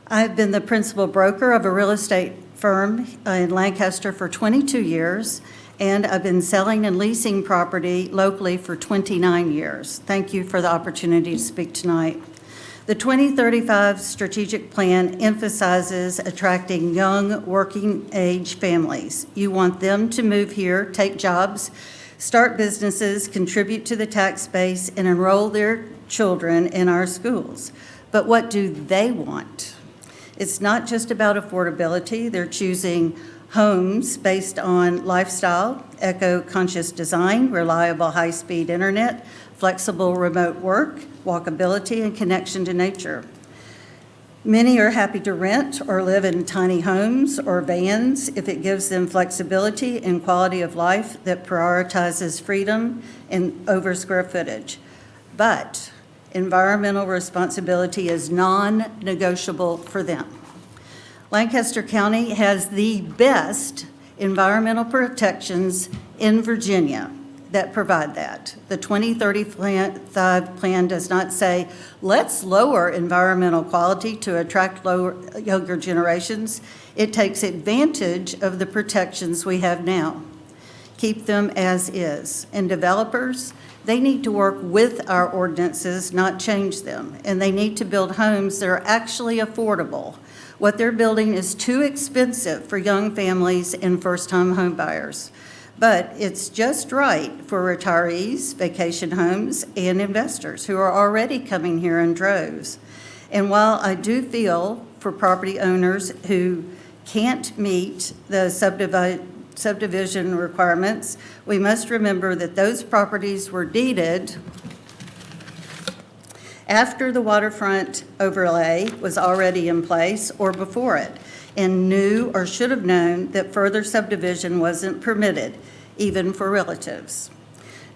S3: I've been the principal broker of a real estate firm in Lancaster for 22 years, and I've been selling and leasing property locally for 29 years. Thank you for the opportunity to speak tonight. The 2035 strategic plan emphasizes attracting young, working-age families. You want them to move here, take jobs, start businesses, contribute to the tax base, and enroll their children in our schools. But what do they want? It's not just about affordability. They're choosing homes based on lifestyle, eco-conscious design, reliable high-speed internet, flexible remote work, walkability, and connection to nature. Many are happy to rent or live in tiny homes or vans if it gives them flexibility and quality of life that prioritizes freedom and over square footage. But environmental responsibility is non-negotiable for them. Lancaster County has the best environmental protections in Virginia that provide that. The 2035 plan does not say, let's lower environmental quality to attract younger generations. It takes advantage of the protections we have now. Keep them as is. And developers, they need to work with our ordinances, not change them. And they need to build homes that are actually affordable. What they're building is too expensive for young families and first-time home buyers. But it's just right for retirees, vacation homes, and investors who are already coming here in droves. And while I do feel for property owners who can't meet the subdivision requirements, we must remember that those properties were deeded after the waterfront overlay was already in place or before it, and knew or should have known that further subdivision wasn't permitted, even for relatives.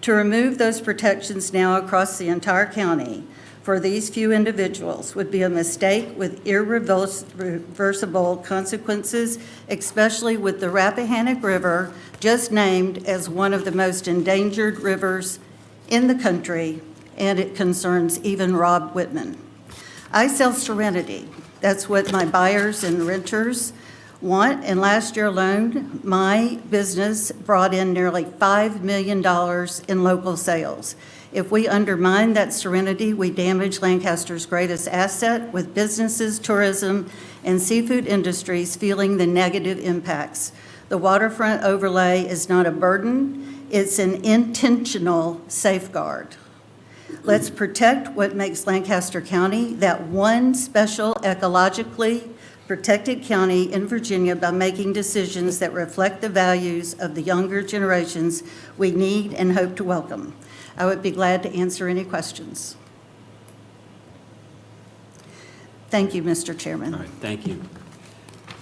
S3: To remove those protections now across the entire county for these few individuals would be a mistake with irreversible consequences, especially with the Rappahannock River just named as one of the most endangered rivers in the country, and it concerns even Rob Whitman. I sell serenity. That's what my buyers and renters want, and last year alone, my business brought in nearly $5 million in local sales. If we undermine that serenity, we damage Lancaster's greatest asset, with businesses, tourism, and seafood industries feeling the negative impacts. The waterfront overlay is not a burden, it's an intentional safeguard. Let's protect what makes Lancaster County that one special ecologically protected county in Virginia by making decisions that reflect the values of the younger generations we need and hope to welcome. I would be glad to answer any questions. Thank you, Mr. Chairman.
S1: All right, thank you.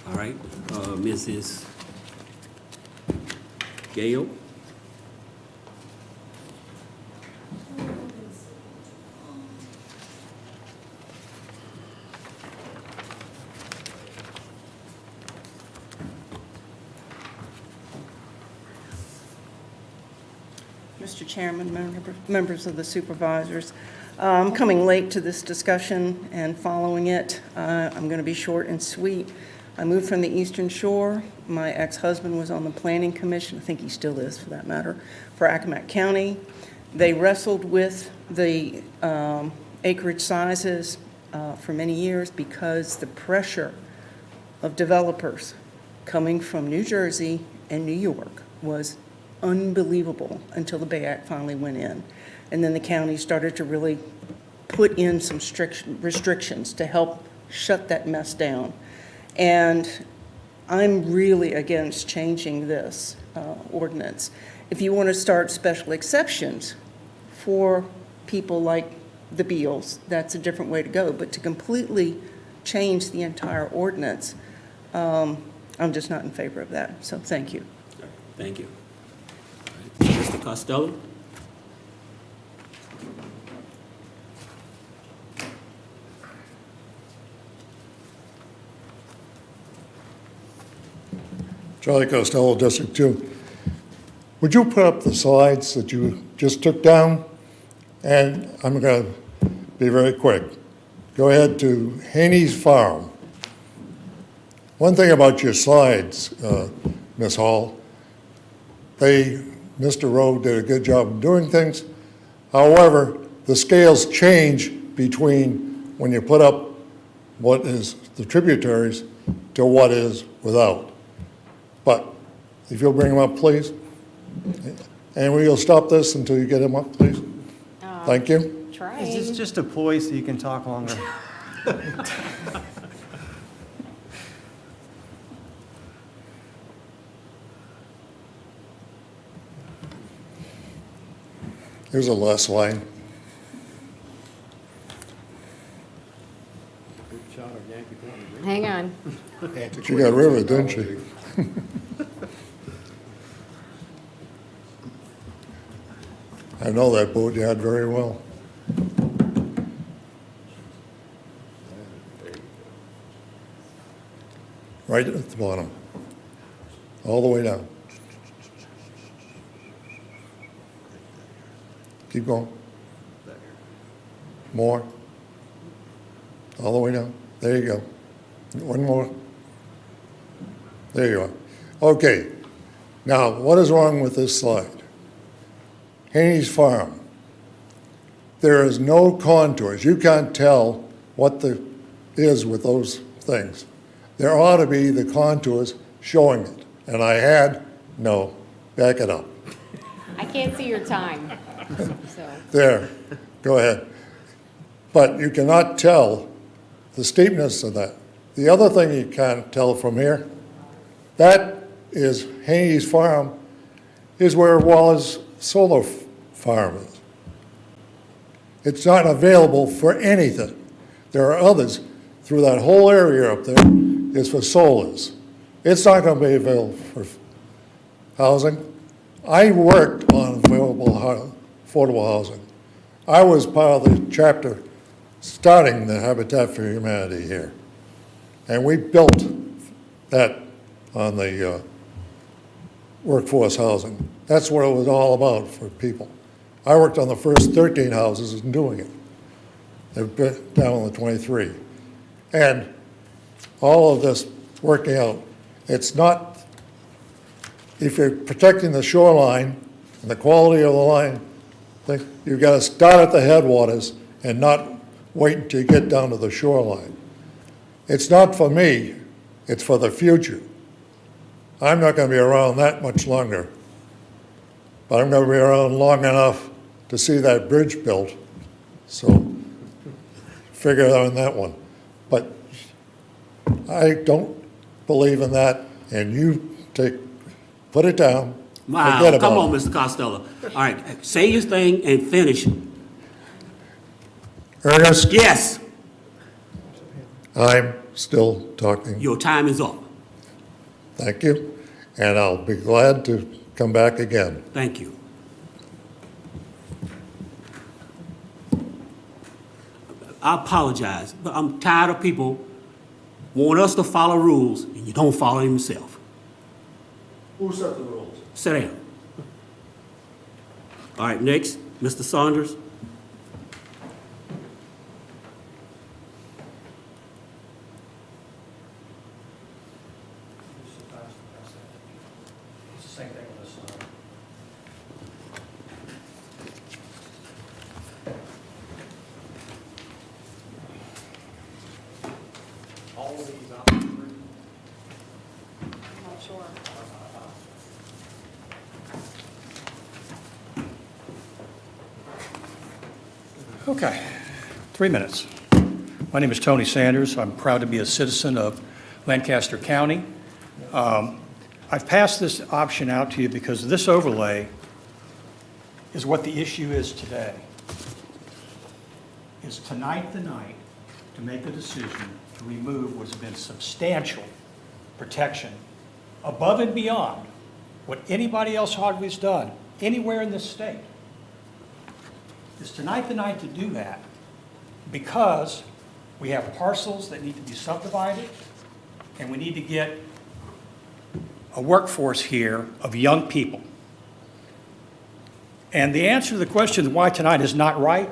S1: All right, Mrs. Gale?
S18: Mr. Chairman, members of the Supervisors, I'm coming late to this discussion and following it. I'm going to be short and sweet. I moved from the Eastern Shore. My ex-husband was on the Planning Commission, I think he still is for that matter, for Accomack County. They wrestled with the acreage sizes for many years because the pressure of developers coming from New Jersey and New York was unbelievable until the Bay Act finally went in. And then the county started to really put in some restrictions to help shut that mess down. And I'm really against changing this ordinance. If you want to start special exceptions for people like the Beals, that's a different way to go. But to completely change the entire ordinance, I'm just not in favor of that. So thank you.
S1: Thank you. All right. Mr. Costello?
S10: Charlie Costello, District 2. Would you put up the slides that you just took down? And I'm going to be very quick. Go ahead to Haney's Farm. One thing about your slides, Ms. Hall, Mr. Rowe did a good job of doing things. However, the scales change between when you put up what is the tributaries to what is without. But if you'll bring them up, please. And we'll stop this until you get them up, please. Thank you.
S22: Trying.
S19: Is this just a ploy so you can talk longer?
S10: Here's a last line.
S22: Hang on.
S10: She got rid of it, didn't she? I know that boatyard very well. Right at the bottom, all the way down. Keep going. More. All the way down. There you go. One more. There you are. Okay. Now, what is wrong with this slide? Haney's Farm. There is no contours. You can't tell what the is with those things. There ought to be the contours showing it. And I had, no, back it up.
S22: I can't see your time. So.
S10: There, go ahead. But you cannot tell the steepness of that. The other thing you can't tell from here, that is Haney's Farm, is where Wallace Solar Farm is. It's not available for anything. There are others through that whole area up there is for solars. It's not going to be available for housing. I worked on
S5: affordable housing. I was part of the chapter starting the Habitat for Humanity here. And we built that on the workforce housing. That's what it was all about for people. I worked on the first 13 houses and doing it. They've been down on the 23. And all of this working out, it's not, if you're protecting the shoreline and the quality of the line, you've got to start at the headwaters and not wait until you get down to the shoreline. It's not for me, it's for the future. I'm not going to be around that much longer, but I'm going to be around long enough to see that bridge built. So figure on that one. But I don't believe in that, and you put it down,
S1: Wow,
S5: forget about
S1: come on,
S5: it.
S1: Mr. Costello. All right, say your thing and finish.
S5: Ernest?
S1: Yes,
S5: I'm still talking.
S1: your time is up.
S5: Thank you, and I'll be glad to come back again.
S1: Thank you. I apologize, but I'm tired of people want us to follow rules and you don't follow them yourself.
S5: Who set the rules?
S1: Sit down. All right, next, Mr. Saunders.
S6: It's the same thing on this side. All of these options.
S22: I'm not sure.
S6: Okay, 3 minutes. My name is Tony Sanders. I'm proud to be a citizen of Lancaster County. I've passed this option out to you because this overlay is what the issue is today. Is tonight the night to make a decision to remove what's been substantial protection above and beyond what anybody else hardly has done anywhere in this state? Is tonight the night to do that because we have parcels that need to be subdivided and we need to get a workforce here of young people? And the answer to the question why tonight is not right,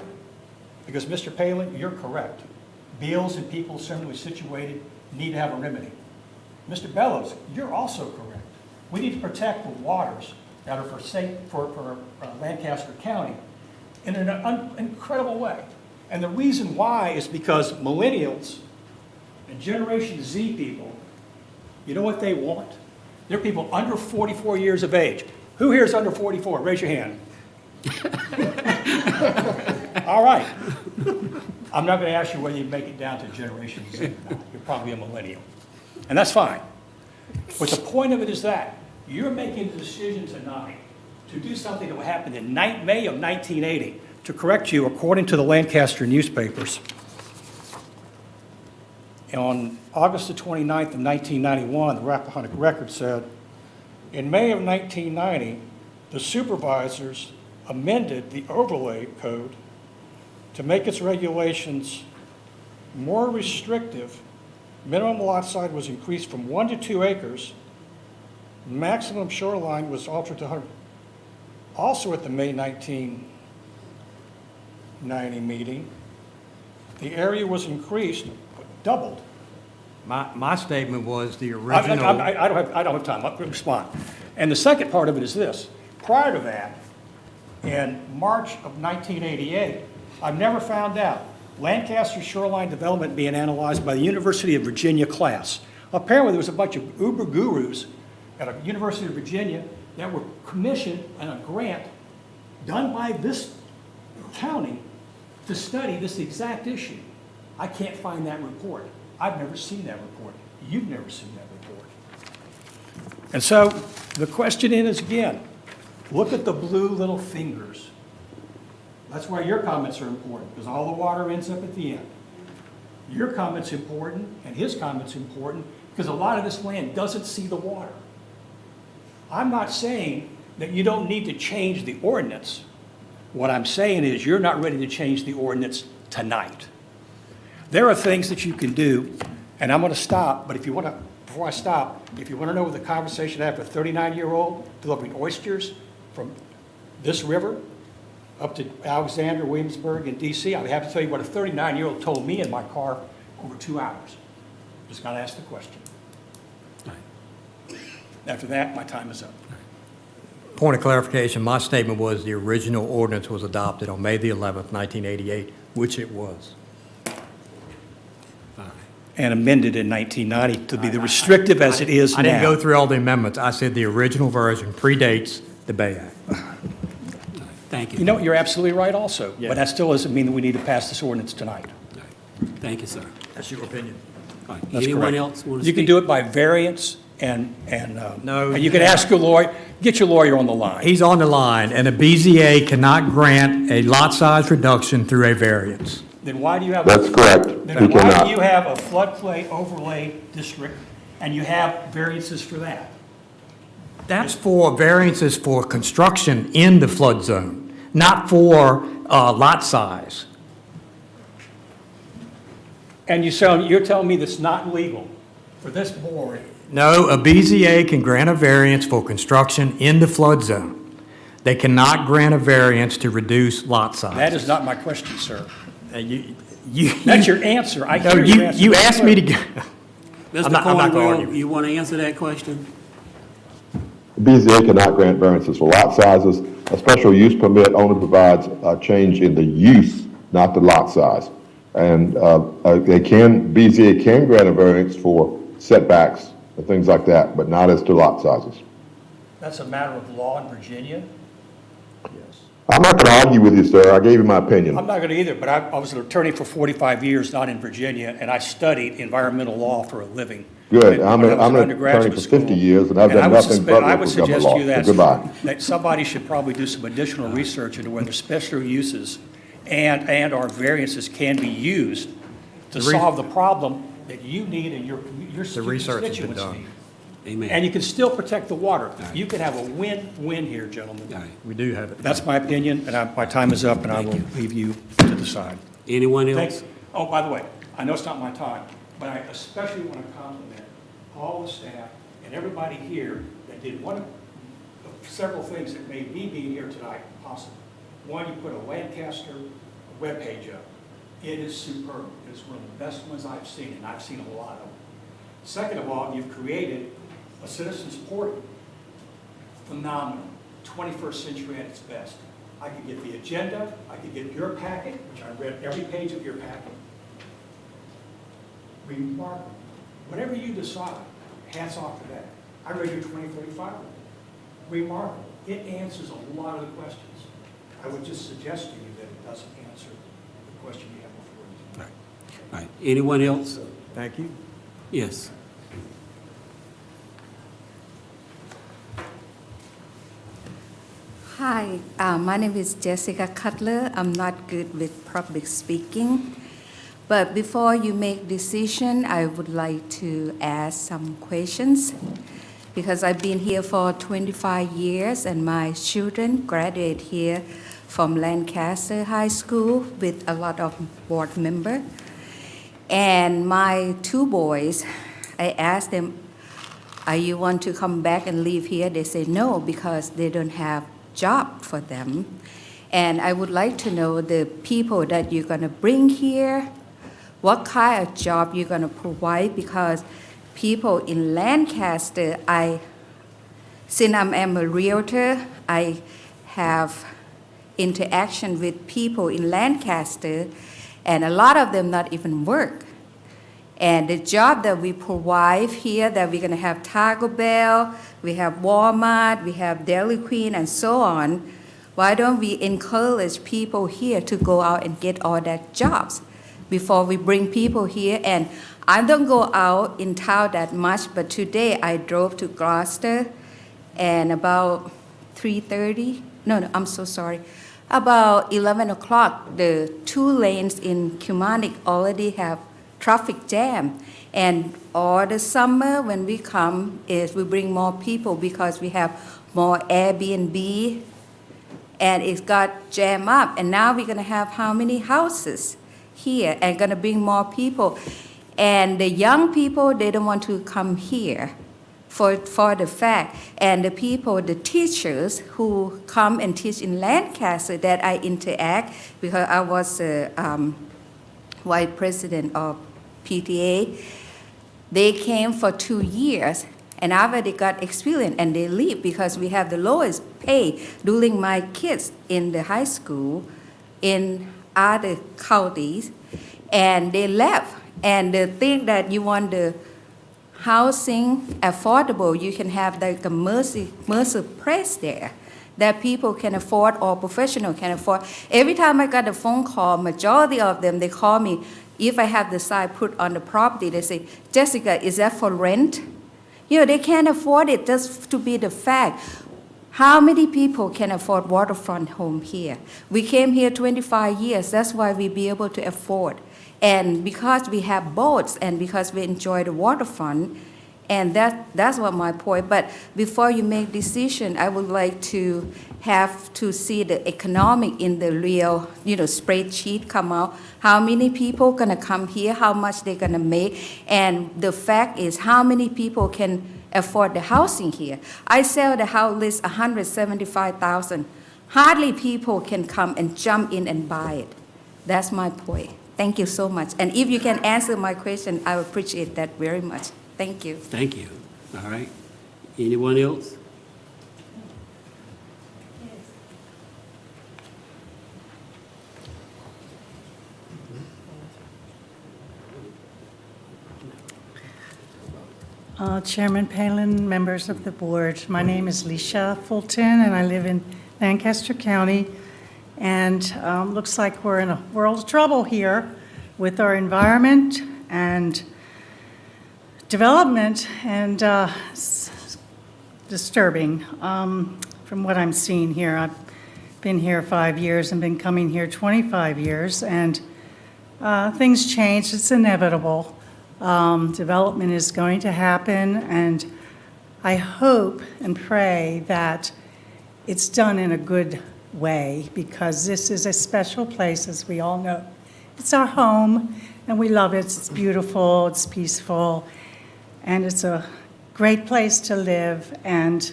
S6: because Mr. Palin, you're correct. Beals and people similarly situated need to have a remedy. Mr. Bellows, you're also correct. We need to protect the waters that are for Lancaster County in an incredible way. And the reason why is because millennials and Generation Z people, you know what they want? They're people under 44 years of age. Who here is under 44? Raise your hand. All right. I'm not going to ask you whether you make it down to Generation Z or not. You're probably a millennial. And that's fine. But the point of it is that you're making the decision tonight to do something that happened in May of 1980. To correct you, according to the Lancaster newspapers, on August the 29th of 1991, the Rappahannock Record said, in May of 1990, the supervisors amended the overlay code to make its regulations more restrictive. Minimum lot size was increased from 1 to 2 acres. Maximum shoreline was altered to 100. Also at the May 1990 meeting, the area was increased, doubled. My statement was the original. I don't have time. I'll respond. And the second part of it is this. Prior to that, in March of 1988, I've never found out Lancaster shoreline development being analyzed by the University of Virginia class. Apparently, there was a bunch of uber gurus at a University of Virginia that were commissioned on a grant done by this county to study this exact issue. I can't find that report. I've never seen that report. You've never seen that report. And so the question is, again, look at the blue little fingers. That's why your comments are important, because all the water ends up at the end. Your comment's important, and his comment's important, because a lot of this land doesn't see the water. I'm not saying
S12: that you don't need to change the ordinance. What I'm saying is you're not ready to change the ordinance tonight. There are things that you can do, and I'm going to stop, but if you want to, before I stop, if you want to know what the conversation I have with a 39-year-old delivering oysters from this river up to Alexander, Williamsburg, and DC, I'll have to tell you what a 39-year-old told me in my car over 2 hours. Just got to ask the question. After that, my time is up.
S6: Point of clarification, my statement was the original ordinance was adopted on May the 11th, 1988, which it was.
S12: And amended in 1990 to be the restrictive as it is now.
S6: I didn't go through all the amendments. I said the original version predates the Bay Act.
S1: Thank you.
S12: You know, you're absolutely right also, but that still doesn't mean that we need to pass this ordinance tonight.
S1: Thank you, sir.
S6: That's your opinion.
S1: All right.
S12: That's
S1: Anyone
S12: correct.
S1: else want to
S12: You
S1: speak?
S12: can do it by variance and
S6: No,
S12: and you can ask your lawyer, get your lawyer on the line.
S6: He's on the line, and a BZA cannot grant a lot size reduction through a variance.
S12: Then why do you have?
S2: That's correct.
S12: Then
S2: He
S12: why
S2: cannot.
S12: do you have a floodplain overlay district and you have variances for that?
S6: That's for variances for construction in the flood zone, not for lot size.
S12: And you're telling me that's not legal for this board?
S6: No, a BZA can grant a variance for construction in the flood zone. They cannot grant a variance to reduce lot size.
S12: That is not my question, sir.
S6: You,
S12: That's your answer. I
S6: No,
S12: hear your answer.
S6: you asked me to.
S1: Mr.
S6: I'm not gonna
S1: Cornwell,
S6: argue.
S1: you want to answer that question?
S2: BZA cannot grant variances for lot sizes. A special use permit only provides a change in the use, not the lot size. And BZA can grant a variance for setbacks and things like that, but not as to lot sizes.
S12: That's a matter of law in Virginia?
S2: I'm not going to argue with you, sir. I gave you my opinion.
S12: I'm not going to either, but I was an attorney for 45 years, not in Virginia, and I studied environmental law for a living.
S2: Good.
S12: When
S2: I'm
S12: I was
S2: an
S12: in
S2: attorney
S12: undergraduate
S2: for
S12: school.
S2: 50 years, and I've
S12: And I
S2: done
S12: would
S2: nothing
S12: suspe-
S2: but
S12: I would
S2: look for government
S12: suggest to
S2: law.
S12: you
S2: So goodbye.
S12: that somebody should probably do some additional research into whether special uses and our variances can be used to
S6: The re-
S12: solve the problem that you need and your
S6: The research has been
S12: constituents
S6: done.
S12: need.
S1: Amen.
S12: And you can still protect the water. You can have a win-win here, gentlemen.
S1: All right.
S6: We do have it.
S12: That's my opinion, and my time is up, and I will leave you to decide.
S1: Anyone else?
S12: Thanks. Oh, by the way, I know it's not my time, but I especially want to compliment all the staff and everybody here that did one of several things that made me being here tonight possible. One, you put a Lancaster webpage up. It is superb. It is one of the best ones I've seen, and I've seen a lot of them. Second of all, you've created a citizens portal. Phenomenal. 21st century at its best. I could get the agenda, I could get your packet, which I read every page of your packet. Remarkable. Whatever you decide, hats off to that. I read your 2035. Remarkable. It answers a lot of the questions. I would just suggest to you that it doesn't answer the question you have before you.
S1: All right. Anyone else?
S6: Thank you.
S1: Yes.
S20: Hi, my name is Jessica Cutler. I'm not good with public speaking. But before you make decision, I would like to ask some questions. Because I've been here for 25 years and my children graduate here from Lancaster High School with a lot of board members. And my two boys, I asked them, "Are you want to come back and live here?" They say no, because they don't have job for them. And I would like to know the people that you're gonna bring here, what kind of job you're gonna provide, because people in Lancaster, since I'm a realtor, I have interaction with people in Lancaster, and a lot of them not even work. And the job that we provide here, that we're gonna have Taco Bell, we have Walmart, we have Dairy Queen, and so on. Why don't we encourage people here to go out and get all that jobs before we bring people here? And I don't go out in town that much, but today I drove to Gloucester, and about 3:30, I'm so sorry. About 11 o'clock, the 2 lanes in Kilmarnock already have traffic jam. And all the summer when we come is we bring more people because we have more Airbnb, and it got jammed up. And now we're gonna have how many houses here, and gonna bring more people. And the young people, they don't want to come here for the fact. And the people, the teachers who come and teach in Lancaster that I interact, because I was vice president of PTA, they came for 2 years, and after they got experience and they leave because we have the lowest pay during my kids in the high school in other counties, and they left. And the thing that you want the housing affordable, you can have like a Mercer Press there that people can afford or professional can afford. Every time I got a phone call, majority of them, they call me, if I have the sign put on the property, they say, Jessica, is that for rent? You know, they can't afford it, just to be the fact. How many people can afford waterfront home here? We came here 25 years, that's why we be able to afford. And because we have boats and because we enjoy the waterfront, and that's what my point. But before you make decision, I would like to have to see the economic in the real, spreadsheet come out. How many people gonna come here? How much they gonna make? And the fact is, how many people can afford the housing here? I sell the house list $175,000. Hardly people can come and jump in and buy it. That's my point. Thank you so much. And if you can answer my question, I would appreciate that very much. Thank you.
S1: Thank you. All right. Anyone else?
S4: Chairman Palin, members of the board, my name is Leisha Fulton, and I live in Lancaster County. And looks like we're in a world of trouble here with our environment and development, and it's disturbing from what I'm seeing here. I've been here 5 years and been coming here 25 years, and things change. It's inevitable. Development is going to happen, and I hope and pray that it's done in a good way, because this is a special place, as we all know. It's our home, and we love it. It's beautiful, it's peaceful, and it's a great place to live, and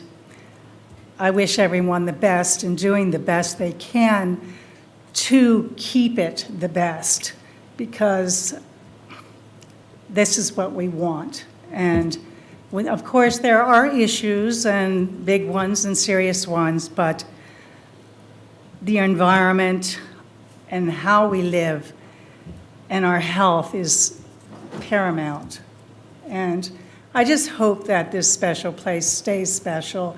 S4: I wish everyone the best in doing the best they can to keep it the best, because this is what we want. And of course, there are issues, and big ones and serious ones, but the environment and how we live and our health is paramount. And I just hope that this special place stays special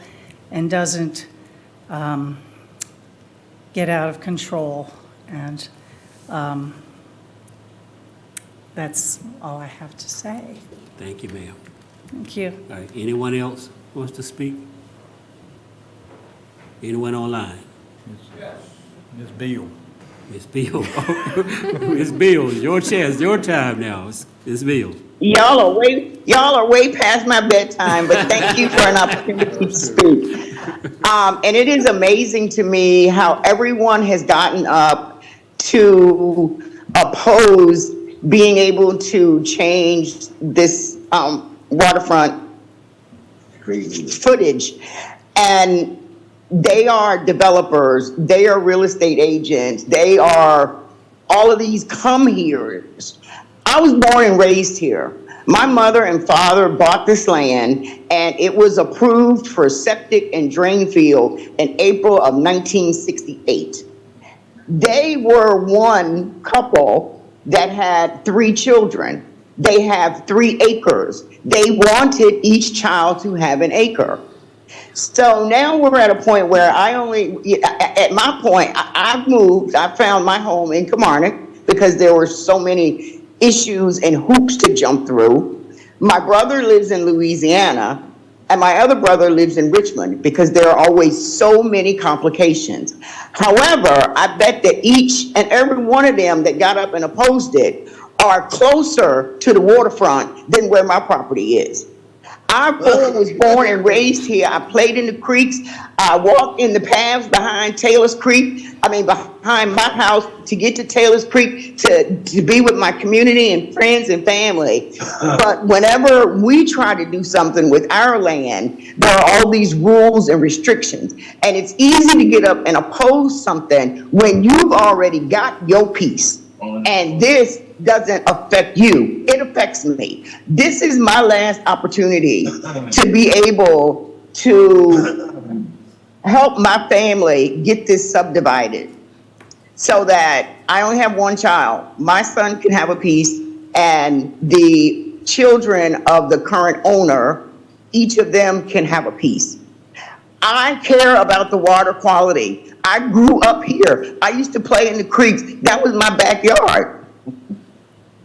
S4: and doesn't get out of control. And that's all I have to say.
S1: Thank you, ma'am.
S4: Thank you.
S1: All right. Anyone else wants to speak? Anyone online?
S6: Ms. Beal.
S1: Ms. Beal. Ms. Beal, your chance, your time now. Ms. Beal.
S7: Y'all are way past my bedtime, but thank you for an opportunity to speak. And it is amazing to me how everyone has gotten up to oppose being able to change this waterfront footage. And they are developers, they are real estate agents, they are all of these come-heres. I was born and raised here. My mother and father bought this land, and it was approved for septic and drain field in April of 1968. They were one couple that had 3 children. They have 3 acres. They wanted each child to have an acre. So now we're at a point where at my point, I've moved, I found my home in Kilmarnock because there were so many issues and hoops to jump through. My brother lives in Louisiana, and my other brother lives in Richmond because there are always so many complications. However, I bet that each and every one of them that got up and opposed it are closer to the waterfront than where my property is. I was born and raised here. I played in the creeks. I walked in the paths behind Taylor's Creek. Behind my house to get to Taylor's Creek to be with my community and friends and family. But whenever we try to do something with our land, there are all these rules and restrictions. And it's easy to get up and oppose something when you've already got your piece. And this doesn't affect you, it affects me. This is my last opportunity to be able to help my family get this subdivided so that I only have one child. My son can have a piece, and the children of the current owner, each of them can have a piece. I care about the water quality. I grew up here. I used to play in the creeks. That was my backyard.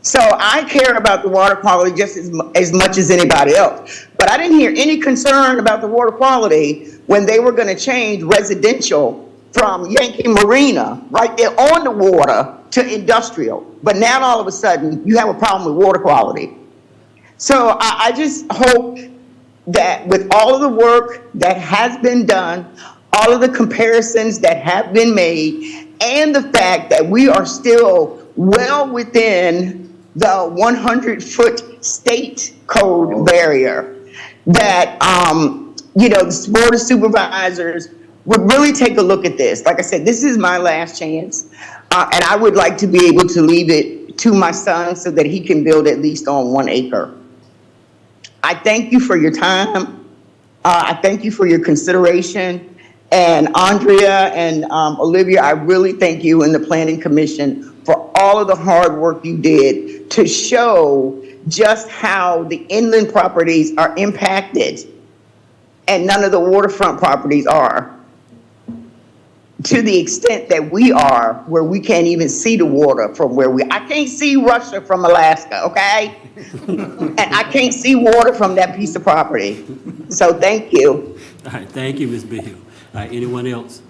S7: So I care about the water quality just as much as anybody else. But I didn't hear any concern about the water quality when they were going to change residential from Yankee Marina, right there on the water, to industrial. But now all of a sudden, you have a problem with water quality. So I just hope that with all of the work that has been done, all of the comparisons that have been made, and the fact that we are still well within the 100-foot state code barrier, that, the Board of Supervisors would really take a look at this. Like I said, this is my last chance, and I would like to be able to leave it to my son so that he can build at least on 1 acre. I thank you for your time. I thank you for your consideration. And Andrea and Olivia, I really thank you and the Planning Commission for all of the hard work you did to show just how the inland properties are impacted and none of the waterfront properties are. To the extent that we are, where we can't even see the water from I can't see Russia from Alaska, okay? And I can't see water from that piece of property. So thank you.
S1: All right, thank you, Ms. Beal. All right, anyone else?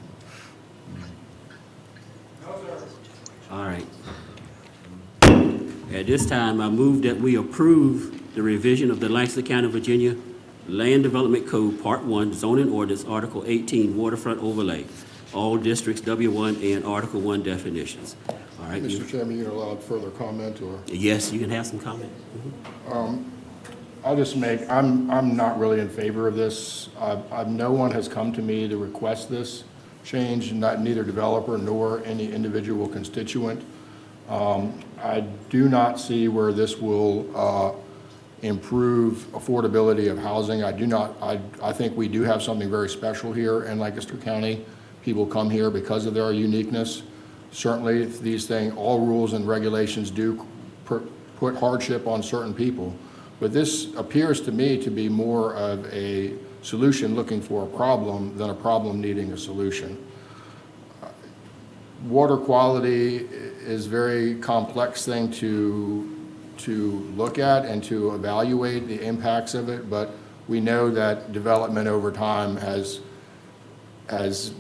S1: All right. At this time, I move that we approve the revision of the Lancaster County, Virginia Land Development Code, Part 1, Zoning Ordinance, Article 18, Waterfront Overlay, all districts W1 and Article 1 definitions. All right.
S10: Mr. Chairman, you're allowed further comment, or?
S1: Yes, you can have some comment.
S10: I'll just make, I'm not really in favor of this. No one has come to me to request this change, neither developer nor any individual constituent. I do not see where this will improve affordability of housing. I think we do have something very special here in Lancaster County. People come here because of their uniqueness. Certainly, all rules and regulations do put hardship on certain people. But this appears to me to be more of a solution looking for a problem than a problem needing a solution. Water quality is a very complex thing to look at and to evaluate the impacts of it, but we know that development over time has caused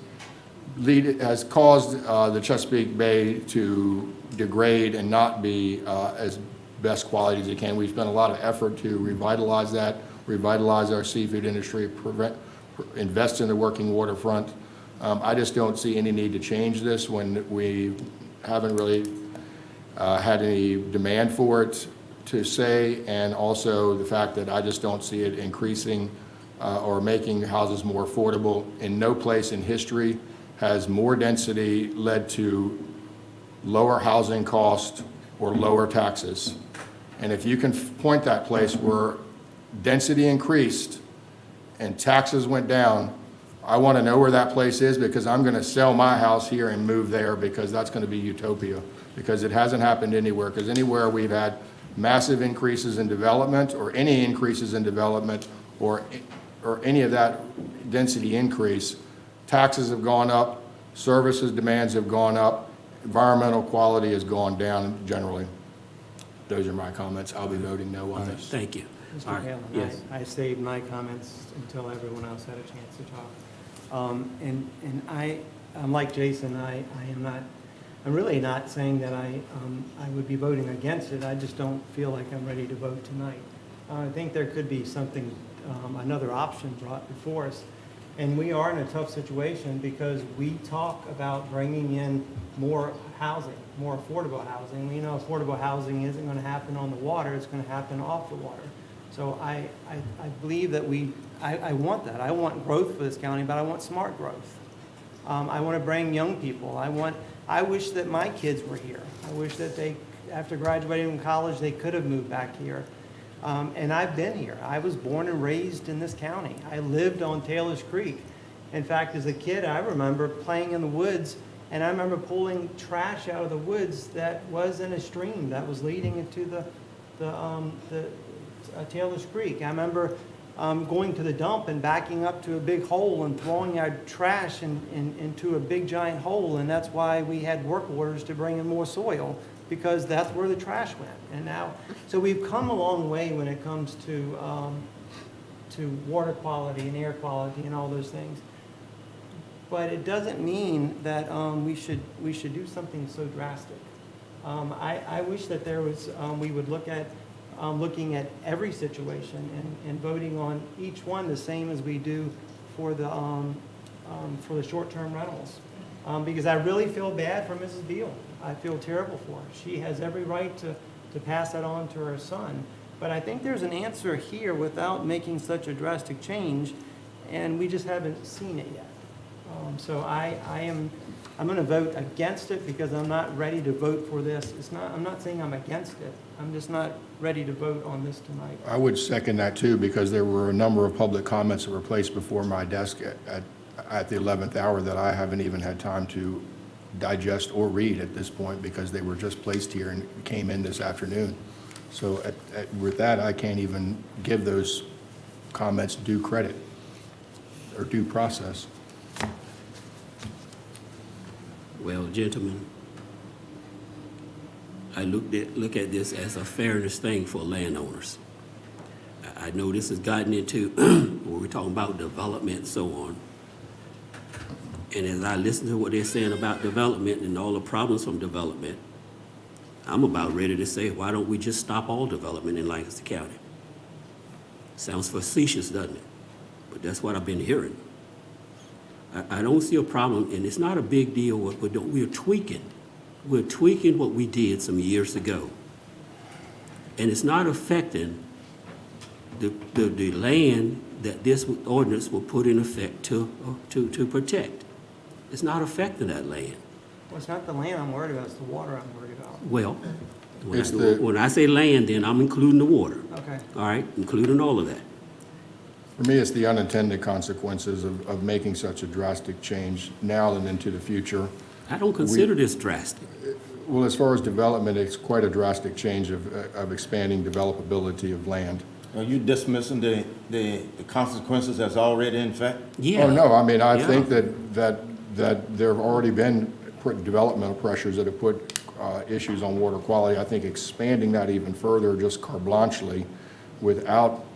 S10: the Chesapeake Bay to degrade and not be as best quality as it can. We've spent a lot of effort to revitalize that, revitalize our seafood industry, invest in the working waterfront. I just don't see any need to change this when we haven't really had any demand for it to say, and also the fact that I just don't see it increasing or making houses more affordable. In no place in history has more density led to lower housing cost or lower taxes. And if you can point that place where density increased and taxes went down, I want to know where that place is, because I'm going to sell my house here and move there, because that's going to be utopia, because it hasn't happened anywhere. Because anywhere we've had massive increases in development, or any increases in development, or any of that density increase, taxes have gone up, services demands have gone up, environmental quality has gone down generally. Those are my comments. I'll be voting no on this.
S1: Thank you. All
S8: Mr.
S1: right.
S8: Halen,
S1: Yes.
S8: I saved my comments until everyone else had a chance to talk. And I'm like Jason, I'm really not saying that I would be voting against it. I just don't feel like I'm ready to vote tonight. I think there could be something another option brought before us. And we are in a tough situation because we talk about bringing in more housing, more affordable housing. We know affordable housing isn't going to happen on the water, it's going to happen off the water. So I believe that I want that. I want growth for this county, but I want smart growth. I want to bring young people. I wish that my kids were here. I wish that they, after graduating from college, they could have moved back here. And I've been here. I was born and raised in this county. I lived on Taylor's Creek. In fact, as a kid, I remember playing in the woods, and I remember pulling trash out of the woods that was in a stream that was leading into the Taylor's Creek. I remember going to the dump and backing up to a big hole and throwing our trash into a big giant hole, and that's why we had work orders to bring in more soil, because that's where the trash went. And now, so we've come a long way when it comes to water quality and air quality and all those things. But it doesn't mean that we should do something so drastic. I wish that there was, we would look at looking at every situation and voting on each one the same as we do for the short-term rentals. Because I really feel bad for Mrs. Beal. I feel terrible for her. She has every right to pass that on to her son. But I think there's an answer here without making such a drastic change, and we just haven't seen it yet. So I'm going to vote against it because I'm not ready to vote for this. I'm not saying I'm against it. I'm just not ready to vote on this tonight.
S10: I would second that too, because there were a number of public comments that were placed before my desk at the 11th hour that I haven't even had time to digest or read at this point, because they were just placed here and came in this afternoon. So with that, I can't even give those comments due credit or due process.
S1: Well, gentlemen, I look at this as a fairness thing for landowners. I know this has gotten into where we're talking about development and so on. And as I listen to what they're saying about development and all the problems from development, I'm about ready to say, why don't we just stop all development in Lancaster County? Sounds facetious, doesn't it? But that's what I've been hearing. I don't see a problem, and it's not a big deal. We're tweaking. We're tweaking what we did some years ago. And it's not affecting the land that this ordinance will put in effect to protect. It's not affecting that land.
S8: Well, it's not the land I'm worried about, it's the water I'm worried about.
S1: Well, when I say land, then I'm including the water.
S8: Okay.
S1: All right, including all of that.
S10: For me, it's the unintended consequences of making such a drastic change now and into the future.
S1: I don't consider this drastic.
S10: Well, as far as development, it's quite a drastic change of expanding developability of land.
S17: Are you dismissing the consequences that's already in effect?
S1: Yeah.
S10: Oh, no, I mean, I think that there have already been developmental pressures that have put issues on water quality. I think expanding that even further, just carte blanchely, without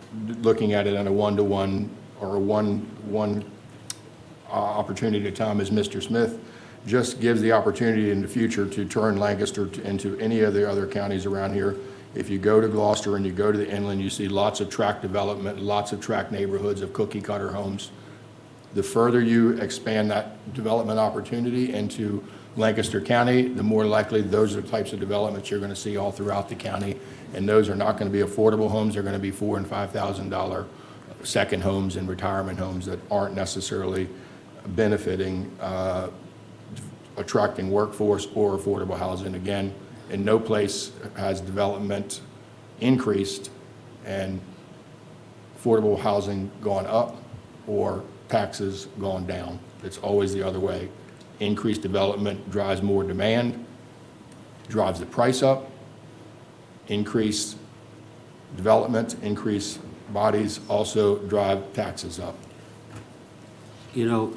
S10: looking at it on a one-to-one or a one opportunity at a time, as Mr. Smith, just gives the opportunity in the future to turn Lancaster into any of the other counties around here. If you go to Gloucester and you go to the inland, you see lots of tract development, lots of tract neighborhoods of cookie-cutter homes. The further you expand that development opportunity into Lancaster County, the more likely those are the types of developments you're going to see all throughout the county. And those are not going to be affordable homes. They're going to be $4,000 and $5,000 second homes and retirement homes that aren't necessarily benefiting attracting workforce or affordable housing. Again, in no place has development increased and affordable housing gone up or taxes gone down. It's always the other way. Increased development drives more demand, drives the price up. Increased development, increased bodies also drive taxes up.
S1: You know,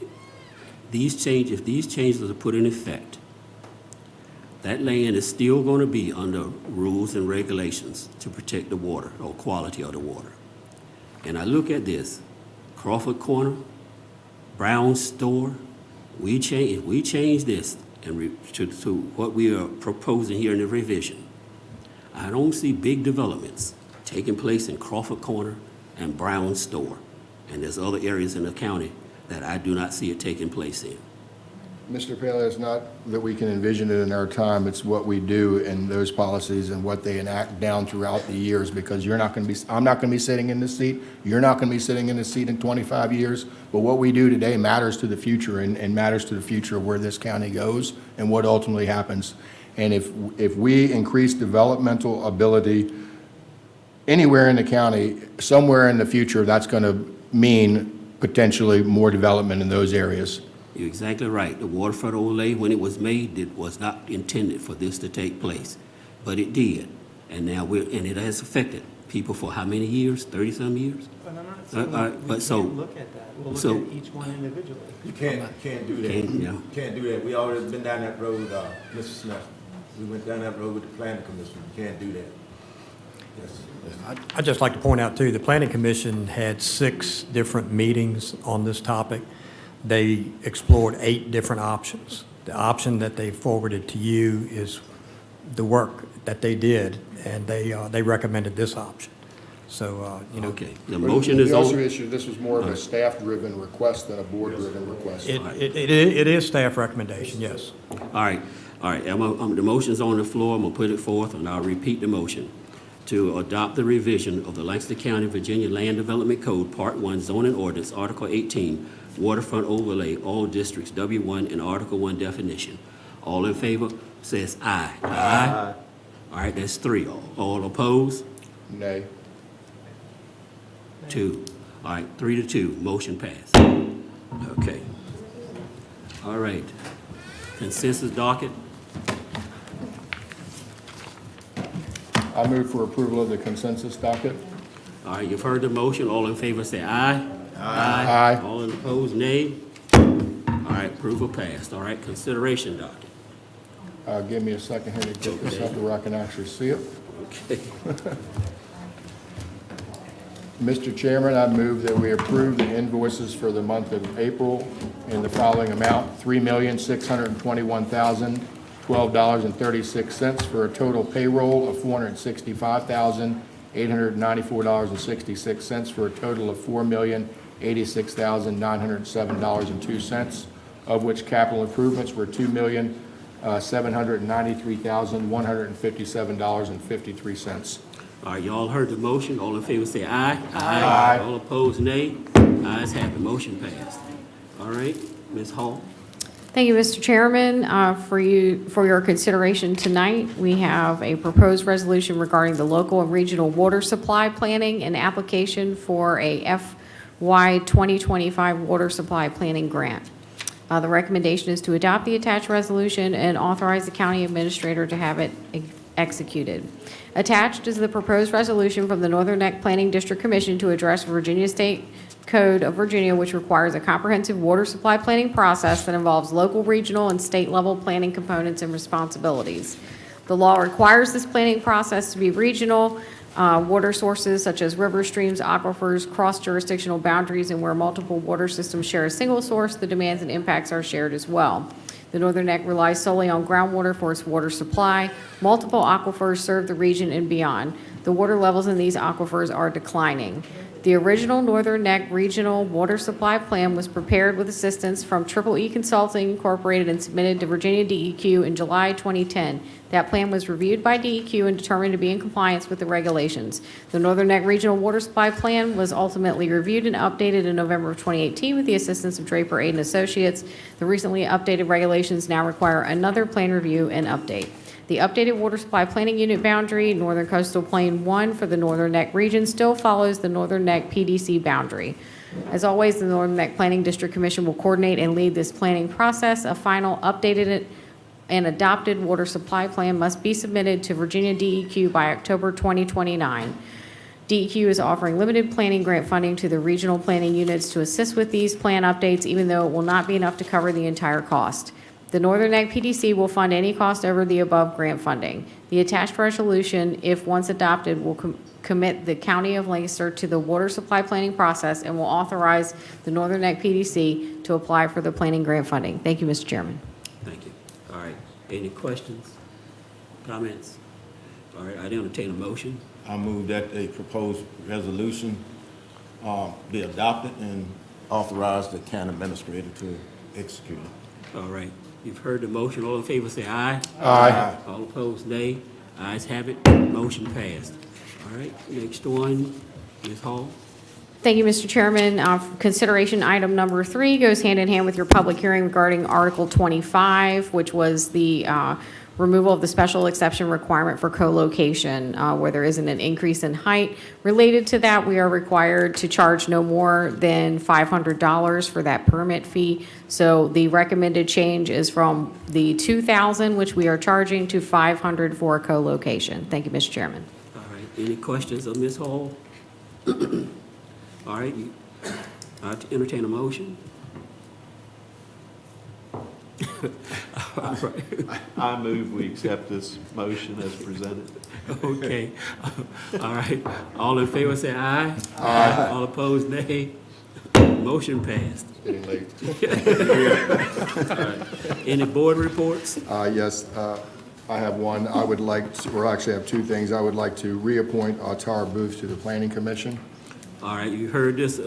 S1: if these changes are put in effect, that land is still going to be under rules and regulations to protect the water or quality of the water. And I look at this, Crawford Corner, Brown Store, we change this and to what we are proposing here in the revision. I don't see big developments taking place in Crawford Corner and Brown Store. And there's other areas in the county that I do not see it taking place in.
S10: Mr. Paley, it's not that we can envision it in our time, it's what we do in those policies and what they enact down throughout the years, because you're not going to be, I'm not going to be sitting in this seat, you're not going to be sitting in this seat in 25 years, but what we do today matters to the future and matters to the future of where this county goes and what ultimately happens. And if we increase developmental ability anywhere in the county, somewhere in the future, that's going to mean potentially more development in those areas.
S1: You're exactly right. The waterfront overlay, when it was made, it was not intended for this to take place, but it did. And now and it has affected people for how many years? 30-some years?
S8: But I'm not saying we can't look at that. We'll look at each one individually.
S17: You can't do that. Can't do that. We already been down that road, Mr. Smith. We went down that road with the planning commission. You can't do that. Yes.
S6: I'd just like to point out, too, the Planning Commission had 6 different meetings on this topic. They explored 8 different options. The option that they forwarded to you is the work that they did, and they recommended this option. So, you know.
S1: Okay, the motion is
S10: We also
S1: on.
S10: issued, this was more of a staff-driven request than a board-driven request.
S6: It is staff recommendation, yes.
S1: All right. The motion's on the floor. I'm going to put it forth, and I'll repeat the motion to adopt the revision of the Lancaster County, Virginia Land Development Code, Part 1 Zoning Ordinance, Article 18, Waterfront Overlay, all districts, W1 and Article 1 definition. All in favor says aye. Aye. All right, that's 3. All opposed?
S10: Nay.
S1: 2. All right, 3-2, motion passed. Okay. All right. Consensus docket.
S10: I move for approval of the consensus docket.
S1: All right, you've heard the motion. All in favor say aye.
S10: Aye.
S1: All opposed, nay. All right, approval passed. All right, consideration docket.
S10: Give me a second here to get this up where I can actually see it.
S1: Okay.
S10: Mr. Chairman, I move that we approve the invoices for the month of April in the following amount: $3,621,012.36 for a total payroll of $465,894.66 for a total of $4,086,907.02, of which capital improvements were $2,793,157.53.
S1: All right, y'all heard the motion. All in favor say aye.
S10: Aye.
S1: All opposed, nay. Ayes have it. Motion passed. All right, Ms. Hall.
S22: Thank you, Mr. Chairman. For your consideration tonight, we have a proposed resolution regarding the local and regional water supply planning and application for a FY 2025 water supply planning grant. The recommendation is to adopt the attached resolution and authorize the county administrator to have it executed. Attached is the proposed resolution from the Northern Neck Planning District Commission to address Virginia State Code of Virginia, which requires a comprehensive water supply planning process that involves local, regional, and state-level planning components and responsibilities. The law requires this planning process to be regional. Water sources such as rivers, streams, aquifers, cross-jurisdictional boundaries, and where multiple water systems share a single source, the demands and impacts are shared as well. The Northern Neck relies solely on groundwater for its water supply. Multiple aquifers serve the region and beyond. The water levels in these aquifers are declining. The original Northern Neck Regional Water Supply Plan was prepared with assistance from EE Consulting Incorporated and submitted to Virginia DEQ in July 2010. That plan was reviewed by DEQ and determined to be in compliance with the regulations. The Northern Neck Regional Water Supply Plan was ultimately reviewed and updated in November of 2018 with the assistance of Draper Aid and Associates. The recently updated regulations now require another plan review and update. The updated water supply planning unit boundary, Northern Coastal Plain 1 for the Northern Neck region, still follows the Northern Neck PDC boundary. As always, the Northern Neck Planning District Commission will coordinate and lead this planning process. A final updated and adopted water supply plan must be submitted to Virginia DEQ by October 2029. DEQ is offering limited planning grant funding to the regional planning units to assist with these plan updates, even though it will not be enough to cover the entire cost. The Northern Neck PDC will fund any cost over the above grant funding. The attached resolution, if once adopted, will commit the County of Lancaster to the water supply planning process and will authorize the Northern Neck PDC to apply for the planning grant funding. Thank you, Mr. Chairman.
S1: Thank you. All right, any questions, comments? All right, I entertain a motion.
S17: I move that a proposed resolution be adopted and authorize the county administrator to execute it.
S1: All right, you've heard the motion. All in favor, say aye.
S10: Aye.
S1: All opposed, nay. Ayes have it. Motion passed. All right, next one, Ms. Hall.
S22: Thank you, Mr. Chairman. Consideration item number 3 goes hand in hand with your public hearing regarding Article 25, which was the removal of the special exception requirement for co-location, where there isn't an increase in height. Related to that, we are required to charge no more than $500 for that permit fee. So the recommended change is from the $2,000, which we are charging, to $500 for a co-location. Thank you, Mr. Chairman.
S1: All right, any questions of Ms. Hall? All right, I'll entertain a motion. All right.
S15: I move we accept this motion as presented.
S1: Okay. All right. All in favor, say aye. Aye. All opposed, nay. Motion passed.
S10: Getting late.
S1: All right. Any board reports?
S10: Yes, I have one. I would like, or actually I have two things. I would like to reappoint Tara Booth to the Planning Commission.
S1: All right, you heard this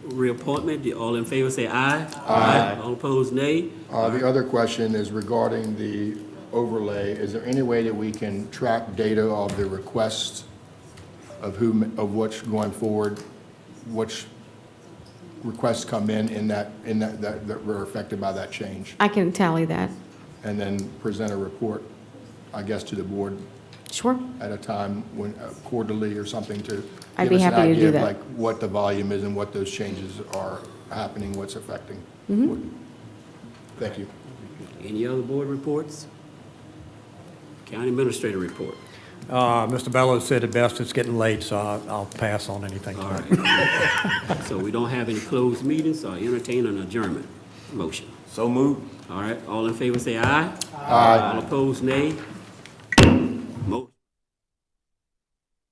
S1: reappointment. All in favor, say aye.
S10: Aye.
S1: All opposed, nay.
S10: The other question is regarding the overlay. Is there any way that we can track data of the requests of what's going forward, which requests come in that were affected by that change?
S22: I can tally that.
S10: And then present a report, I guess, to the board
S22: Sure.
S10: at a time when quarterly or something to
S22: I'd
S10: give
S22: be
S10: us an
S22: happy to do
S10: idea of
S22: that.
S10: like what the volume is and what those changes are happening, what's affecting.
S22: Mhm.
S10: Thank you.
S1: Any other board reports? County Administrator report.
S6: Mr. Bellows said it best, it's getting late, so I'll pass on anything.
S1: All right. So we don't have any closed meetings, so I entertain an adjournment motion.
S17: So moved.
S1: All right, all in favor, say aye.
S10: Aye.
S1: All opposed, nay.